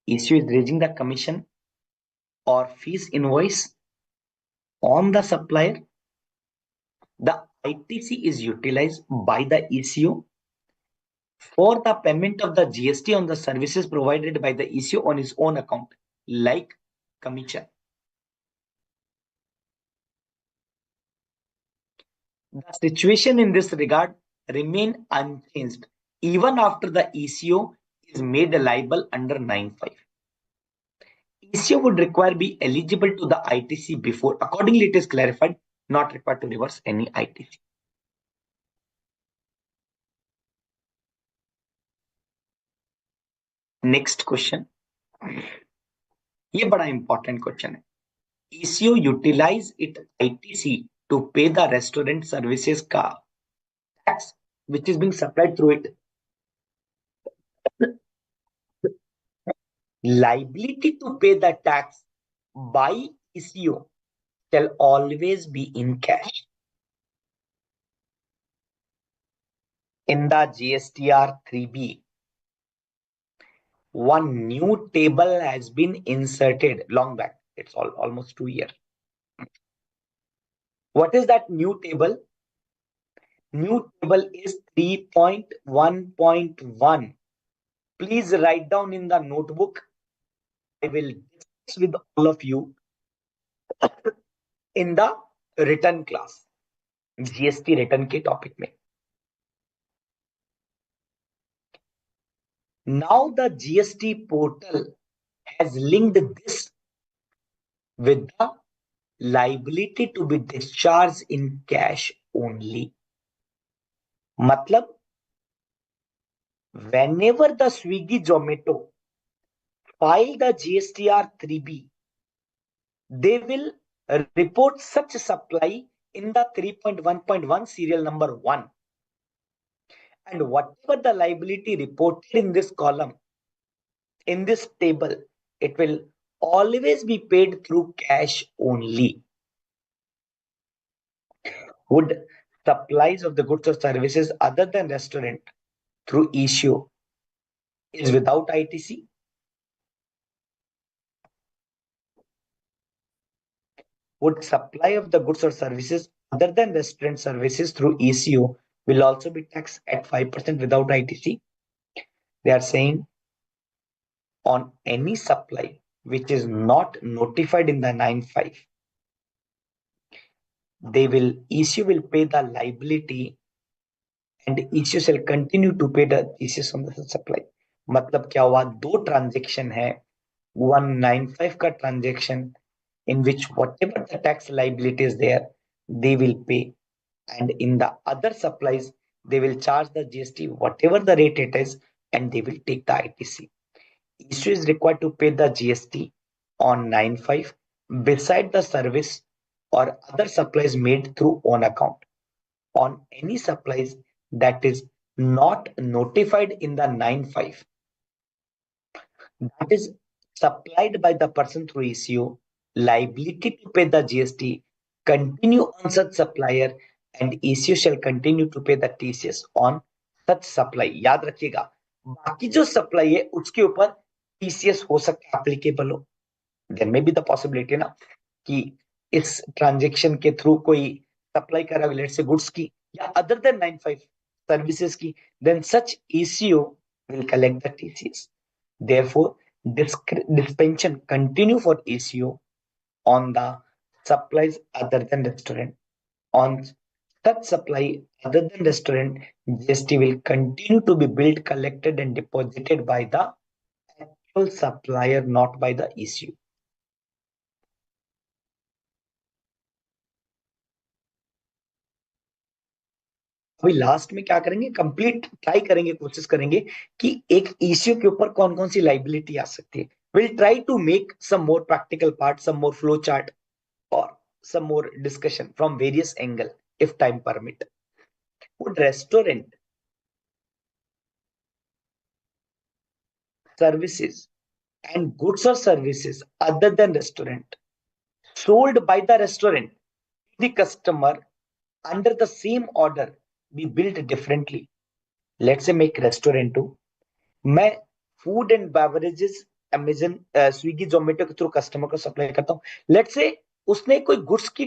[SPEAKER 1] ECO is raising the commission or fees invoice on the supplier. The ITC is utilized by the ECO for the payment of the GST on the services provided by the ECO on his own account, like commission. The situation in this regard remain unchanged even after the ECO is made liable under 9.5. ECO would require be eligible to the ITC before. Accordingly, it is clarified, not required to reverse any ITC. Next question. ये बड़ा important question है. ECO utilize it ITC to pay the restaurant services का tax which is being supplied through it. Liability to pay the tax by ECO shall always be in cash. In the GSTR 3B, one new table has been inserted long back. It's almost 2 years. What is that new table? New table is 3.1.1. Please write down in the notebook. I will discuss with all of you in the written class. GST written के topic में. Now the GST portal has linked this with the liability to be discharged in cash only. मतलब whenever the Swiggy Zomato file the GSTR 3B, they will report such supply in the 3.1.1 serial number 1. And whatever the liability reported in this column, in this table, it will always be paid through cash only. Would supplies of the goods or services other than restaurant through issue is without ITC? Would supply of the goods or services other than restaurant services through ECO will also be taxed at 5% without ITC? They are saying on any supply which is not notified in the 9.5, ECO will pay the liability and ECO shall continue to pay the TCS on the supply. मतलब क्या हुआ, दो transaction है, 195 का transaction in which whatever the tax liability is there, they will pay, and in the other supplies they will charge the GST whatever the rate it is, and they will take the ITC. ECO is required to pay the GST on 9.5 beside the service or other supplies made through own account on any supplies that is not notified in the 9.5, that is supplied by the person through ECO. Liability to pay the GST continue on such supplier, and ECO shall continue to pay the TCS on such supply. याद रखिएगा, बाकी जो supply है उसके ऊपर TCS हो सकता है एप्लीकेबल हो. There may be the possibility ना कि इस ट्रांजेक्शन के थ्रू कोई सप्लाई कर रहा है लेट्स से गुड्स की या अदर देन 9.5 services की, then such ECO will collect the TCS. Therefore, dispensation continue for ECO on the supplies other than restaurant. On such supply other than restaurant, GST will continue to be billed, collected and deposited by the actual supplier, not by the ECO. अभी last में क्या करेंगे, complete try करेंगे, कोशिश करेंगे कि एक eco के ऊपर कौन कौन सी लाइबिलिटी आ सकती है. Will try to make some more practical part, some more flow chart और some more discussion from various angle if time permit. Would restaurant services and goods or services other than restaurant sold by the restaurant to the customer under the same order be built differently. Let's say मैं एक restaurant हूँ, मैं food and beverages Amazon Swiggy Zomato के through customer को supply करता हूँ. Let's से उसने कोई गुड्स की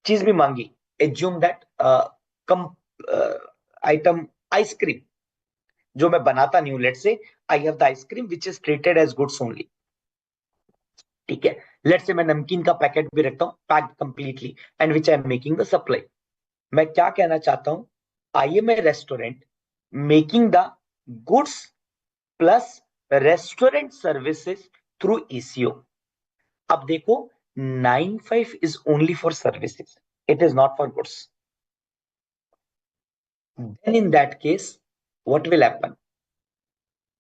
[SPEAKER 1] चीज भी मांगी. Assume that come item ice cream जो मैं बनाता नहीं हूँ. Let's say I have the ice cream which is treated as goods only. ठीक है. लेट्स से मैं नमकीन का पैकेट भी रखता हूँ packed completely and which I am making the supply. मैं क्या कहना चाहता हूं, I am a restaurant making the goods plus restaurant services through ECO. अब देखो 95 is only for services, it is not for goods. Then in that case, what will happen?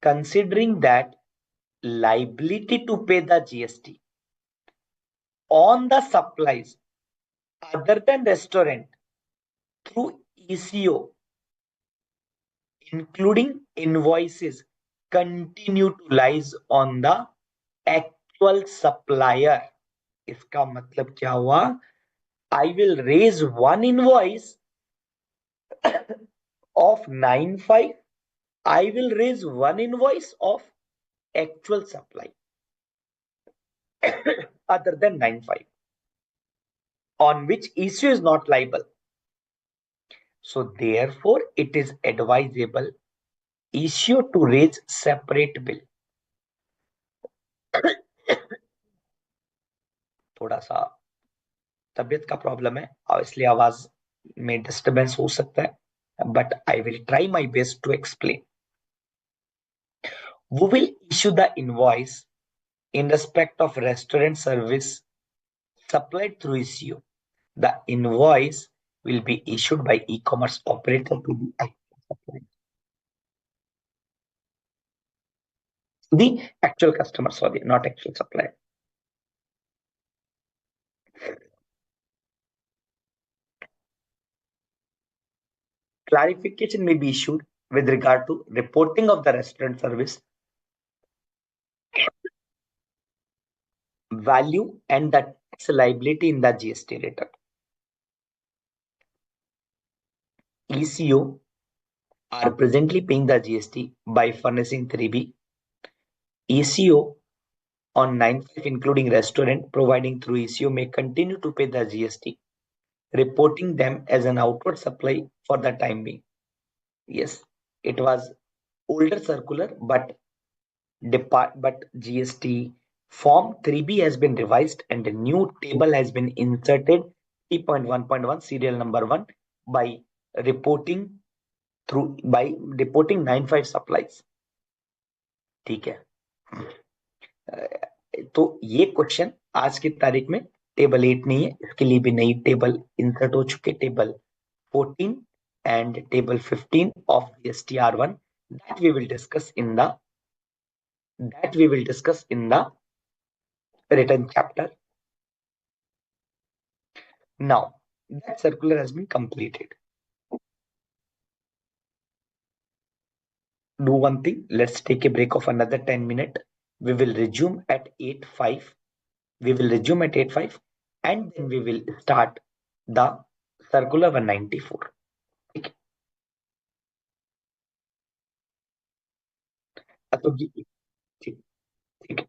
[SPEAKER 1] Considering that liability to pay the GST on the supplies other than restaurant through ECO, including invoices, continue to lies on the actual supplier. इसका मतलब क्या हुआ? I will raise one invoice of 95. I will raise one invoice of actual supply other than 95 on which issue is not liable. So therefore it is advisable issue to raise separate bill. थोड़ा सा तबीयत का problem है और इसलिए आवाज में disturbance हो सकता है, but I will try my best to explain. We will issue the invoice in respect of restaurant service supplied through issue. The invoice will be issued by e-commerce operator to the actual supplier. The actual customer, sorry, not actual supplier. Clarification may be issued with regard to reporting of the restaurant service value and the tax liability in the GST return. ECO are presently paying the GST by furnishing 3B. ECO on 95 including restaurant providing through ECO may continue to pay the GST, reporting them as an outward supply for the time being. Yes, it was older circular, but GST form 3B has been revised and a new table has been inserted 3.1.1 serial number 1 by reporting 95 supplies. ठीक है. तो ये question आज की तारीख में table 8 नहीं है, इसके लिए भी नई टेबल इंसर्ट हो चुके, table 14 and table 15 of the STR1 that we will discuss in the written chapter. Now that circular has been completed. Do one thing, let's take a break of another 10 minutes. We will resume at 8:05. We will resume at 8:05 and then we will start the circular 194. ठीक है. तो ठीक ठीक है.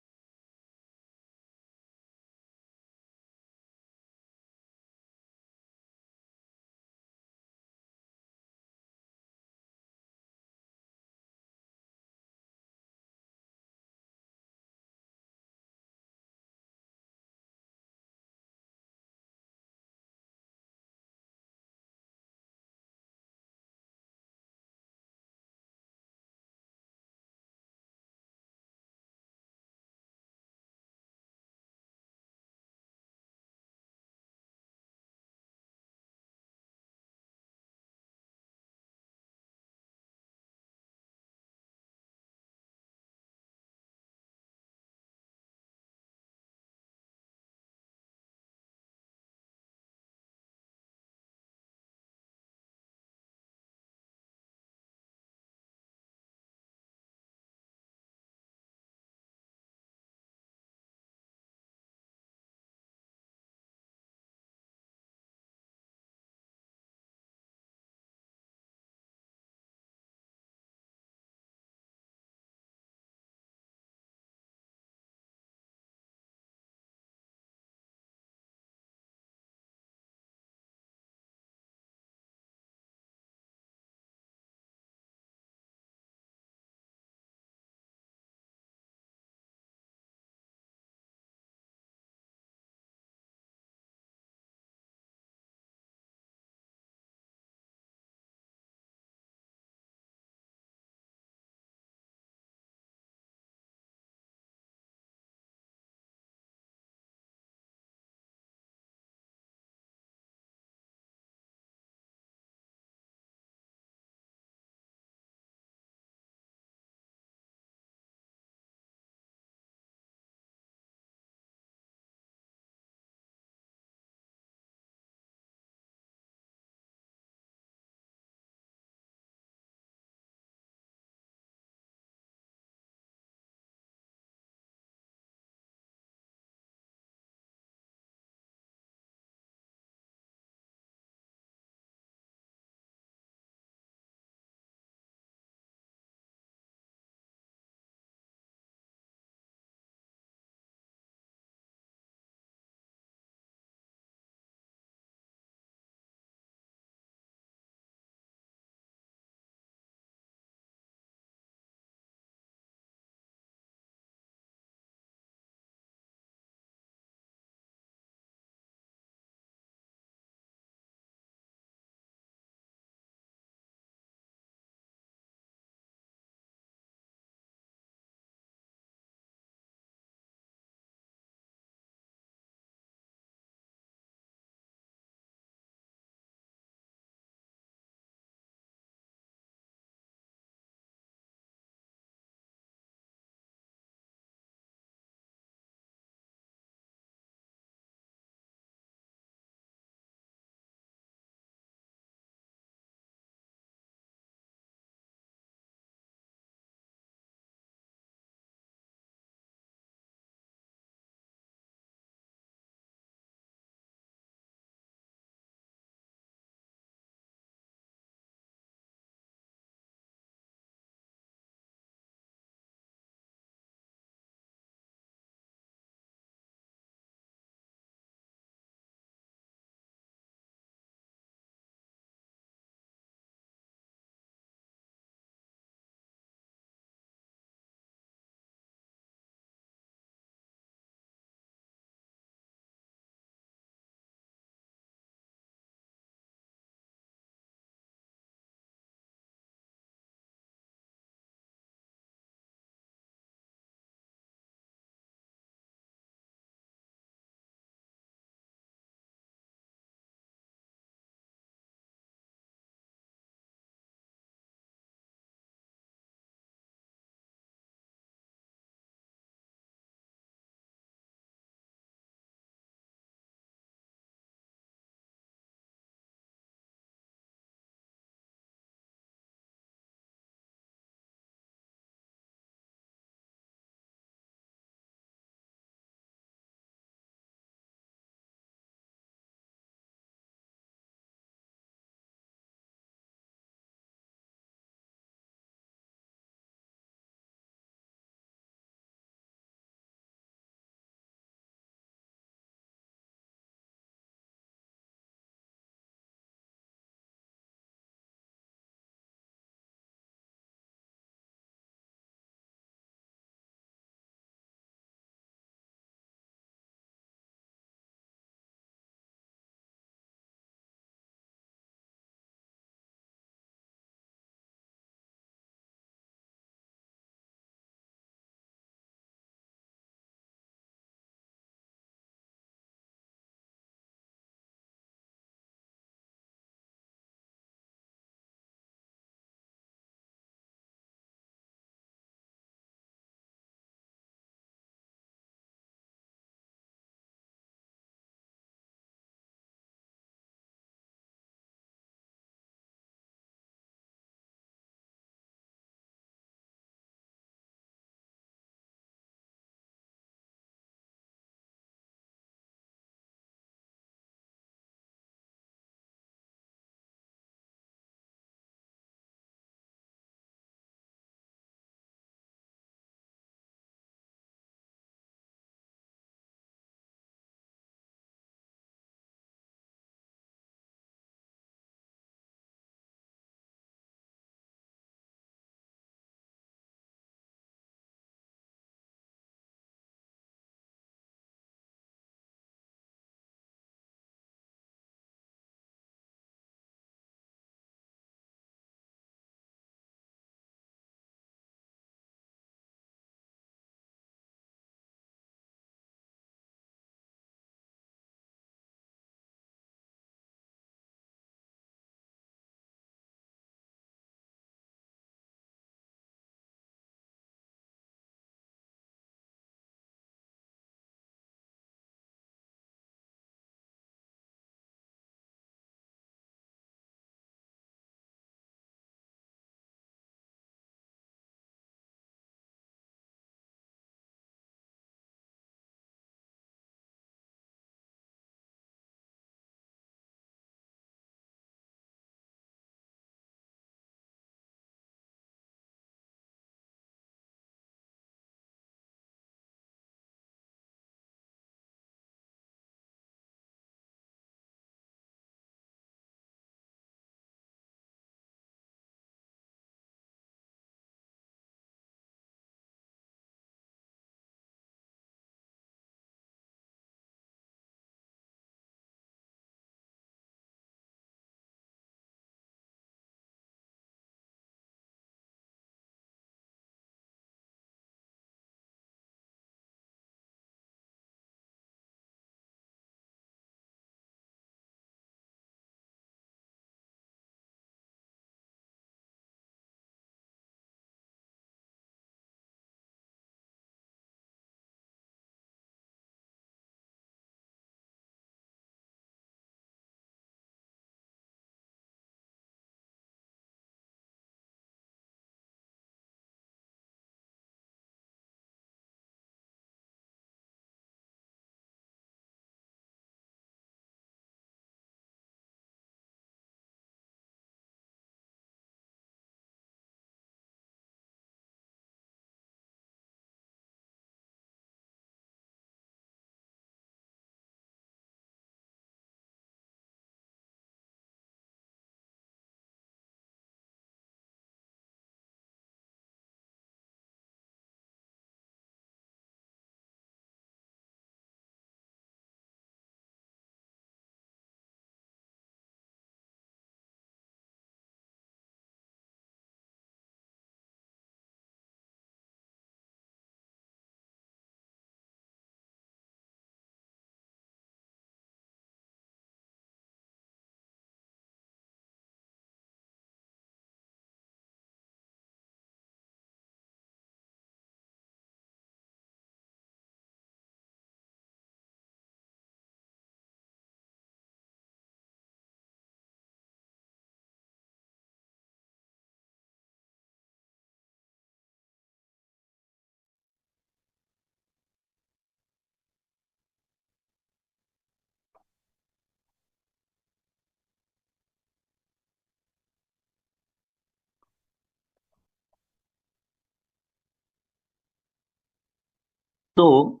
[SPEAKER 1] So,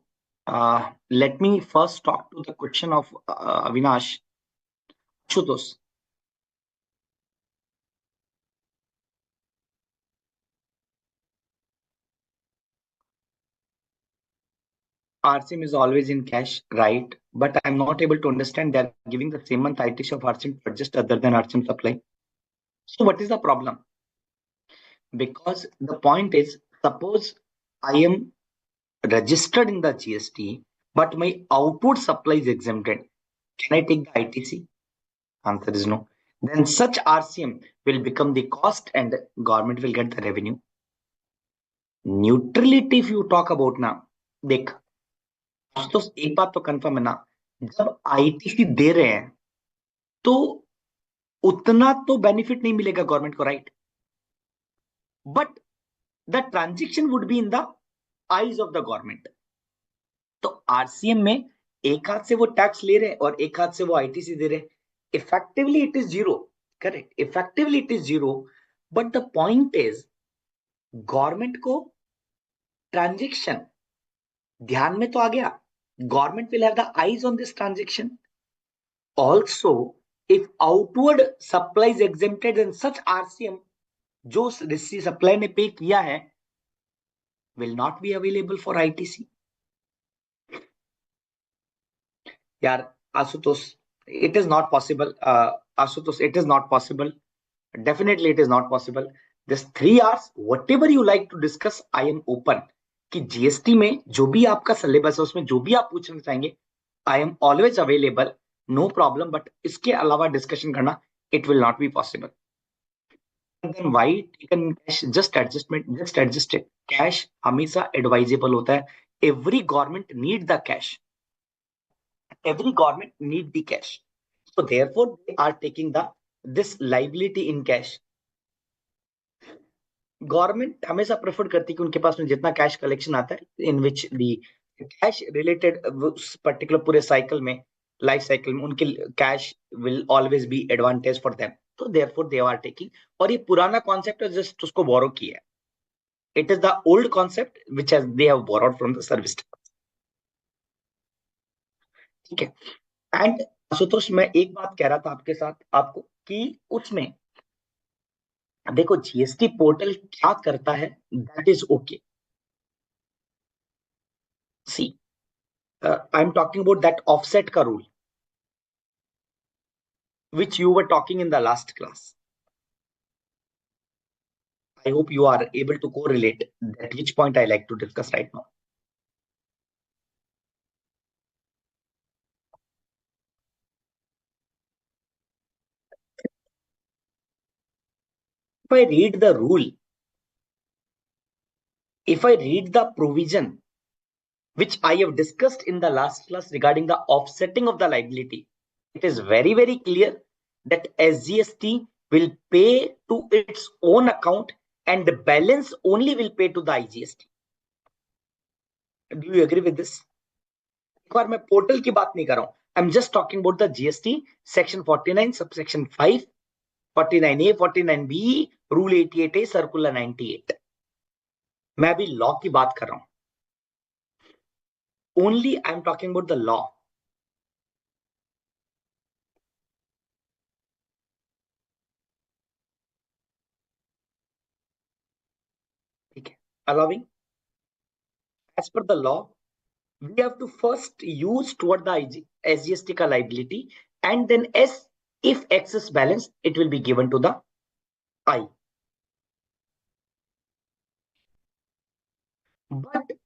[SPEAKER 1] let me first talk to the question of Avinash. Shutos, RCM is always in cash, right? But I'm not able to understand they're giving the same month ITC of RCM for just other than RCM supply. So, what is the problem? Because the point is, suppose I am registered in the GST, but my outward supply is exempted. Can I take the ITC? Answer is no. Then such RCM will become the cost and government will get the revenue. Neutrality if you talk about ना, देख तो एक बात तो confirm है ना, जब ITC दे रहे हैं तो उतना तो बेनिफिट नहीं मिलेगा गवर्नमेंट को, right? But the transaction would be in the eyes of the government. तो आरसीएम में एक हाथ से वो टैक्स ले रहे हैं और एक हाथ से वो आईटीसी दे रहे हैं. Effectively it is zero, correct, effectively it is zero. But the point is government को ट्रांजेक्शन ध्यान में तो आ गया. Government will have the eyes on this transaction. Also, if outward supply is exempted, then such RCM जो supply ने पे किया है will not be available for ITC. यार Ashutosh, it is not possible. Ashutosh, it is not possible. Definitely, it is not possible. This 3 hours, whatever you like to discuss, I am open. कि GST में जो भी आपका syllabus है उसमें जो भी आप पूछना चाहेंगे, I am always available, no problem. But इसके अलावा डिस्कशन करना, it will not be possible. Then why taken cash? Just adjustment, just adjust it. Cash हमेशा advisable होता है. Every government need the cash. Every government need the cash. So therefore they are taking the this liability in cash. Government हमेशा prefer करती है कि उनके पास में जितना कैश कलेक्शन आता है इन विच दी कैश रिलेटेड उस पर्टिकुलर पूरे साइकिल में, लाइफ साइकिल में उनके cash will always be advantage for them. तो देयरफॉर दे आर टेकिंग. और ये पुराना कॉन्सेप्ट है, जस्ट उसको बोरो किया है. It is the old concept which has they have borrowed from the service. ठीक है. एंड आशुतोष, मैं एक बात कह रहा था आपके साथ आपको कि उसमें देखो जीएसटी पोर्टल क्या करता है, that is okay. See, I am talking about that offset का rule which you were talking in the last class. I hope you are able to correlate at which point I like to discuss right now. If I read the rule, if I read the provision which I have discussed in the last class regarding the offsetting of the liability, it is very, very clear that SGST will pay to its own account and the balance only will pay to the IGST. Do you agree with this? एक बार मैं portal की बात नहीं कर रहा हूं. I am just talking about the GST section 49 subsection 5, 49A, 49B, rule 88A, circular 98. मैं अभी लॉ की बात कर रहा हूं. Only I am talking about the law. ठीक है. Allowing as per the law we have to first use toward the SGST ka liability, and then S, if excess balance, it will be given to the I. But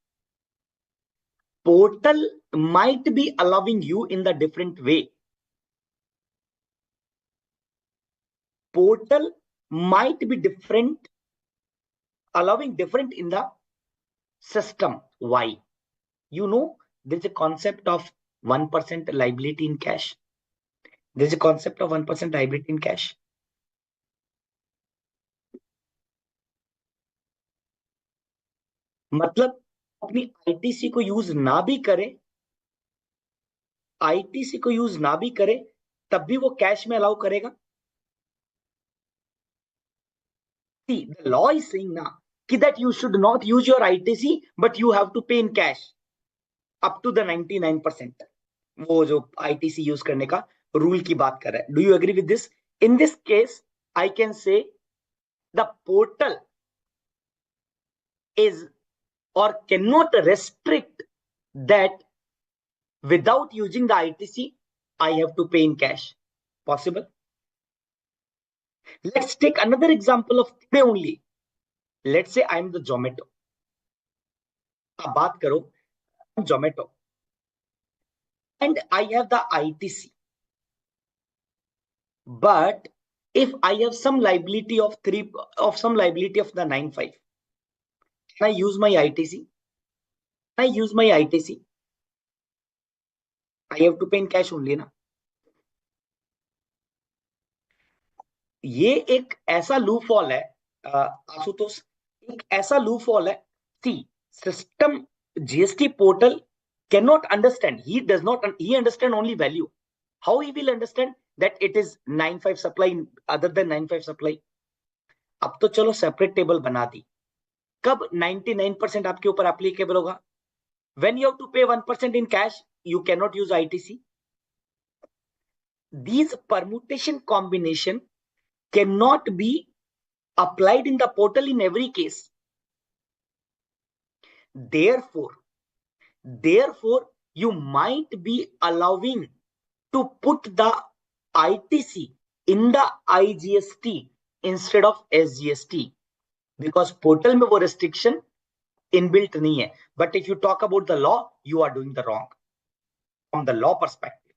[SPEAKER 1] portal might be allowing you in the different way. Portal might be different, allowing different in the system. Why? You know, there's a concept of 1% liability in cash. There's a concept of 1% liability in cash. मतलब अपनी ITC को use ना भी करे, ITC को use ना भी करे तब भी वो कैश में अलाउ करेगा. See, the law is saying ना कि that you should not use your ITC but you have to pay in cash. Up to the 99%, वो जो ITC यूज करने का रूल की बात कर रहा है. Do you agree with this? In this case I can say the portal is or cannot restrict that without using the ITC, I have to pay in cash. Possible? Let's take another example of today only. Let's say I'm the Zomato. अब बात करो Zomato and I have the ITC. But if I have some liability of the 95, can I use my ITC? Can I use my ITC? I have to pay in cash only ना. ये एक ऐसा loophole है आशुतोष, एक ऐसा loophole है. See system GST portal cannot understand, he understand only value. How he will understand that it is 95 supply other than 95 supply? अब तो चलो सेपरेट टेबल बना दी. कब 99% आपके ऊपर एप्लीकेबल होगा? when you have to pay 1% in cash, you cannot use ITC. These permutation combination cannot be applied in the portal in every case. Therefore, you might be allowing to put the ITC in the IGST instead of SGST because portal में वो restriction inbuilt नहीं है. But if you talk about the law, you are doing the wrong from the law perspective.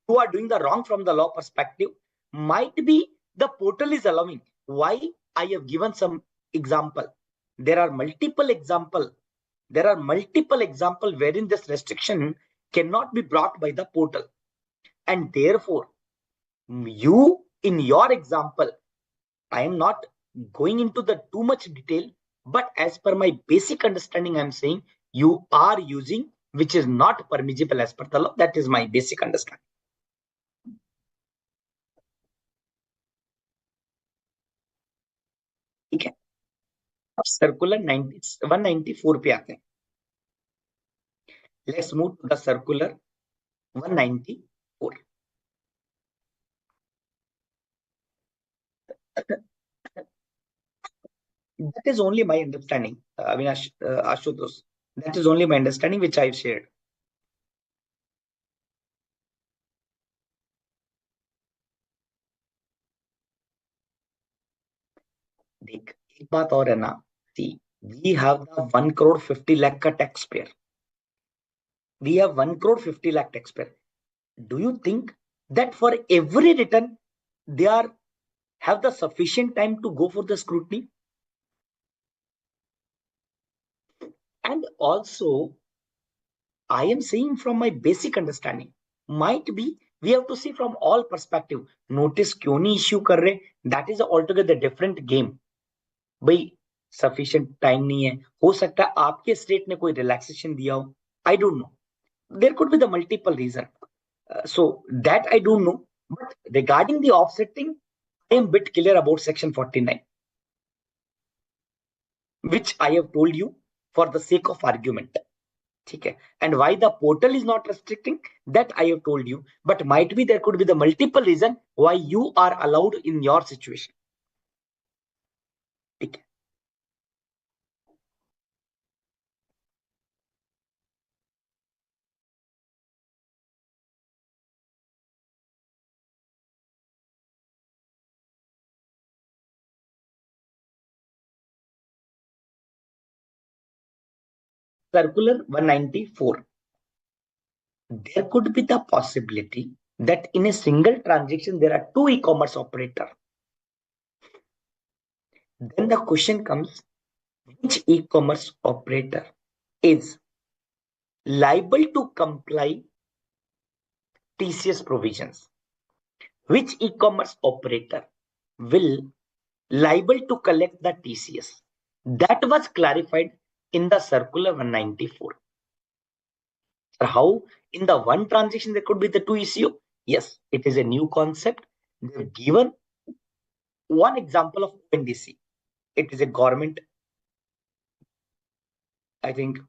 [SPEAKER 1] You are doing the wrong from the law perspective. Might be the portal is allowing. Why? I have given some example. There are multiple example wherein this restriction cannot be brought by the portal, and therefore you in your example, I am not going into the too much detail, but as per my basic understanding, I am saying you are using which is not permissible as per the law. That is my basic understanding. ठीक है. अब circular 194 पे आते हैं. Let's move to the circular 194. That is only my understanding, Avinash, Ashutosh. That is only my understanding which I've shared. देख एक बात और है ना. See, we have the 1 crore 50 lakh का taxpayer. We have 1 crore 50 lakh taxpayer. Do you think that for every return they have the sufficient time to go for the scrutiny? And also, I am saying from my basic understanding, might be we have to see from all perspective. Notice क्यों नहीं issue कर रहे? That is altogether different game. भाई sufficient time नहीं है. हो सकता है आपके स्टेट ने कोई relaxation दिया हो. I don't know. There could be the multiple reason. So that I don't know. But regarding the offsetting, I am bit clear about section 49, which I have told you for the sake of argument. Okay. And why the portal is not restricting, that I have told you. But might be there could be the multiple reason why you are allowed in your situation. Okay. Circular 194. There could be the possibility that in a single transaction there are two e-commerce operators. Then the question comes, which e-commerce operator is liable to comply TCS provisions? Which e-commerce operator will liable to collect the TCS? That was clarified in the circular 194. How in the one transaction there could be the two issue? Yes, it is a new concept. They've given one example of ONDC. It is a government, I think,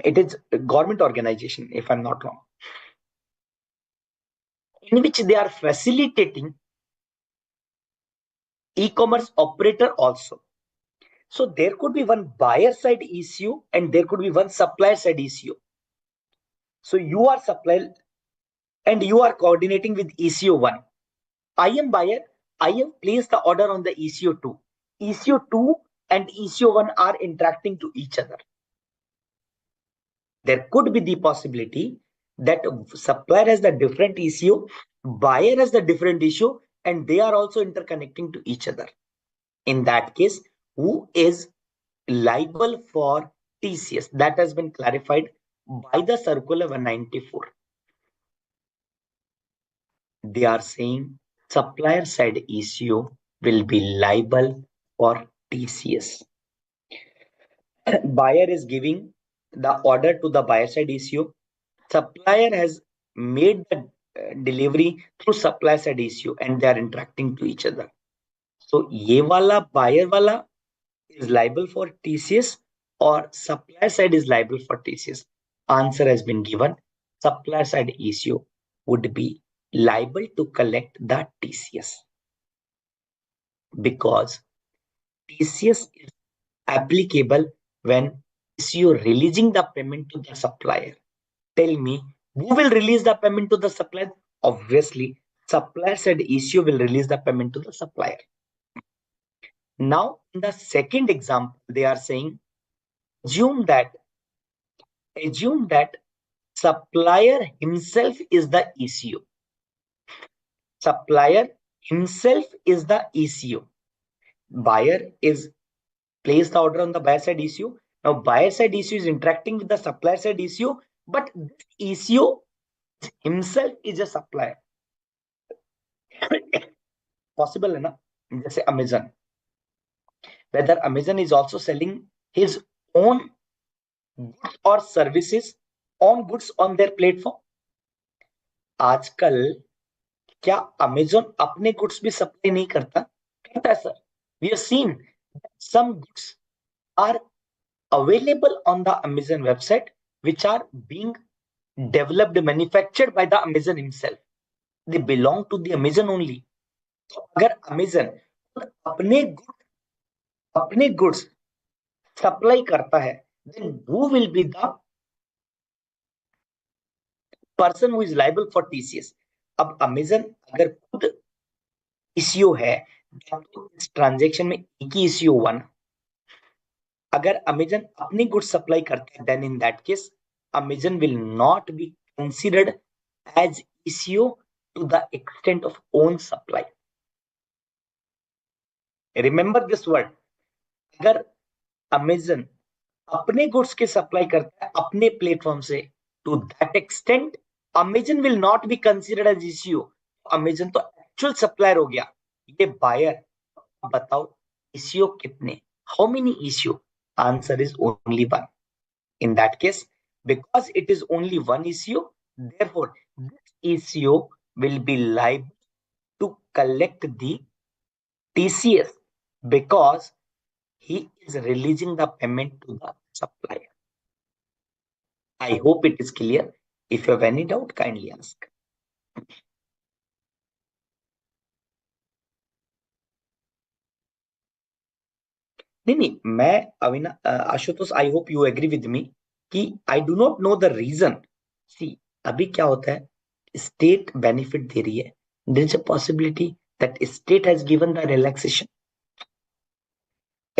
[SPEAKER 1] It is a government organization, if I'm not wrong, in which they are facilitating e-commerce operator also. So there could be one buyer side issue and there could be one supplier side issue. So you are supplier and you are coordinating with ECO1. I am buyer. I have placed the order on the ECO2. ECO2 and ECO1 are interacting to each other. There could be the possibility that supplier has the different ECO, buyer has the different issue, and they are also interconnecting to each other. In that case, who is liable for TCS? That has been clarified by the circular 194. They are saying supplier side ECO will be liable for TCS. Buyer is giving the order to the buyer side ECO. Supplier has made the delivery through supply side issue and they are interacting to each other. So ye wala buyer wala is liable for TCS or supplier side is liable for TCS. Answer has been given. Supplier side issue would be liable to collect the TCS because TCS is applicable when you releasing the payment to the supplier. Tell me, who will release the payment to the supplier? Obviously, supplier side issue will release the payment to the supplier. Now, in the second example, they are saying, assume that supplier himself is the ECU. Supplier himself is the ECU. Buyer is placed the order on the buyer side ECU. Now, buyer side ECU is interacting with the supplier side ECU, but this ECU himself is a supplier. Possible है ना? जैसे Amazon. Whether Amazon is also selling his own goods or services on goods on their platform. आजकल क्या Amazon अपने goods भी supply नहीं करता? करता है sir. We have seen some goods are available on the Amazon website which are being developed, manufactured by the Amazon himself. They belong to the Amazon only. तो अगर Amazon अपने goods supply करता है, then who will be the person who is liable for TCS? अब Amazon अगर खुद ECO है तो इस ट्रांजेक्शन में एक ही ECO1. अगर Amazon अपनी गुड्स सप्लाई करता है then in that case Amazon will not be considered as ECO to the extent of own supply. Remember this word. अगर Amazon अपने गुड्स के सप्लाई करता है अपने प्लेटफॉर्म से to that extent Amazon will not be considered as ECO. Amazon तो actual supplier हो गया. ये बायर. बताओ ECO कितने? How many ECO? Answer is only one. In that case, because it is only one ECO, therefore this ECO will be liable to collect the TCS because he is releasing the payment to the supplier. I hope it is clear. If you have any doubt, kindly ask. नहीं, मैं Ashutosh, I hope you agree with me कि I do not know the reason. See, अभी क्या होता है, state benefit दे रही है. There is a possibility that state has given the relaxation.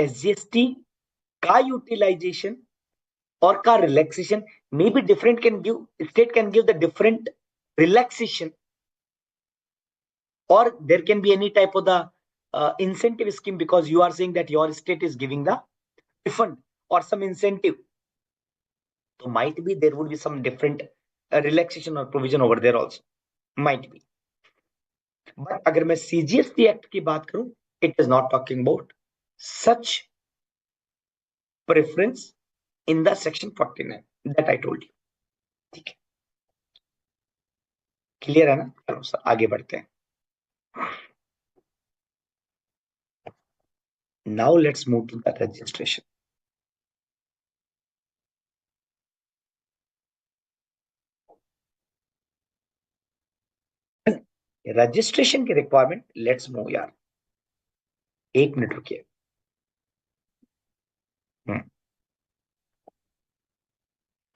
[SPEAKER 1] SGST का यूटिलाइजेशन और का relaxation may be different. Can give, state can give the different relaxation or there can be any type of the incentive scheme because you are saying that your state is giving the refund or some incentive. So might be there would be some different relaxation or provision over there also. Might be. But अगर मैं CGST Act की बात करूं, it is not talking about such preference in the section 49 that I told you. ठीक है, clear है ना? चलो सर आगे बढ़ते हैं. Now let's move to the registration. Registration की रिक्वायरमेंट, लेट्स मूव यार, 1 मिनट रुकिए।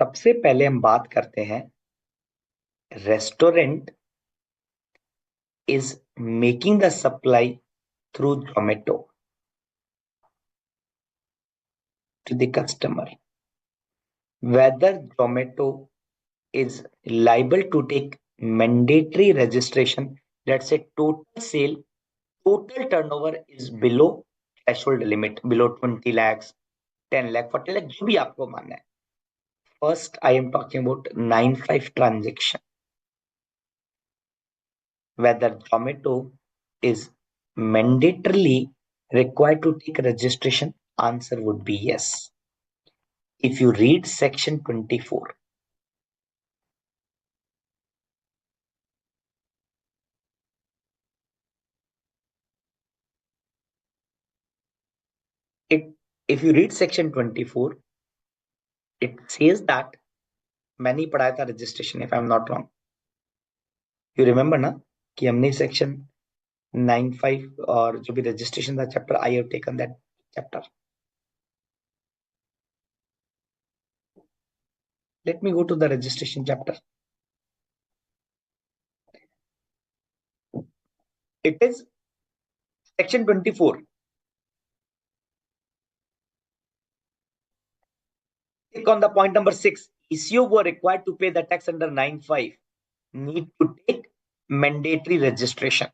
[SPEAKER 1] सबसे पहले हम बात करते हैं, restaurant is making the supply through Zomato to the customer. Whether Zomato is liable to take mandatory registration, let's say total sale, total turnover is below threshold limit, below 20 lakhs, 10 lakh, 40 lakh, जो भी आपको मानना है. First, I am talking about 9-5 transaction. Whether Zomato is mandatorily required to take registration, answer would be yes. If you read section 24, if you read section 24, it says that मैंने पढ़ाया था registration, if I'm not wrong. You remember ना कि हमने section 9-5 और जो भी registration था chapter, I have taken that chapter. Let me go to the registration chapter. It is section 24. Click on the point number 6. ECO were required to pay the tax under 9-5 need to take mandatory registration.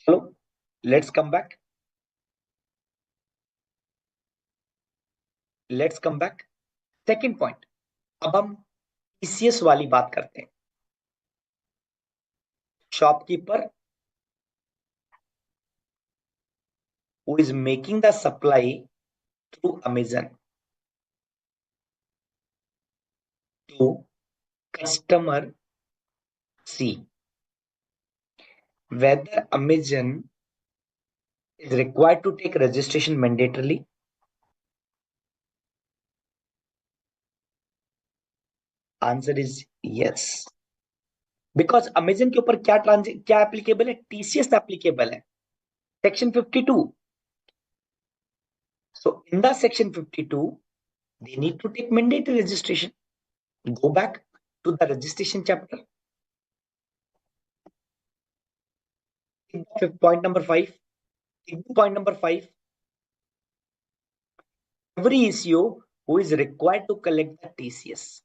[SPEAKER 1] Hello, let's come back. Second point, अब हम TCS वाली बात करते हैं. Shopkeeper who is making the supply through Amazon to customer C, whether Amazon is required to take registration mandatorily. Answer is yes. Because Amazon के ऊपर क्या applicable है? TCS applicable है. Section 52. So in the section 52, they need to take mandatory registration. Go back to the registration chapter. Point number 5. Point number 5. Every ECO who is required to collect the TCS.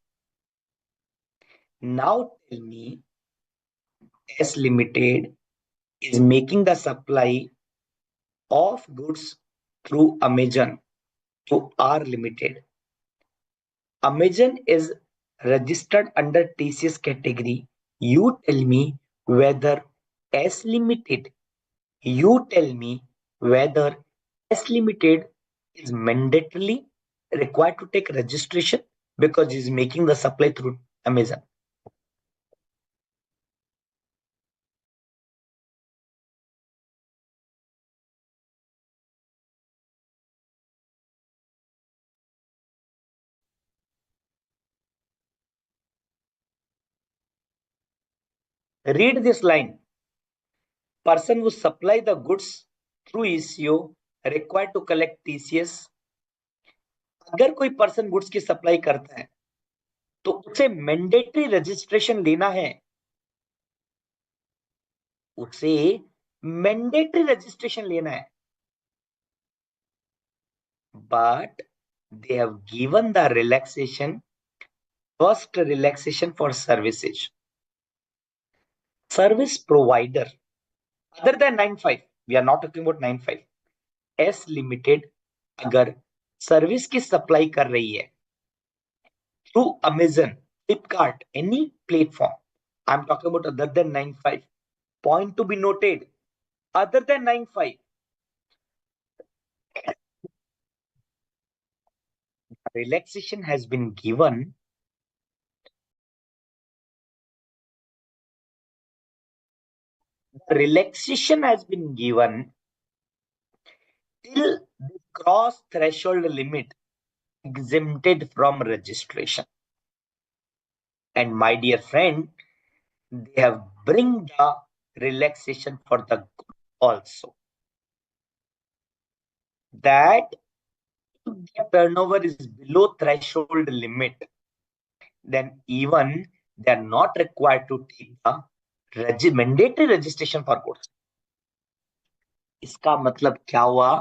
[SPEAKER 1] Now tell me, S Limited is making the supply of goods through Amazon to R Limited. Amazon is registered under TCS category. You tell me whether S Limited, S Limited is mandatorily required to take registration because he's making the supply through Amazon. Read this line. Person who supply the goods through ECO required to collect TCS. अगर कोई person goods की supply करता है तो उसे mandatory registration लेना है, but they have given the relaxation, first relaxation for services. Service provider other than 9-5, we are not talking about 9-5, S Limited अगर सर्विस की सप्लाई कर रही है through Amazon, Flipkart, any platform, I'm talking about other than 9-5. Point to be noted, other than 9-5, relaxation has been given till the cross threshold limit exempted from registration. And my dear friend, they have bring the relaxation for the good also. That if the turnover is below threshold limit, then even they are not required to take the mandatory registration for goods. इसका मतलब क्या हुआ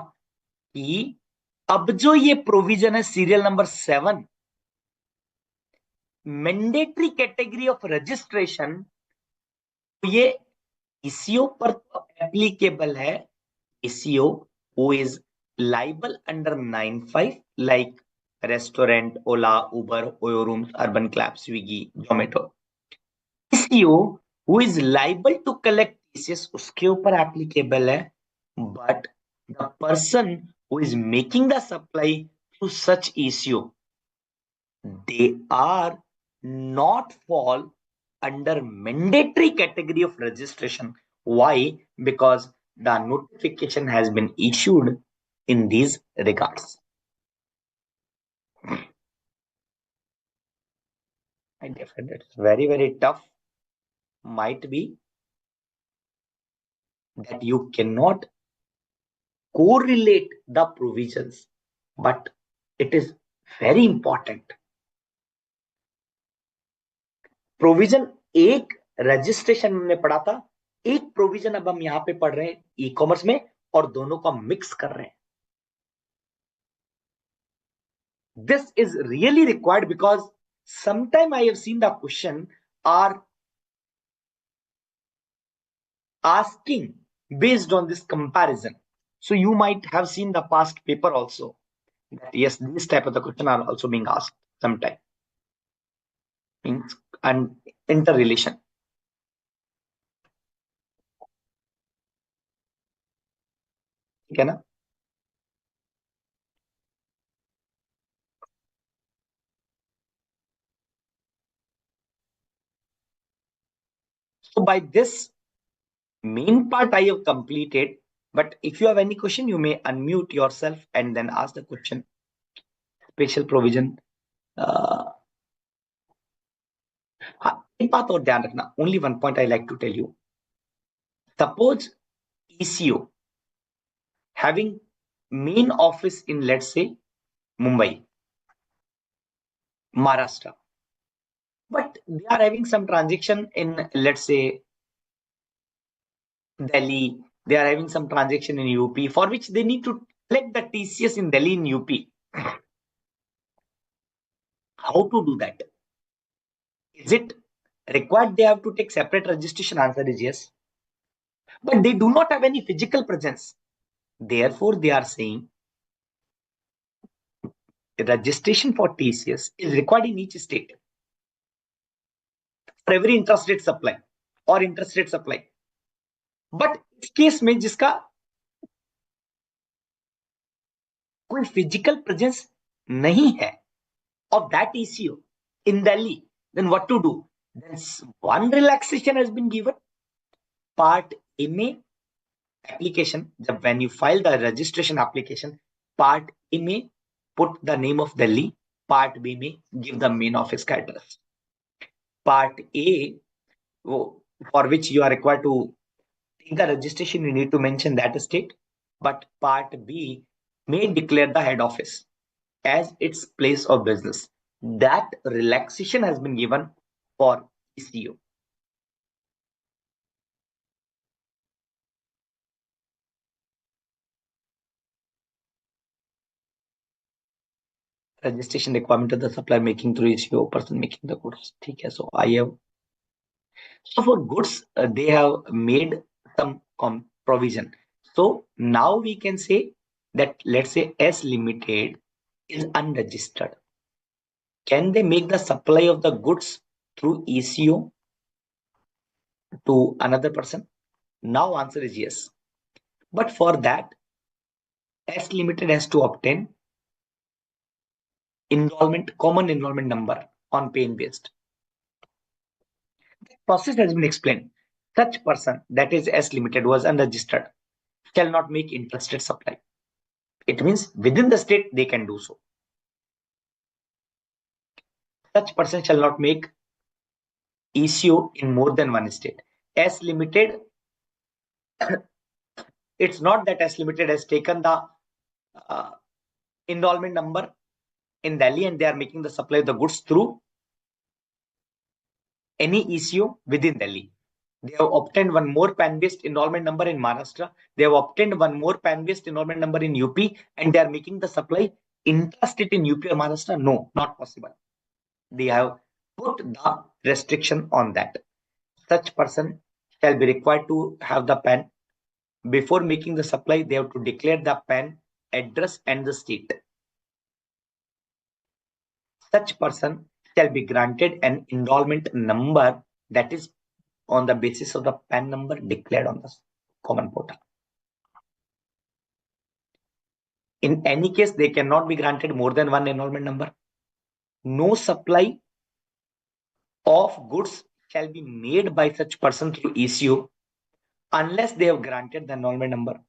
[SPEAKER 1] कि अब जो ये provision है serial number 7, mandatory category of registration, ये ईसीओ पर तो एप्लीकेबल है. ECO who is liable under 95 like restaurant, Ola, Uber, OYO rooms, Urban Clap, Swiggy, Zomato. ECO who is liable to collect TCS उसके ऊपर applicable है. But the person who is making the supply to such ECO, they are not fall under mandatory category of registration. Why? Because the notification has been issued in these regards. I find it's very, very tough. Might be that you cannot correlate the provisions, but it is very important. Provision एक registration में पढ़ा था, एक provision अब हम यहां पे पढ़ रहे हैं ई कॉमर्स में, और दोनों का मिक्स कर रहे हैं. This is really required because sometime I have seen the question are asking based on this comparison. So you might have seen the past paper also that yes, this type of the question are also being asked sometime. Means and interrelation. ठीक है ना? So by this main part I have completed, but if you have any question, you may unmute yourself and then ask the question. Special provision. हाँ, एक बात और ध्यान रखना. Only one point I like to tell you. Suppose ECO having main office in, let's say, Mumbai, Maharashtra, but they are having some transaction in, let's say, Delhi. They are having some transaction in UP for which they need to collect the TCS in Delhi in UP. How to do that? Is it required they have to take separate registration? Answer is yes. But they do not have any physical presence. Therefore, they are saying the registration for TCS is required in each state for every interest rate supply or interest rate supply. But इस case में जिसका कोई physical presence नहीं है of that ECO in Delhi, then what to do? Then one relaxation has been given. Part A में application, जब when you file the registration application, part A में put the name of Delhi, part B में give the main office का address. Part A, for which you are required to take the registration, you need to mention that state. But part B may declare the head office as its place of business. That relaxation has been given for ECO. Registration requirement of the supplier making through ECO, person making the goods. ठीक है, so I have. So for goods, they have made some provision. So now we can say that, let's say S Limited is unregistered. Can they make the supply of the goods through ECO to another person? Now answer is yes. But for that, S Limited has to obtain common enrollment number on paying based. The process has been explained. Such person, that is S Limited, was unregistered, shall not make interested supply. It means within the state they can do so. Such person shall not make ECO in more than one state. S Limited, it's not that S Limited has taken the uh, enrollment number in Delhi and they are making the supply of the goods through any ECO within Delhi. They have obtained one more PAN-based enrollment number in Maharashtra. They have obtained one more PAN-based enrollment number in UP, and they are making the supply intrastate in UP or Maharashtra. No, not possible. They have put the restriction on that. Such person shall be required to have the PAN. Before making the supply, they have to declare the PAN address and the state. Such person shall be granted an enrollment number that is on the basis of the PAN number declared on the common portal. In any case, they cannot be granted more than one enrollment number. No supply of goods shall be made by such person through ECO unless they have granted the enrollment number.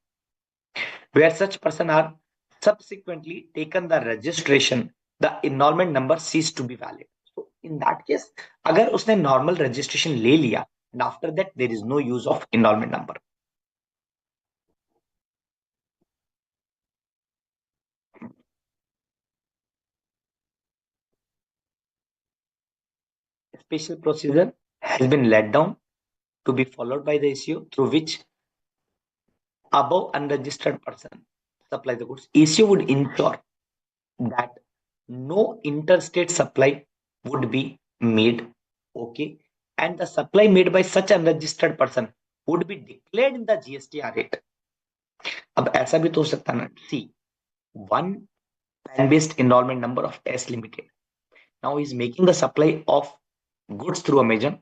[SPEAKER 1] Where such person are subsequently taken the registration, the enrollment number cease to be valid. So in that case, अगर उसने normal registration ले लिया, and after that there is no use of enrollment number. Special procedure has been laid down to be followed by the ECO through which above unregistered person supply the goods. ECO would ensure that no interstate supply would be made, okay, and the supply made by such unregistered person would be declared in the GSTR rate. अब ऐसा भी तो हो सकता ना, see, one PAN-based enrollment number of S Limited now is making the supply of goods through Amazon,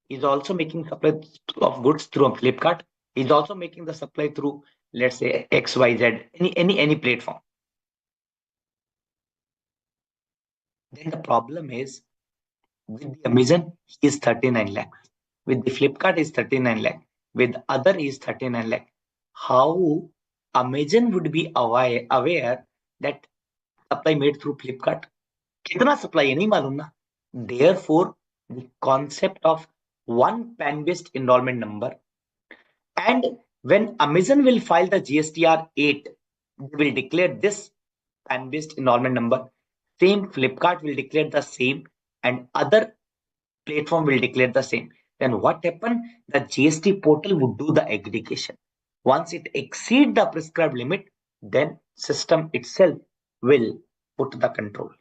[SPEAKER 1] is also making supply of goods through Flipkart, is also making the supply through, let's say, XYZ, any platform. Then the problem is with the Amazon is 39 lakh, with the Flipkart is 39 lakh, with other is 39 lakh. How Amazon would be aware that supply made through Flipkart? कितना supply है नहीं मालूम ना. Therefore, the concept of one PAN-based enrollment number, and when Amazon will file the GSTR 8, they will declare this PAN-based enrollment number. Same Flipkart will declare the same, and other platform will declare the same. Then what happened? The GST portal would do the aggregation. Once it exceed the prescribed limit, then system itself will put the control.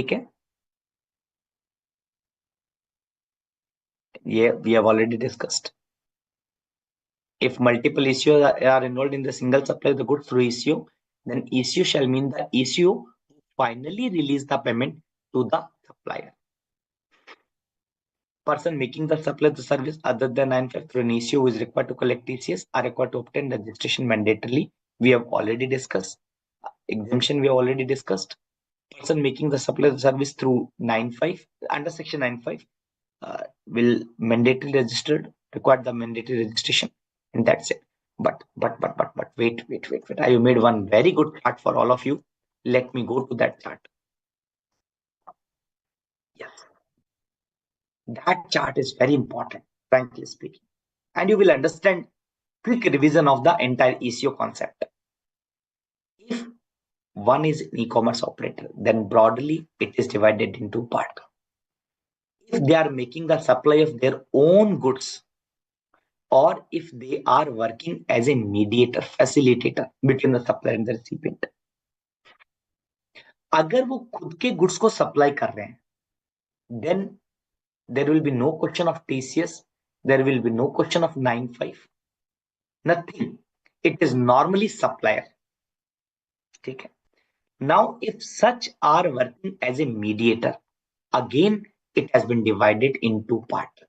[SPEAKER 1] ठीक है? Yeah, we have already discussed. If multiple ECOs are involved in the single supply of the goods through ECO, then ECO shall mean the ECO finally release the payment to the supplier. Person making the supply of the service other than 9.5 through an ECO who is required to collect TCS are required to obtain registration mandatorily. We have already discussed. Exemption we have already discussed. Person making the supply of the service through 9.5 under section 9.5 will mandatorily registered, require the mandatory registration, and that's it. But wait. I have made one very good chart for all of you. Let me go to that chart. Yes, that chart is very important, frankly speaking, and you will understand quick revision of the entire ECO concept. If one is an e-commerce operator, then broadly it is divided into part. If they are making the supply of their own goods, or if they are working as a mediator, facilitator between the supplier and the recipient. अगर वो खुद के goods को supply कर रहे हैं, then there will be no question of TCS, there will be no question of 9.5, nothing. It is normally supplier. ठीक है? Now, if such are working as a mediator, again it has been divided into parts.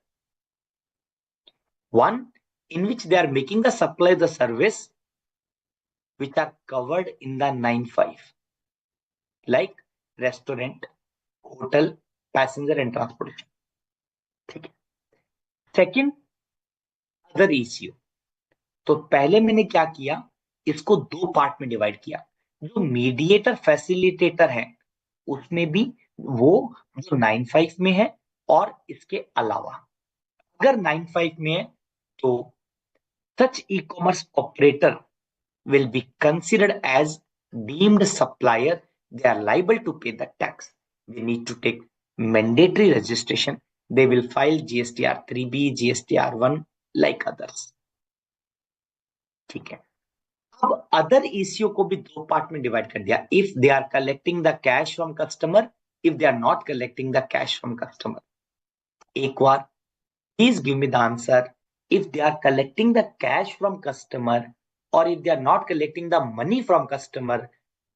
[SPEAKER 1] One, in which they are making the supply of the service which are covered in the 9.5, like restaurant, hotel, passenger and transportation. ठीक है? Second, other ECO. तो पहले मैंने क्या किया, इसको दो part में डिवाइड किया. जो मीडिएटर फैसिलिटेटर है, उसमें भी वो जो 95 में है और इसके अलावा। अगर 95 में है तो such e-commerce operator will be considered as deemed supplier. They are liable to pay the tax. They need to take mandatory registration. They will file GSTR 3B, GSTR 1 like others. ठीक है। अब अदर ईसीओ को भी दो part में divide कर दिया। If they are collecting the cash from customer, if they are not collecting the cash from customer. एक बार please give me the answer. If they are collecting the cash from customer or if they are not collecting the money from customer,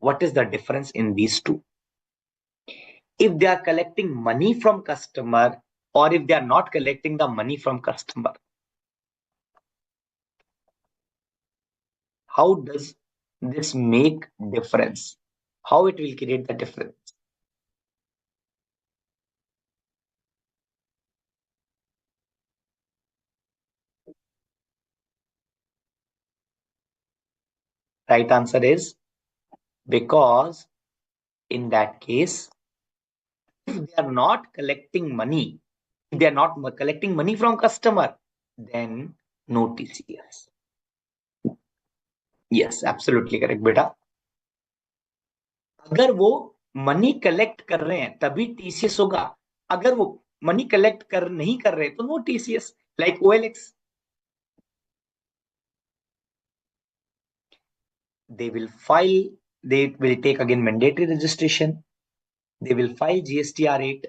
[SPEAKER 1] what is the difference in these two? If they are collecting money from customer or if they are not collecting the money from customer, how does this make difference? How it will create the difference? Right answer is because in that case, if they are not collecting money, if they are not collecting money from customer, then no TCS. Yes, absolutely correct, beta. अगर वो money collect कर रहे हैं तभी TCS होगा। अगर वो money collect कर नहीं कर रहे तो no TCS, like OLX. They will file, they will take again mandatory registration, they will file GSTR 8.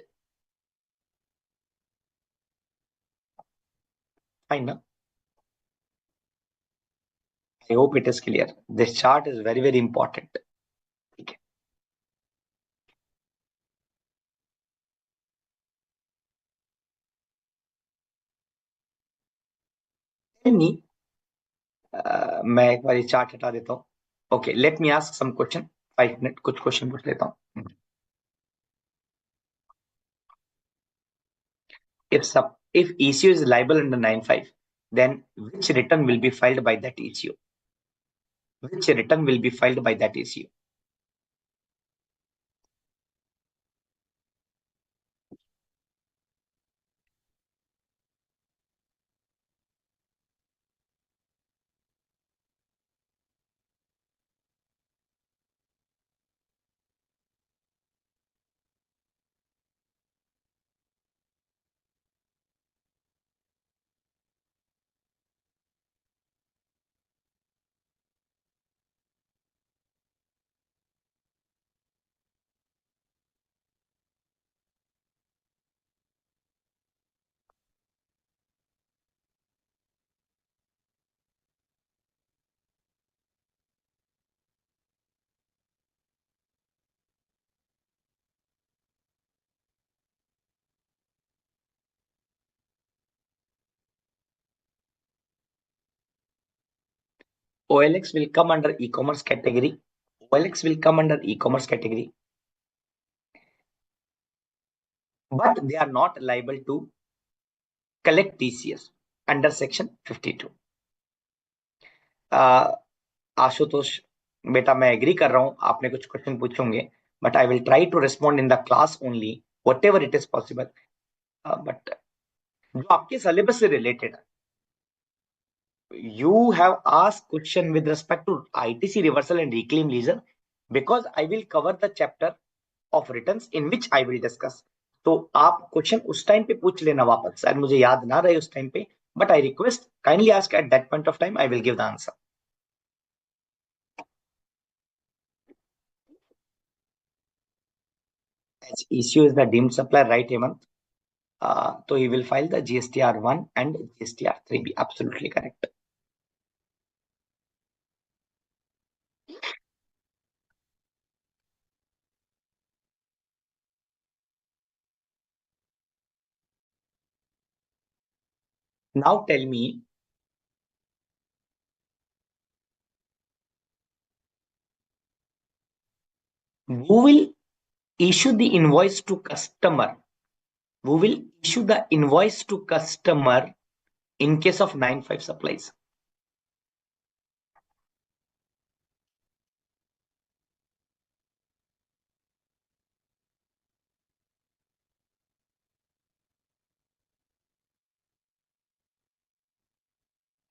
[SPEAKER 1] Fine, no? I hope it is clear. This chart is very, very important. ठीक है। नहीं, मैं एक बार ये चार्ट हटा देता हूँ। Okay, let me ask some question. 5 minute कुछ क्वेश्चन पूछ लेता हूँ। If ECU is liable under 95, then which return will be filed by that ECU? Which return will be filed by that ECU? OLX will come under e-commerce category. OLX will come under e-commerce category, but they are not liable to collect TCS under section 52. Ashutosh बेटा, मैं agree कर रहा हूं, आपने कुछ question पूछे होंगे, but I will try to respond in the class only whatever it is possible. But जो आपके सिलेबस से रिलेटेड है, you have asked question with respect to ITC reversal and reclaim leisure, because I will cover the chapter of returns in which I will discuss. तो आप question उस time पे पूछ लेना वापस, शायद मुझे याद ना रहे उस टाइम पे, but I request kindly ask at that point of time, I will give the answer. As issue is the deemed supplier, right, Hemant? So he will file the GSTR 1 and GSTR 3B. Absolutely correct. Now tell me, who will issue the invoice to customer? Who will issue the invoice to customer in case of 95 supplies?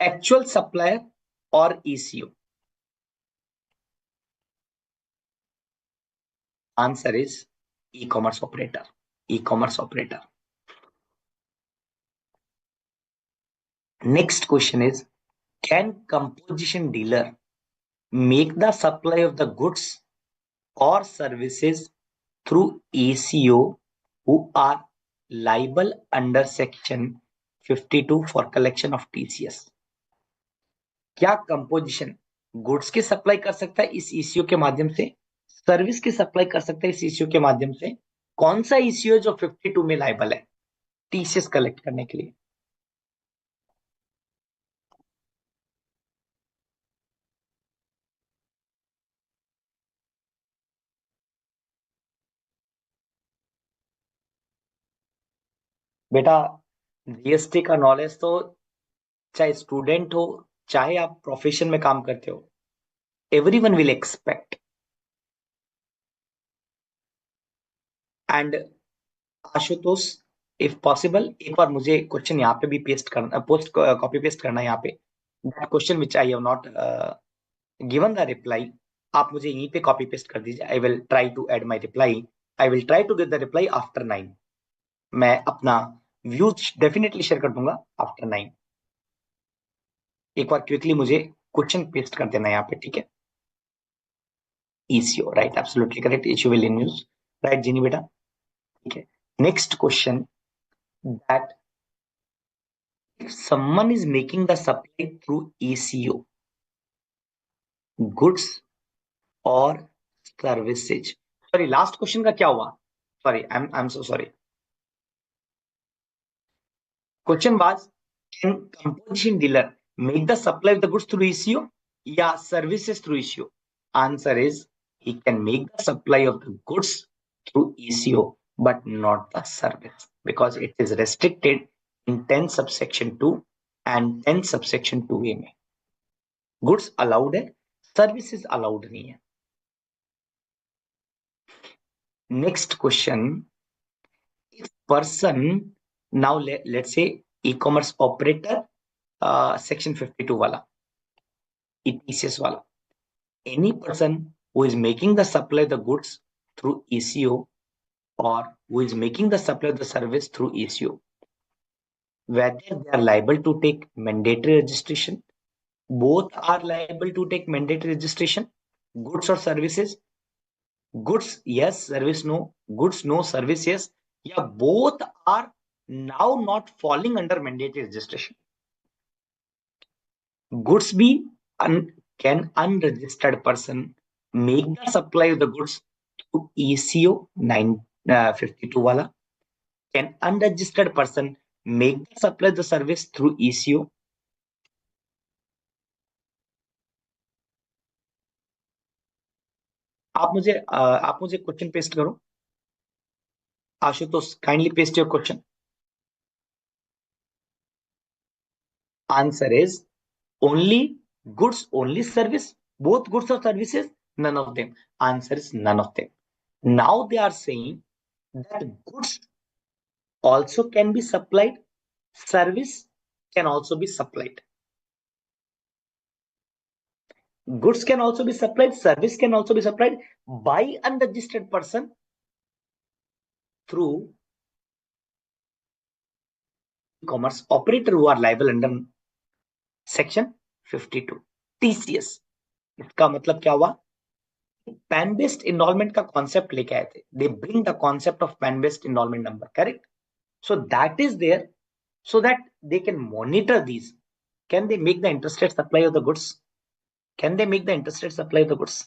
[SPEAKER 1] actual supplier or ECO? Answer is e-commerce operator. E-commerce operator. Next question is, can composition dealer make the supply of the goods or services through ECO who are liable under section 52 for collection of TCS? क्या composition goods की supply कर सकता है इस eco के माध्यम से, service की सप्लाई कर सकता है इस ईसीओ के माध्यम से? कौन सा ईसीओ है जो 52 में लाइबल है टीसीएस कलेक्ट करने के लिए? बेटा जीएसटी का नॉलेज तो चाहे स्टूडेंट हो चाहे आप प्रोफेशन में काम करते हो, everyone will expect. And Ashutosh, if possible एक बार मुझे क्वेश्चन यहाँ पे भी पेस्ट करना, पोस्ट कॉपी पेस्ट करना है यहाँ पे. That question which I have not given the reply, आप मुझे यहीं पे कॉपी पेस्ट कर दीजिए. I will try to add my reply. I will try to get the reply after 9. मैं अपना व्यूज डेफिनेटली शेयर कर दूंगा आफ्टर 9. एक बार क्विकली मुझे क्वेश्चन पेस्ट कर देना यहाँ पे, ठीक है? ECO, right? Absolutely correct. Issue will in use, right, Jini beta? Okay. Next question, that if someone is making the supply through ECO, goods or services. Sorry, last question का क्या हुआ? Sorry, I'm so sorry. Question was, can composition dealer make the supply of the goods through ECO? Yeah, services through ECO. Answer is, he can make the supply of the goods through ECO, but not the service, because it is restricted in 10 subsection 2 and 10 subsection 2A में. Goods allowed है, services allowed नहीं है. Next question, if person, now let's say e-commerce operator, section 52 वाला, ETCS वाला, any person who is making the supply of the goods through ECO or who is making the supply of the service through ECO, whether they are liable to take mandatory registration, both are liable to take mandatory registration, goods or services, goods yes, service no, goods no, service yes, yeah, both are now not falling under mandatory registration. Goods be can unregistered person make the supply of the goods to ECO 952 wala? Can unregistered person make the supply of the service through ECO? आप मुझे question paste करो. Ashutosh, kindly paste your question. Answer is only goods, only service, both goods or services, none of them. Answer is none of them. Now they are saying that goods also can be supplied, service can also be supplied. Goods can also be supplied, service can also be supplied by unregistered person through e-commerce operator who are liable under section 52 TCS. इसका मतलब क्या हुआ? PAN based enrollment का concept लेके आए थे. They bring the concept of PAN based enrollment number, correct? So that is there so that they can monitor these. Can they make the interstate supply of the goods? Can they make the interstate supply of the goods?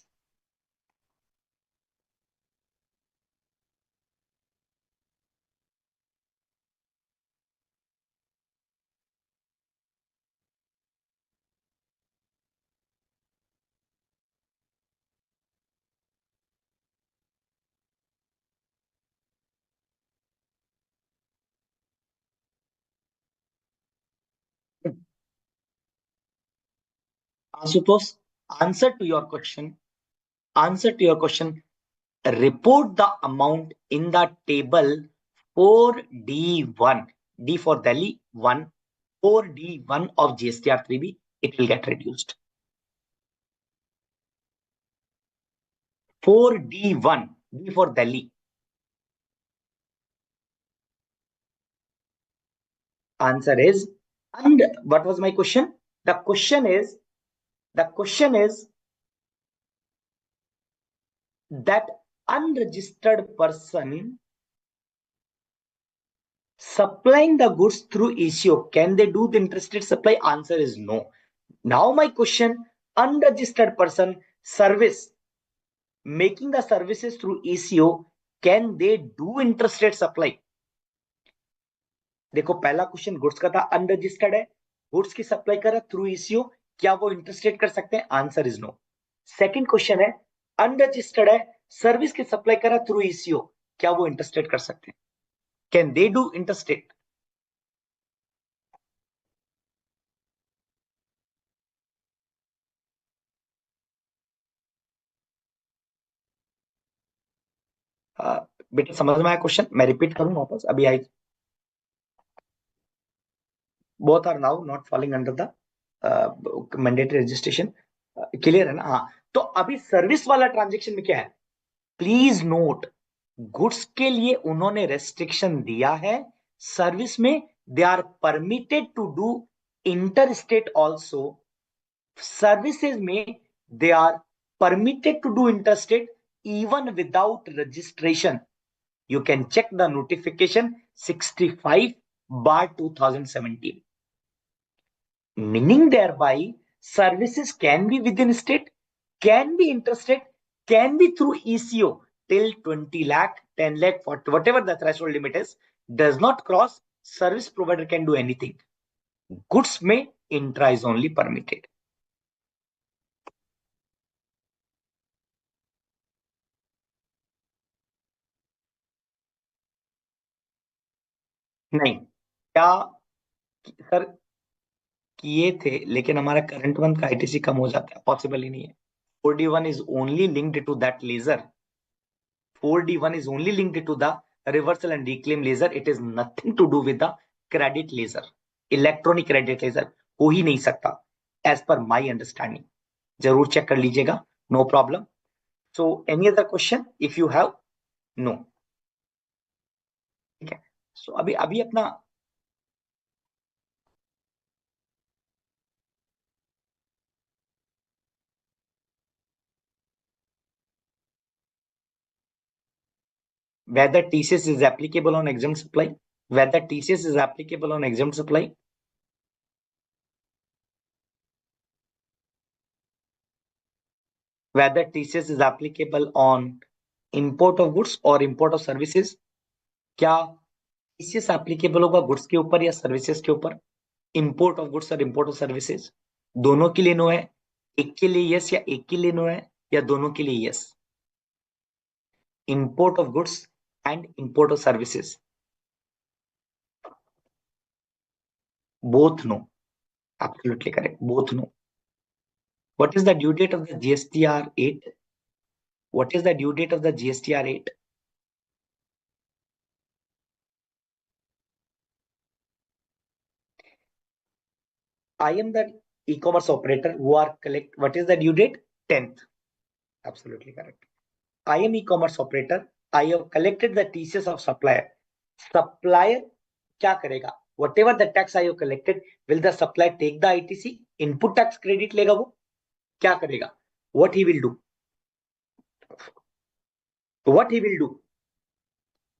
[SPEAKER 1] Ashutosh, answer to your question. Answer to your question. Report the amount in the table 4D1. D for Delhi 1. 4D1 of GSTR 3B, it will get reduced. 4D1, D for Delhi. Answer is, and what was my question? The question is that unregistered person supplying the goods through ECO, can they do the interstate supply? Answer is no. Now my question, unregistered person service making the services through ECO, can they do interstate supply? देखो पहला question goods का था, unregistered है, goods की supply कर रहा through eco, क्या वो इंटरस्टेट कर सकते हैं? Answer is no. Second question है, अनरजिस्टर्ड है, सर्विस की सप्लाई कर रहा थ्रू ईसीओ, क्या वो इंटरस्टेट कर सकते हैं? Can they do interstate? बेटा समझ में आया क्वेश्चन? मैं रिपीट करूं वापस, अभी आई. Both are now not falling under the mandatory registration. Clear है ना? हाँ. तो अभी सर्विस वाला ट्रांजेक्शन में क्या है? प्लीज नोट, गुड्स के लिए उन्होंने रेस्ट्रिक्शन दिया है, सर्विस में they are permitted to do interstate also, services में they are permitted to do interstate even without registration. You can check the notification 65/2017. Meaning thereby, services can be within state, can be interstate, can be through ECO till 20 lakh, 10 lakh, whatever the threshold limit is, does not cross, service provider can do anything. Goods may intra is only permitted. नहीं, क्या sir किए थे, लेकिन हमारा current month का ITC कम हो जाता है, पॉसिबल ही नहीं है. 4D1 is only linked to that laser. 4D1 is only linked to the reversal and reclaim laser. It is nothing to do with the credit laser. Electronic credit ledger हो ही नहीं सकता, as per my understanding. जरूर check कर लीजिएगा, no problem. So any other question if you have? No. ठीक है. सो अभी अभी अपना whether TCS is applicable on exempt supply, whether TCS is applicable on exempt supply. Whether TCS is applicable on import of goods or import of services. क्या TCS applicable होगा goods के ऊपर या सर्विसेज के ऊपर? इंपोर्ट ऑफ गुड्स और import of services दोनों के लिए नो है, एक के लिए यस या एक के लिए नो है, या दोनों के लिए yes? Import of goods and import of services both no. Absolutely correct, both no. What is the due date of the GSTR 8? What is the due date of the GSTR 8? I am the e-commerce operator who are collect. What is the due date? 10th. Absolutely correct. I am e-commerce operator. I have collected the TCS of supplier. Supplier क्या करेगा? Whatever the tax I have collected, will the supplier take the ITC? Input tax credit लेगा वो? क्या करेगा? What he will do? What he will do?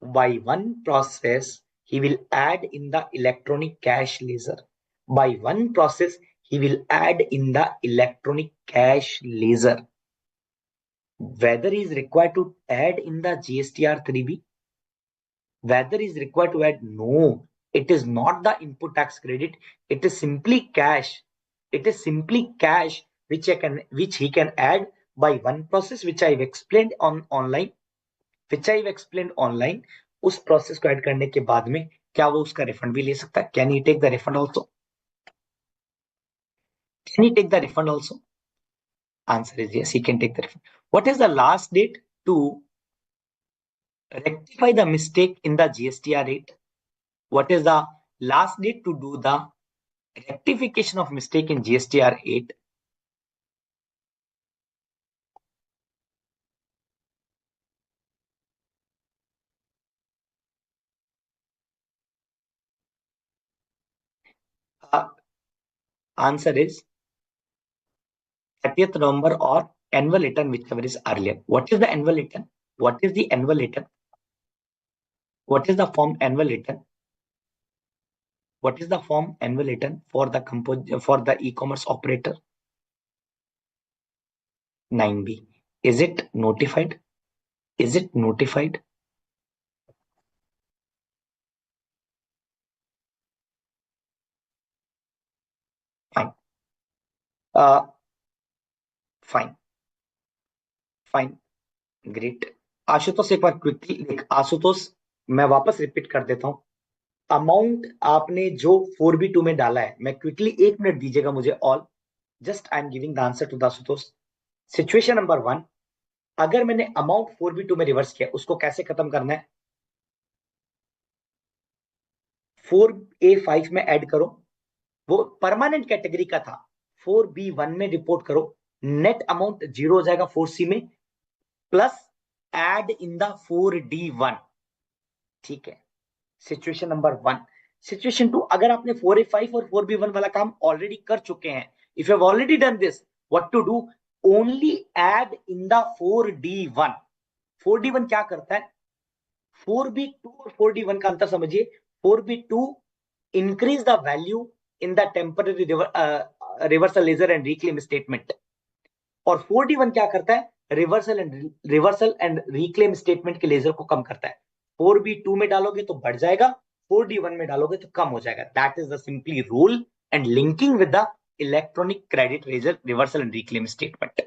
[SPEAKER 1] By one process, he will add in the electronic cash ledger. By one process, he will add in the electronic cash ledger. Whether he is required to add in the GSTR 3B, whether he is required to add, no, it is not the input tax credit. It is simply cash. It is simply cash which he can add by one process which I've explained online. Which I've explained online. उस process को add करने के बाद में क्या वो उसका refund भी ले सकता है? Can he take the refund also? Can he take the refund also? Answer is yes, he can take the refund. What is the last date to rectify the mistake in the GSTR rate? What is the last date to do the rectification of mistake in GSTR 8. Answer is 30th November or annual return, whichever is earlier. What is the annual return? What is the annual return? What is the form annual return? What is the form annual return for the e-commerce operator? 9B. Is it notified? Is it notified? Fine. Fine. Fine. Great. Ashutosh एक बार quickly देख, आशुतोष मैं वापस repeat कर देता हूं। Amount आपने जो 4B2 में डाला है, मैं क्विकली 1 मिनट दीजिएगा मुझे all, just I am giving the answer to the Ashutosh. Situation number 1, अगर मैंने अमाउंट 4B2 में रिवर्स किया, उसको कैसे खत्म करना है? 4A5 में ऐड करो, वो परमानेंट कैटेगरी का था, 4B1 में रिपोर्ट करो, नेट अमाउंट 0 हो जाएगा 4C में, plus add in the 4D1। ठीक है, सिचुएशन नंबर 1। सिचुएशन 2, अगर आपने 4A5 और 4B1 वाला काम ऑलरेडी कर चुके हैं, if you have already done this, what to do? Only add in the 4D1। 4D1 क्या करता है? 4B2 और 4D1 का अंतर समझिए। 4B2 increase the value in the temporary reversal ledger and reclaim statement, और 4D1 क्या करता है? रिवर्सल एंड रिक्लेम स्टेटमेंट के लेजर को कम करता है। 4B2 में डालोगे तो बढ़ जाएगा, 4D1 में डालोगे तो कम हो जाएगा। That is the simply rule and linking with the electronic credit ledger reversal and reclaim statement.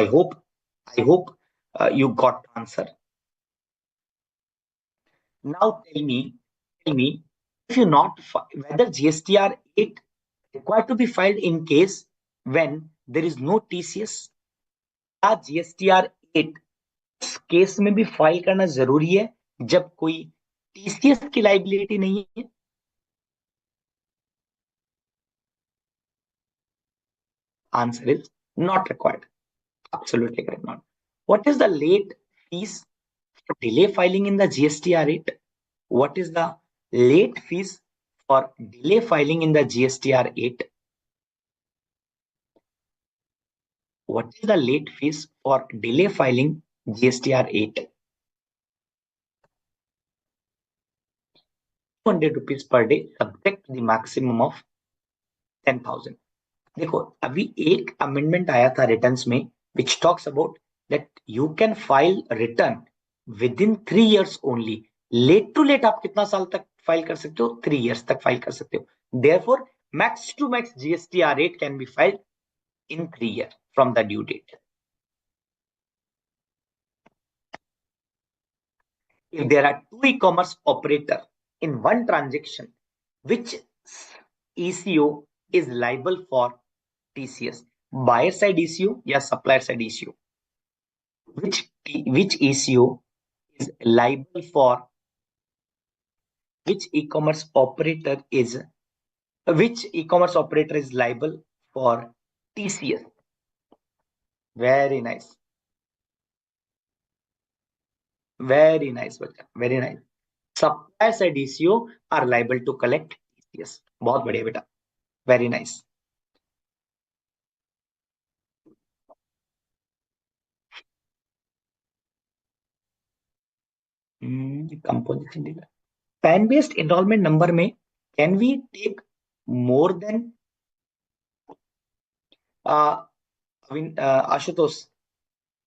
[SPEAKER 1] I hope you got the answer. Now tell me if you not whether GSTR 8 required to be filed in case when there is no TCS, या GSTR 8 इस case में भी file करना जरूरी है जब कोई TCS की लाइबिलिटी नहीं है? Answer is not required. Absolutely correct, not. What is the late fees for delay filing in the GSTR 8? What is the late fees for delay filing in the GSTR 8? What is the late fees for delay filing GSTR 8? 200 rupees per day, subject to the maximum of 10,000. देखो, अभी एक amendment आया था returns में which talks about that you can file return within 3 years only. Late to late आप कितना साल तक फाइल कर सकते हो? 3 years तक फाइल कर सकते हो। therefore max to max GSTR 8 can be filed in 3 years from the due date. If there are two e-commerce operators in one transaction, which ECO is liable for TCS? Buyer side ECO या supplier side ECO? Which ECO is liable for which e-commerce operator is liable for TCS? Very nice, बच्चा, very nice. Supplier side ECO are liable to collect TCS. बहुत बढ़िया बेटा, very nice. Composition data. Fan based enrollment number में can we take more than Ashutosh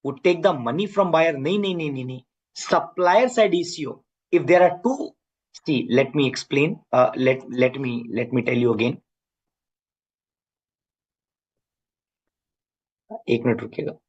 [SPEAKER 1] would take the money from buyer? नहीं. Supplier side ECO, if there are two, see, let me explain. Let me tell you again. एक minute रुकिएगा।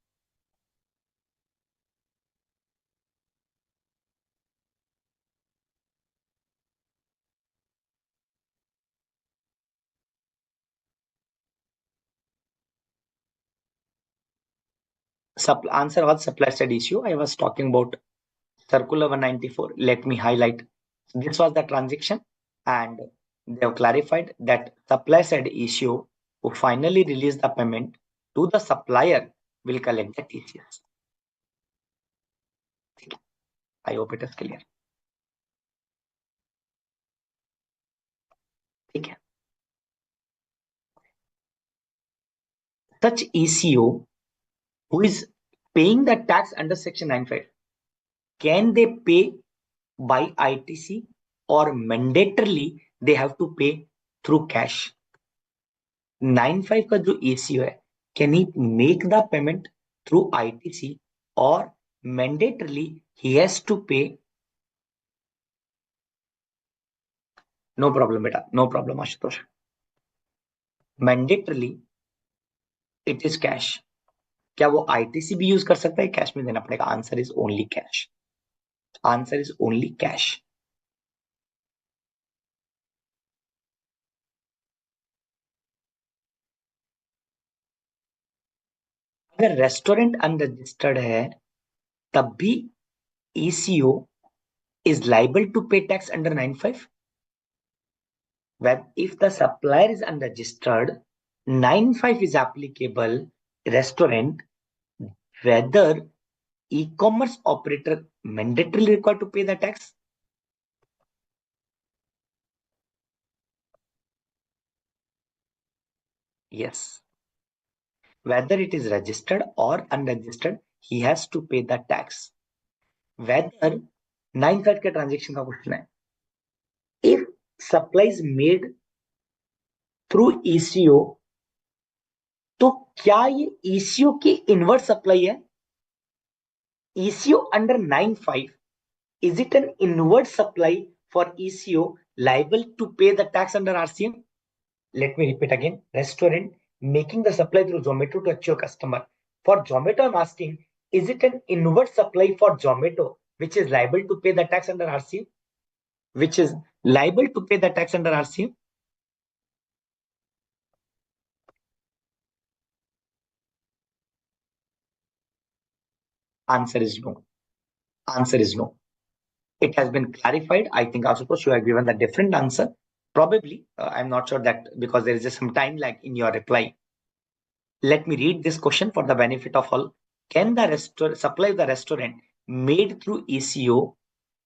[SPEAKER 1] Answer was supplier side issue. I was talking about circular 194. Let me highlight. This was the transaction, and they have clarified that supply side issue who finally release the payment to the supplier will collect the TCS. I hope it is clear. ठीक है. Such ECO who is paying the tax under Section 95, can they pay by ITC or mandatorily they have to pay through cash? 95 का जो ECO है, can he make the payment through ITC or mandatorily he has to pay? No problem beta, no problem Ashutosh. Mandatorily it is cash. क्या वो ITC भी use कर सकता है? Cash में देना पड़ेगा. Answer is only cash. Answer is only cash. अगर रेस्टोरेंट अनरजिस्टर्ड है तब भी ECO is liable to pay tax under 95. When if the supplier is unregistered, 95 is applicable. Restaurant, whether e-commerce operator mandatorily required to pay the tax? Yes. Whether it is registered or unregistered, he has to pay the tax. Whether 95 का transaction का question है. If supply is made through ECO, तो क्या ये ECO की inverse supply है? ECO under 95, is it an inward supply for ECO liable to pay the tax under RCM? Let me repeat again. Restaurant making the supply through Zomato to actual customer. For Zomato, I'm asking, is it an inward supply for Zomato which is liable to pay the tax under RCM? Which is liable to pay the tax under RCM? Answer is no. Answer is no. It has been clarified. I think Ashutosh, you have given the different answer. Probably, I'm not sure that because there is just some time lag in your reply. Let me read this question for the benefit of all. Can the supply of the restaurant made through ECO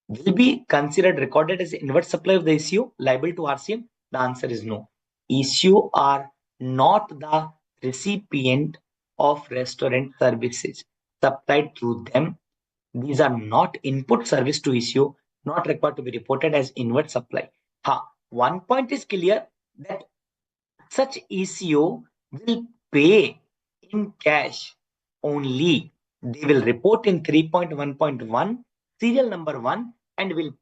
[SPEAKER 1] will be considered recorded as inward supply of the ECO liable to RCM? The answer is no. ECO are not the recipient of restaurant services supplied through them. These are not input service to ECO, not required to be reported as inward supply. One point is clear that such ECO will pay in cash only. They will report in 3.1.1 serial number 1 and will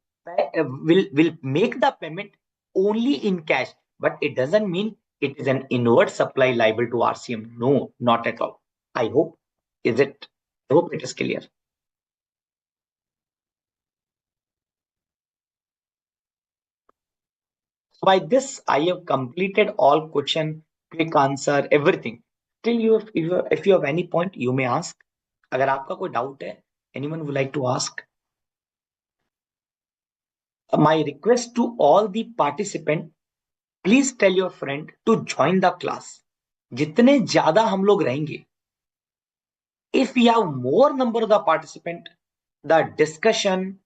[SPEAKER 1] make the payment only in cash, but it doesn't mean it is an inward supply liable to RCM. No, not at all. I hope it is clear. By this, I have completed all question, quick answer, everything. Still, if you have any point, you may ask. अगर आपका कोई doubt है, anyone would like to ask? My request to all the participants, please tell your friend to join the class. जितने ज्यादा हम लोग रहेंगे, if we have more number of the participant, the discussion,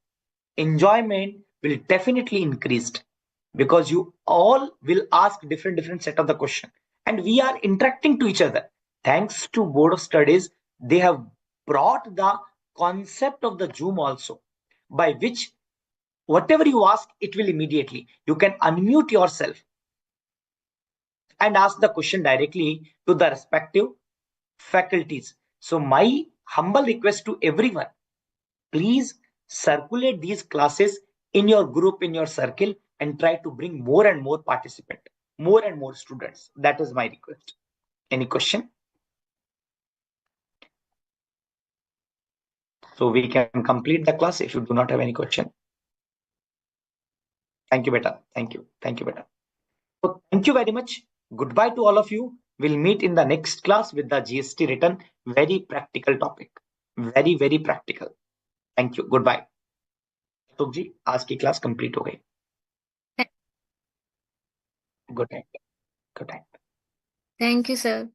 [SPEAKER 1] enjoyment will definitely increase. Because you all will ask different set of the question and we are interacting to each other. Thanks to Board of Studies, they have brought the concept of the Zoom also, by which whatever you ask, it will immediately. You can unmute yourself and ask the question directly to the respective faculties. So my humble request to everyone, please circulate these classes in your group, in your circle, and try to bring more and more participants, more and more students. That is my request. Any question? So we can complete the class if you do not have any question. Thank you, beta. Thank you. Thank you, beta. So thank you very much. Goodbye to all of you. We'll meet in the next class with the GST written. Very practical topic. Very, very practical. Thank you. Goodbye. तो जी आज की class complete हो गई. Good night. Good night.
[SPEAKER 3] Thank you, sir.